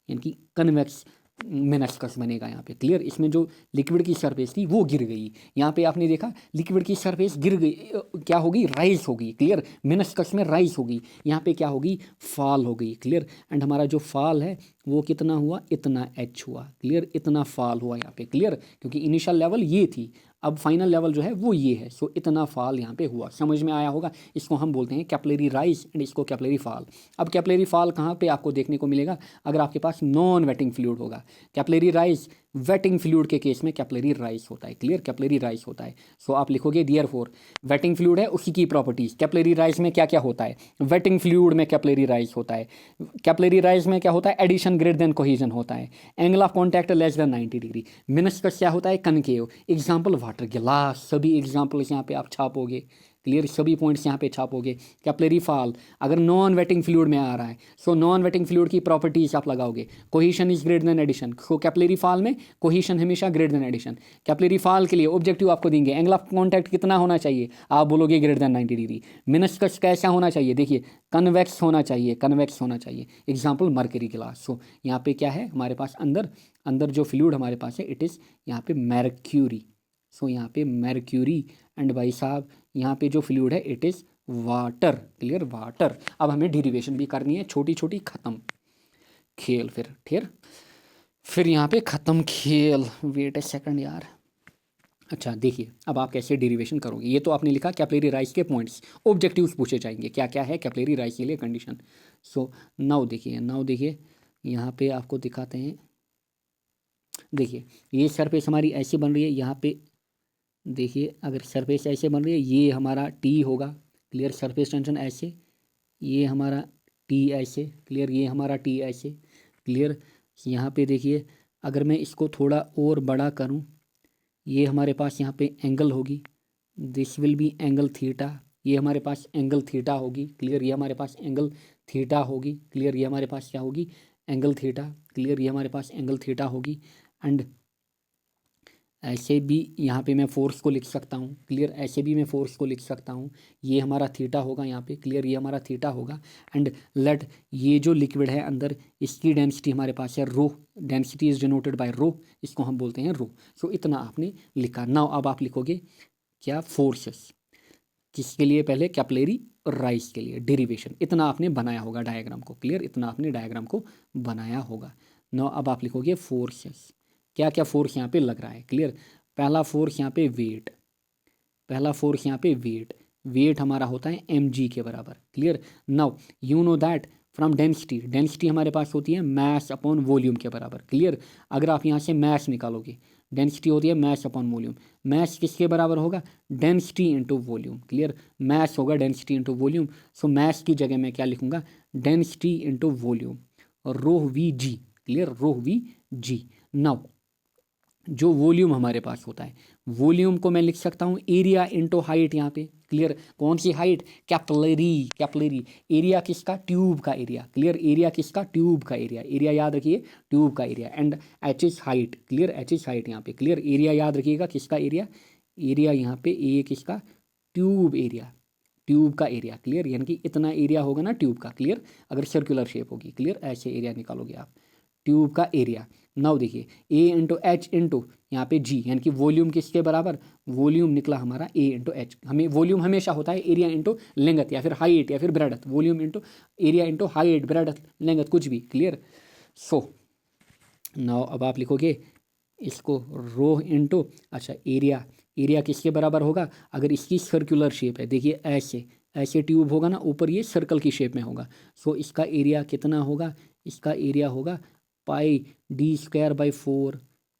यानी कि कन्वेक्स मेनस्कस बनेगा यहाँ पे। क्लियर, इसमें जो लिक्विड की सरफेस थी वो गिर गई, यहाँ पे आपने देखा लिक्विड की सरफेस गिर गई, क्या होगी, राइज होगी। क्लियर, मेनस्कस में राइज होगी, यहाँ पे क्या होगी, फॉल हो गई। क्लियर, एंड हमारा जो फॉल है वो कितना हुआ, इतना एच हुआ। क्लियर, इतना फॉल हुआ यहाँ पे। क्लियर, क्योंकि इनिशियल लेवल ये थी, अब फाइनल लेवल जो है वो ये है। सो इतना फॉल यहाँ पे हुआ, समझ में आया होगा। इसको हम बोलते हैं कैपिलरी राइज एंड इसको कैपिलरी फॉल। अब कैपिलरी फॉल कहाँ पे आपको देखने को मिलेगा, अगर आपके पास नॉन वेटिंग फ्लूइड होगा। कैपिलरी राइज वेटिंग फ्लूइड के केस में कैपिलरी राइज होता है। क्लियर, कैपिलरी राइज होता है। सो आप लिखोगे देयरफॉर वेटिंग फ्लूइड है उसी की प्रॉपर्टीज, कैपिलरी राइज में क्या क्या होता है, वेटिंग फ्लूइड में कैपिलरी राइज होता है, कैपिलरी राइज में क्या होता है, एडिशन ग्रेटर देन कोहेजन होता है, angle of contact less than 90 degree, meniscus क्या होता है, कनकेव। एग्जाम्पल वाटर गिलास, सभी एग्जाम्पल्स यहाँ पे आप छापोगे। क्लियर, सभी पॉइंट्स यहाँ पे छापोगे। कैपिलरी फॉल अगर नॉन वेटिंग फ्लूइड में आ रहा है, सो नॉन वेटिंग फ्लूइड की प्रॉपर्टीज आप लगाओगे, cohesion is greater than adhesion. So capillary fall में कोहेशन हमेशा greater than adhesion. Capillary fall के लिए ऑब्जेक्टिव आपको देंगे, एंगल ऑफ कॉन्टैक्ट कितना होना चाहिए, आप बोलोगे ग्रेटर देन 90 डिग्री। मिनस्कस कैसा होना चाहिए, देखिए कन्वेक्स होना चाहिए, कन्वेक्स होना चाहिए। एग्जाम्पल मर्करी गिलास। सो यहाँ पे क्या है हमारे पास, अंदर अंदर जो फ्लूइड हमारे पास है इट इज़ यहाँ पे मैर्क्यूरी। सो यहाँ पे मैर्क्यूरी एंड भाई साहब यहाँ पे जो फ्लूइड है it is water. Clear, water. अब हमें डेरिवेशन भी करनी है, छोटी छोटी खत्म खेल, फिर यहाँ पे ख़त्म खेल। वेट ए सेकंड यार, अच्छा देखिए अब आप कैसे डेरिवेशन करोगे। ये तो आपने लिखा कैपिलरी राइज के पॉइंट्स, ऑब्जेक्टिव्स पूछे जाएंगे क्या क्या है कैपिलरी राइज के लिए कंडीशन। सो नाउ देखिए यहाँ पे आपको दिखाते हैं। देखिए ये सरफेस हमारी ऐसी बन रही है, यहाँ पे देखिए अगर सरफेस ऐसे बन रही है, ये हमारा टी होगा, क्लियर, सरफेस टेंशन ऐसे, ये हमारा टी ऐसे, क्लियर, ये हमारा टी ऐसे, क्लियर। यहाँ पे देखिए अगर मैं इसको थोड़ा और बड़ा करूँ, ये हमारे पास यहाँ पे एंगल होगी, this will B angle theta, ये हमारे पास एंगल थीटा होगी, क्लियर, ये हमारे पास एंगल थीटा होगी, क्लियर, ये हमारे पास क्या होगी, एंगल थीटा, क्लियर, ये हमारे पास एंगल थीटा होगी। एंड ऐसे भी यहाँ पे मैं फोर्स को लिख सकता हूँ, क्लियर, ऐसे भी मैं फोर्स को लिख सकता हूँ, ये हमारा थीटा होगा यहाँ पे, क्लियर, ये हमारा थीटा होगा। एंड लेट ये जो लिक्विड है अंदर, इसकी डेंसिटी हमारे पास है रो, डेंसिटी इज डिनोटेड बाय रो, इसको हम बोलते हैं रो। सो इतना आपने लिखा। नाउ अब आप लिखोगे क्या, फोर्सेस, किसके लिए, पहले कैपिलरी राइज के लिए, डेरिवेशन, इतना आपने बनाया होगा डायग्राम को, क्लियर, इतना आपने डायग्राम को बनाया होगा। नाउ अब आप लिखोगे फोर्सेस, क्या क्या फोर्स यहाँ पे लग रहा है, क्लियर। पहला फोर्स यहाँ पे वेट, पहला फोर्स यहाँ पे वेट, वेट हमारा होता है mg के बराबर, clear. Now you know that from density, density हमारे पास होती है मैस अपॉन वॉल्यूम के बराबर, क्लियर। अगर आप यहाँ से मैस निकालोगे, डेंसिटी होती है मैस अपॉन वॉल्यूम, मैस किसके बराबर होगा, density into volume, clear, mass होगा density into volume. So mass की जगह मैं क्या लिखूंगा, density into volume, rho V G, clear, rho V G. Now जो वॉल्यूम हमारे पास होता है, वॉल्यूम को मैं लिख सकता हूँ एरिया इंटू हाइट, यहाँ पे, क्लियर, कौन सी हाइट, कैपिलरी, कैपिलरी, एरिया किसका, ट्यूब का एरिया, क्लियर, एरिया किसका, ट्यूब का एरिया, एरिया याद रखिए ट्यूब का area. And H is height, clear, H is height यहाँ पे, क्लियर, एरिया याद रखिएगा किसका एरिया, एरिया यहाँ पे ए किसका, ट्यूब एरिया, ट्यूब का एरिया, क्लियर, यानी कि इतना एरिया होगा ना ट्यूब का, क्लियर, अगर सर्कुलर शेप होगी, क्लियर, ऐसे एरिया निकालोगे आप, ट्यूब का एरिया। नाउ देखिए ए इंटू एच इंटू यहाँ पे जी, यानी कि वॉल्यूम किसके बराबर, वॉल्यूम निकला हमारा ए इंटू एच, हमें वॉल्यूम हमेशा होता है एरिया इंटू लेंगथ या फिर हाइट या फिर breadth, volume into area into height breadth length कुछ भी, क्लियर। सो नाउ अब आप लिखोगे इसको रो इंटू, अच्छा एरिया, एरिया किसके बराबर होगा, अगर इसकी सर्कुलर शेप है, देखिए ऐसे, ऐसे ट्यूब होगा ना ऊपर, ये सर्कल की शेप में होगा। सो इसका एरिया कितना होगा, इसका एरिया होगा pi D square by four,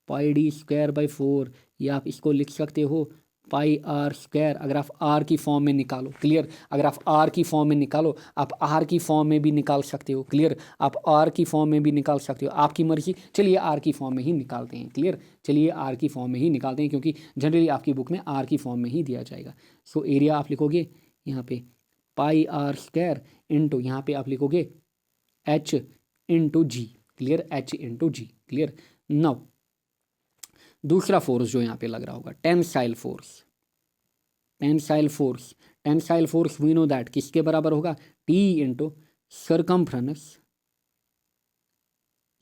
pi D square by four, या आप इसको लिख सकते हो पाई आर स्क्वायर, अगर आप आर की फॉर्म में निकालो, क्लियर, अगर आप आर की फॉर्म में निकालो, आप आर की फॉर्म में भी निकाल सकते हो, क्लियर, आप आर की फॉर्म में भी निकाल सकते हो, आपकी मर्जी। चलिए आर की फॉर्म में ही निकालते हैं, क्लियर, चलिए आर की फॉर्म में ही निकालते हैं, क्योंकि जनरली आपकी बुक में आर की फॉर्म में ही दिया जाएगा। सो एरिया आप लिखोगे यहाँ पे पाई आर स्क्वायर इंटू, यहाँ पे आप लिखोगे एच इंटू जी, क्लियर, एच इंटू जी, क्लियर। नाउ दूसरा फोर्स जो यहाँ पे लग रहा होगा, tensile force, tensile force, tensile force we know that किसके बराबर होगा, टी इंटू सरकमफ्रेंस,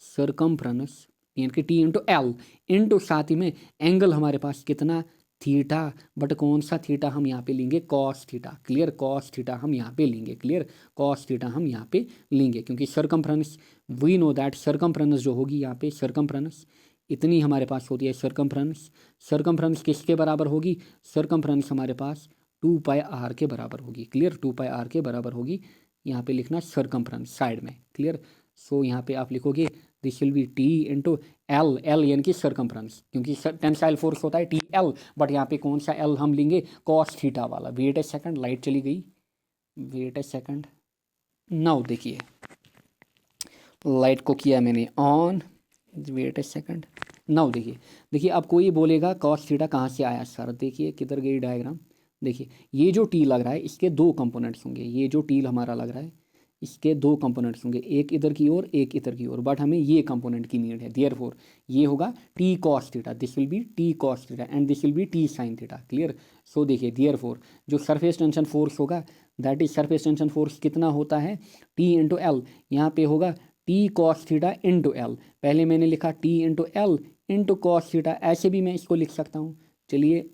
सरकमफ्रेंस यानी कि टी इंटू एल इंटू साथ ही में एंगल हमारे पास कितना, थीटा, बट कौन सा थीटा हम यहाँ पे लेंगे, cos theta, clear, cos theta हम यहाँ पे लेंगे, क्लियर, कॉस थीटा हम यहाँ पे लेंगे, क्योंकि circumference we know that, circumference जो होगी यहाँ पे, सरकमफ्रेंस इतनी हमारे पास होती है सरकमफ्रेंस, सरकमफ्रेंस किसके बराबर होगी, सरकमफ्रेंस हमारे पास 2πr के बराबर होगी, क्लियर, 2πr के बराबर होगी, यहाँ पे लिखना सरकमफ्रेंस साइड में, क्लियर। सो यहाँ पे आप लिखोगे this will be T into L, L यानी कि सरकमफ्रेंस, क्योंकि टेंसाइल फोर्स होता है टी एल, बट यहाँ पे कौन सा एल हम लेंगे, कॉस थीटा वाला। वेट ए सेकंड, लाइट चली गई, वेट ए सेकंड। नाउ देखिए लाइट को किया मैंने on, wait a second. Now देखिए, देखिए अब कोई बोलेगा कॉस थीटा कहाँ से आया सर, देखिए किधर गई डायग्राम, देखिए ये जो टी लग रहा है इसके दो कंपोनेंट्स होंगे, ये जो टी हमारा लग रहा है इसके दो कंपोनेंट्स होंगे, एक इधर की ओर एक इधर की ओर, बट हमें ये कंपोनेंट की नीड है, देयरफॉर ये होगा T cos theta, this will be T cos theta and this will be T sine theta, clear. So देखिए देयरफॉर जो सरफेस टेंशन फोर्स होगा that is surface tension force कितना होता है, टी इंटू एल, यहाँ पे होगा T cos theta into L, पहले मैंने लिखा T into L into cos theta, ऐसे भी मैं इसको लिख सकता हूँ, चलिए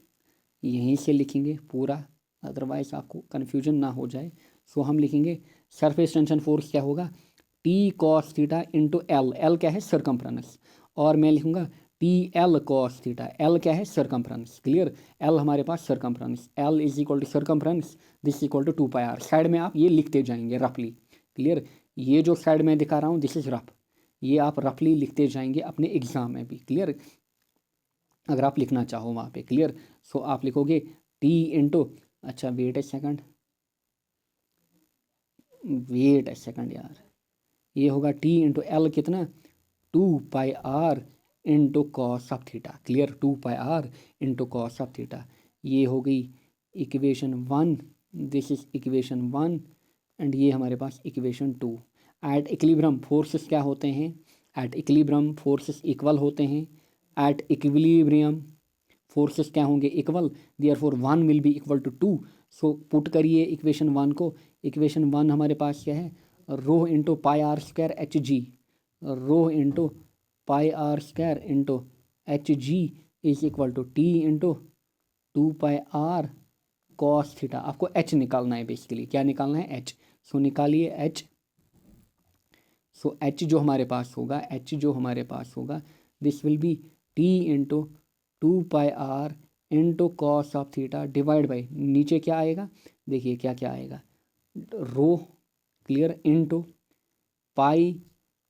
यहीं से लिखेंगे पूरा, अदरवाइज आपको कन्फ्यूजन ना हो जाए। सो हम लिखेंगे सरफेस टेंशन फोर्स क्या होगा, T cos theta into L, L क्या है सरकमफ्रेंस, और मैं लिखूंगा T L cos theta, L क्या है सरकमफ्रेंस, क्लियर, एल हमारे पास circumference, L is equal to circumference, this equal to 2πr, side में आप ये लिखते जाएंगे रफली, क्लियर, ये जो साइड में दिखा रहा हूँ दिस इज रफ, ये आप रफली लिखते जाएंगे अपने एग्जाम में भी, क्लियर। अगर आप लिखना चाहो वहाँ पे, क्लियर। सो आप लिखोगे टी इंटू, अच्छा वेट ए सेकंड यार, ये होगा टी इंटू एल कितना, 2 pi R into cos of theta, clear. 2 pi R into cos of theta, ये हो गई equation 1, this is equation 1 and ये हमारे पास इक्वेशन 2। एट इक्विलिब्रियम फोर्सेस क्या होते हैं, एट इक्विलिब्रियम फोर्सेस इक्वल होते हैं, एट इक्विलिब्रियम फोर्सेस क्या होंगे, equal, therefore 1 will be equal to 2। So put करिए इक्वेशन 1 को, इक्वेशन 1 हमारे पास क्या है, rho into pi are square H G, rho into pi are square into H G is equal to T into 2 pi R cos theta. आपको H निकालना है, basically क्या निकालना है, एच। सो निकालिए एच। सो एच जो हमारे पास होगा, एच जो हमारे पास होगा, this will be T into 2 pi R into cos of theta divide by, नीचे क्या आएगा, देखिए क्या क्या आएगा, rho, clear, into pi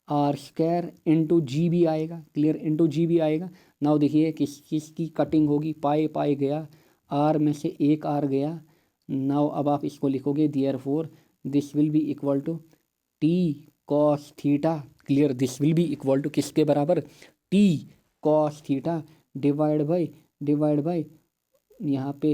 are square into G भी आएगा, क्लियर, इंटू जी भी आएगा। नाउ देखिए किसकी कटिंग होगी, पाई पाई गया, आर में से एक आर गया। नाउ अब आप इसको लिखोगे, therefore this will be equal to T cos theta, clear, this will be equal to किसके बराबर, T cos theta divide by यहाँ पे,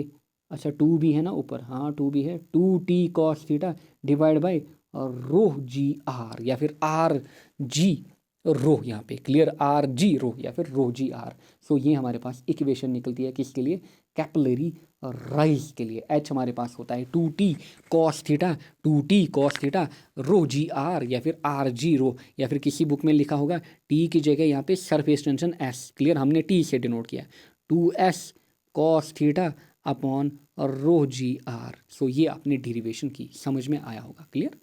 अच्छा 2 भी है ना ऊपर, हाँ 2 भी है, 2 T cos theta divide by rho G R या फिर आर जी रो, यहाँ पे क्लियर, आर जी रो या फिर रो जी आर। सो ये हमारे पास इक्वेशन निकलती है किसके लिए, कैपिलरी राइज के लिए। एच हमारे पास होता है 2 T cos theta, 2 T cos theta rho G R या फिर आर जी रो, या फिर किसी बुक में लिखा होगा टी की जगह यहाँ पे सरफेस टेंशन एस, क्लियर, हमने टी से डिनोट किया, 2s cos theta upon rho G R. So ये आपने डेरिवेशन की, समझ में आया होगा, क्लियर।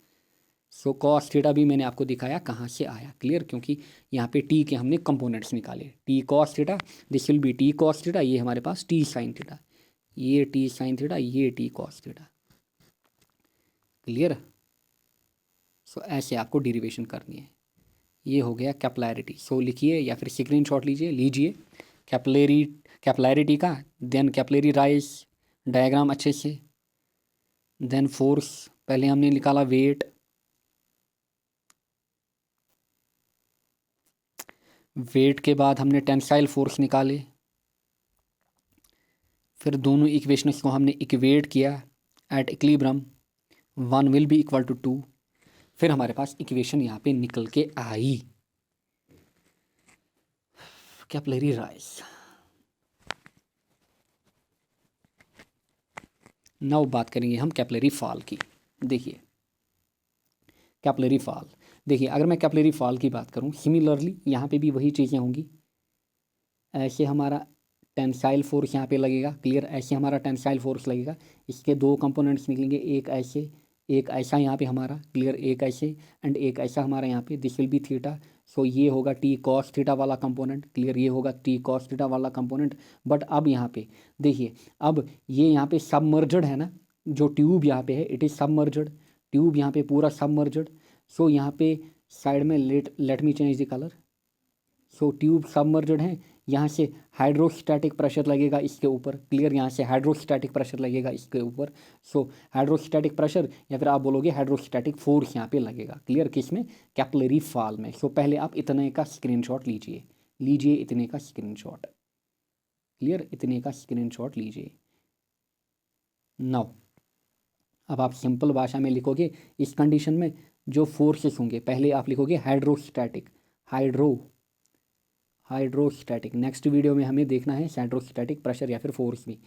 सो कॉस थीटा भी मैंने आपको दिखाया कहाँ से आया, क्लियर, क्योंकि यहाँ पे टी के हमने कंपोनेंट्स निकाले, T cos theta, this will be T cos theta, ये हमारे पास टी साइन थीटा, ये टी साइन थीटा, ये टी कॉस थीटा, क्लियर। सो ऐसे आपको डेरिवेशन करनी है। ये हो गया कैपिलैरिटी। सो लिखिए या फिर स्क्रीनशॉट लीजिए कैपिलैरिटी का, देन कैपिलरी राइज डायग्राम अच्छे से, देन फोर्स, पहले हमने निकाला वेट, वेट के बाद हमने टेंसाइल फोर्स निकाले, फिर दोनों इक्वेशंस को हमने इक्वेट किया at equilibrium, 1 will be equal to 2, फिर हमारे पास इक्वेशन यहाँ पे निकल के आई कैपिलरी राइज। नाउ बात करेंगे हम कैपिलरी फॉल की। देखिए कैपिलरी फॉल, देखिए अगर मैं कैपिलरी फॉल की बात करूँ, सिमिलरली यहाँ पे भी वही चीज़ें होंगी, ऐसे हमारा टेंसाइल फोर्स यहाँ पे लगेगा, क्लियर, ऐसे हमारा टेंसाइल फोर्स लगेगा, इसके दो कंपोनेंट्स निकलेंगे, एक ऐसे एक ऐसा यहाँ पे हमारा, क्लियर, एक ऐसे एंड एक ऐसा हमारा यहाँ पे, दिस विल बी थीटा। सो ये होगा टी कॉस थीटा वाला कंपोनेंट, क्लियर, ये होगा टी कॉस थीटा वाला कंपोनेंट। बट अब यहाँ पे देखिए, अब ये यहाँ पे सबमर्जड है ना, जो ट्यूब यहाँ पे है इट इज़ सबमर्जड, ट्यूब यहाँ पे पूरा सबमर्जड। सो यहाँ पे साइड में let me change the colour. So tube submerged है, यहाँ से हाइड्रोस्टैटिक प्रेशर लगेगा इसके ऊपर, क्लियर, यहाँ से हाइड्रोस्टैटिक प्रेशर लगेगा इसके ऊपर। सो हाइड्रोस्टैटिक प्रेशर या फिर आप बोलोगे हाइड्रोस्टैटिक फोर्स यहाँ पे लगेगा, क्लियर, किस में, कैपिलरी फॉल में। सो पहले आप इतने का स्क्रीनशॉट लीजिए इतने का स्क्रीनशॉट, क्लियर, इतने का स्क्रीनशॉट लीजिए। नाउ अब आप सिंपल भाषा में लिखोगे, इस कंडीशन में जो फोर्सेस होंगे, पहले आप लिखोगे हाइड्रोस्टैटिक, हाइड्रोस्टैटिक, नेक्स्ट वीडियो में हमें देखना है हाइड्रोस्टैटिक प्रेशर या फिर फोर्स भी।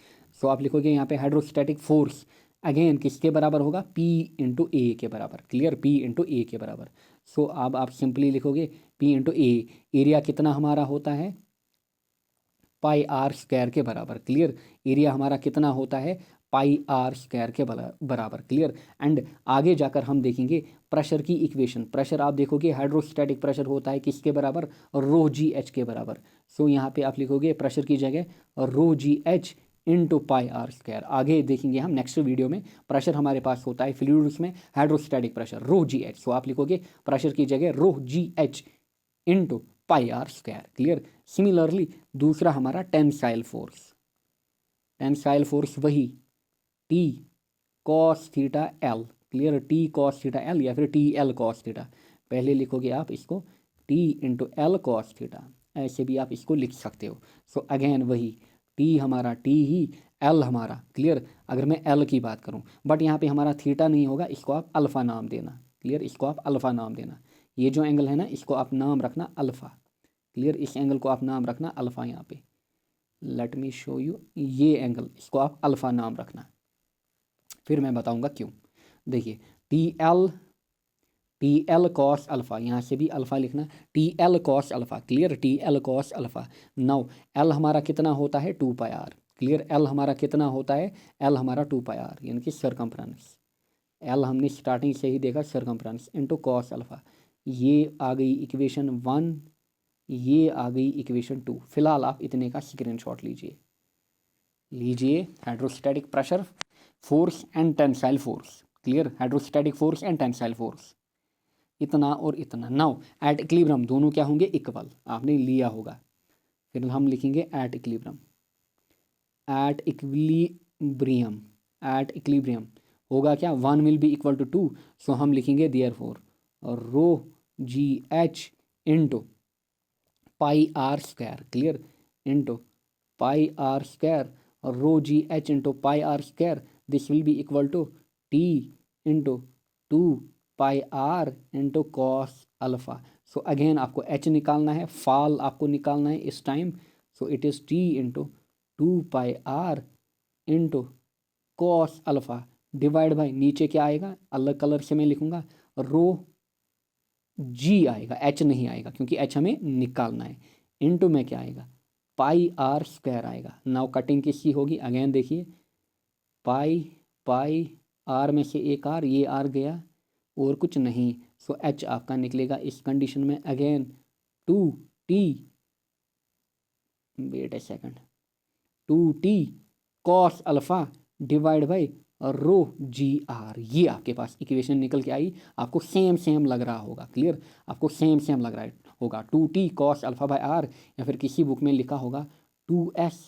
सो आप लिखोगे यहाँ पे हाइड्रोस्टैटिक फोर्स अगेन किसके बराबर होगा, P इंटू ए के बराबर, क्लियर, P इंटू ए के बराबर। सो अब आप सिंपली लिखोगे P इंटू ए, एरिया कितना हमारा होता है, पाई आर स्क्वायर के बराबर, क्लियर, एरिया हमारा कितना होता है, पाई आर स्क्वायर के बराबर, क्लियर। एंड आगे जाकर हम देखेंगे प्रेशर की इक्वेशन, प्रेशर आप देखोगे हाइड्रोस्टैटिक प्रेशर होता है किसके बराबर, रो जी एच के बराबर। सो यहाँ पे आप लिखोगे प्रेशर की जगह rho G H into pi are square. आगे देखेंगे हम नेक्स्ट वीडियो में, प्रेशर हमारे पास होता है फ्लूइड्स में hydrostatic pressure rho G H. So आप लिखोगे प्रेशर की जगह rho G H into pi are square. Clear. Similarly दूसरा हमारा टेंसाइल फोर्स, टेंसाइल फोर्स वही T cos theta L. Clear. T cos theta L या फिर टी एल कॉस थीटा, पहले लिखोगे आप इसको T into L cos theta, ऐसे भी आप इसको लिख सकते हो। सो अगेन वही टी हमारा टी ही, एल हमारा। क्लियर। अगर मैं एल की बात करूं, बट यहाँ पे हमारा थीटा नहीं होगा, इसको आप अल्फ़ा नाम देना। क्लियर। इसको आप अल्फ़ा नाम देना। ये जो एंगल है ना, इसको आप नाम रखना अल्फ़ा। क्लियर। इस एंगल को आप नाम रखना अल्फ़ा। यहाँ पे लेट मी शो यू, ये एंगल इसको आप अल्फ़ा नाम रखना, फिर मैं बताऊंगा क्यों। देखिए टी एल कॉस अल्फ़ा, यहाँ से भी अल्फ़ा लिखना, T L cos alpha. Clear. T L cos alpha. Now L हमारा कितना होता है, 2 पाई आर। क्लियर। एल हमारा कितना होता है, एल हमारा 2 पाई आर यानी कि सर्कमफ्रेंस। एल हमने स्टार्टिंग से ही देखा, सर्कमफ्रेंस इंटू कॉस अल्फ़ा। ये आ गई इक्वेशन 1, ये आ गई इक्वेशन 2। फिलहाल आप इतने का स्क्रीनशॉट लीजिए hydrostatic pressure force and tensile force. Clear. Hydrostatic force and tensile force, इतना और इतना। नाउ एट इक्विलिब्रियम दोनों क्या होंगे, इक्वल, आपने लिया होगा। फिर हम लिखेंगे at equilibrium, at equilibrium, at equilibrium होगा क्या, 1 will be equal to 2। So हम लिखेंगे therefore rho G H into pi are square. Clear. Into pi are square और rho G H into pi are square, this will be equal to T into 2 pi R into cos alpha. So again आपको H निकालना है, fall आपको निकालना है इस time. So it is T into 2 pi R into cos alpha divide by, नीचे क्या आएगा, अलग कलर से मैं लिखूंगा, रो जी आएगा, एच नहीं आएगा क्योंकि एच हमें निकालना है। इंटू में क्या आएगा, पाई आर स्क्वायर आएगा। नाउ कटिंग किसकी होगी, अगेन देखिए पाई पाई आर में से एक आर, ये आर गया और कुछ नहीं। सो एच आपका निकलेगा इस कंडीशन में again 2t, wait a second, 2t cos alpha divide by rho G R. ये आपके पास इक्वेशन निकल के आई। आपको सेम लग रहा होगा। क्लियर। आपको सेम लग रहा होगा 2t cos alpha by are, या फिर किसी बुक में लिखा होगा 2s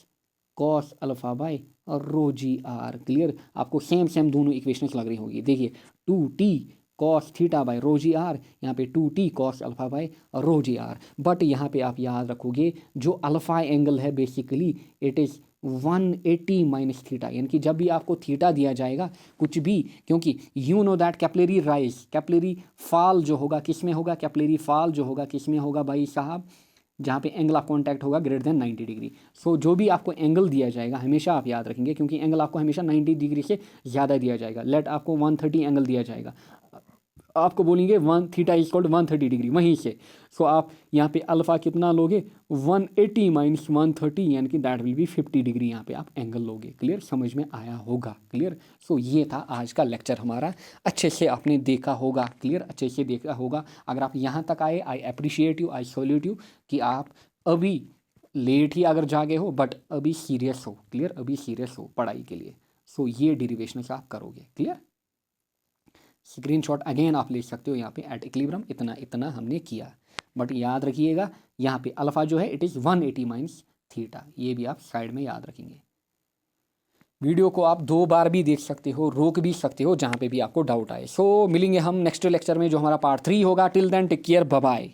cos alpha by rho G R. Clear. आपको सेम दोनों इक्वेशंस लग रही होगी। देखिए 2t cos theta by rho G R, यहाँ पे 2t cos alpha by rho G R. But यहाँ पे आप याद रखोगे जो अल्फ़ा एंगल है basically it is 180 minus theta, यानी कि जब भी आपको थीटा दिया जाएगा कुछ भी, क्योंकि you know that capillary rise, capillary fall जो होगा किस में होगा, कैपिलरी फॉल जो होगा किस में होगा भाई साहब, जहाँ पे एंगल ऑफ कॉन्टैक्ट होगा ग्रेटर देन 90 डिग्री। सो जो भी आपको एंगल दिया जाएगा हमेशा आप याद रखेंगे, क्योंकि एंगल आपको हमेशा 90 डिग्री से ज़्यादा दिया जाएगा। लेट आपको 130 एंगल दिया जाएगा, आपको बोलेंगे 1 theta is equal to 130 degree वहीं से। सो आप यहाँ पे अल्फ़ा कितना लोगे, 180 माइनस 130 यानी कि दैट विल बी 50 डिग्री यहाँ पे आप एंगल लोगे। क्लियर। समझ में आया होगा। क्लियर। सो ये था आज का लेक्चर हमारा, अच्छे से आपने देखा होगा। क्लियर। अच्छे से देखा होगा। अगर आप यहाँ तक आए, I appreciate you, I salute you कि आप अभी लेट ही अगर जागे हो बट अभी सीरियस हो। क्लियर। अभी सीरियस हो पढ़ाई के लिए। सो ये डेरिवेशन आप करोगे। क्लियर। स्क्रीनशॉट अगेन आप ले सकते हो। यहाँ पे एट इक्विलिब्रियम इतना हमने किया, बट याद रखिएगा यहाँ पे अल्फ़ा जो है इट इज़ 180 माइनस थीटा, ये भी आप साइड में याद रखेंगे। वीडियो को आप 2 बार भी देख सकते हो, रोक भी सकते हो जहाँ पे भी आपको डाउट आए। सो मिलेंगे हम नेक्स्ट लेक्चर में जो हमारा पार्ट 3 होगा। Till then take care, bye bye.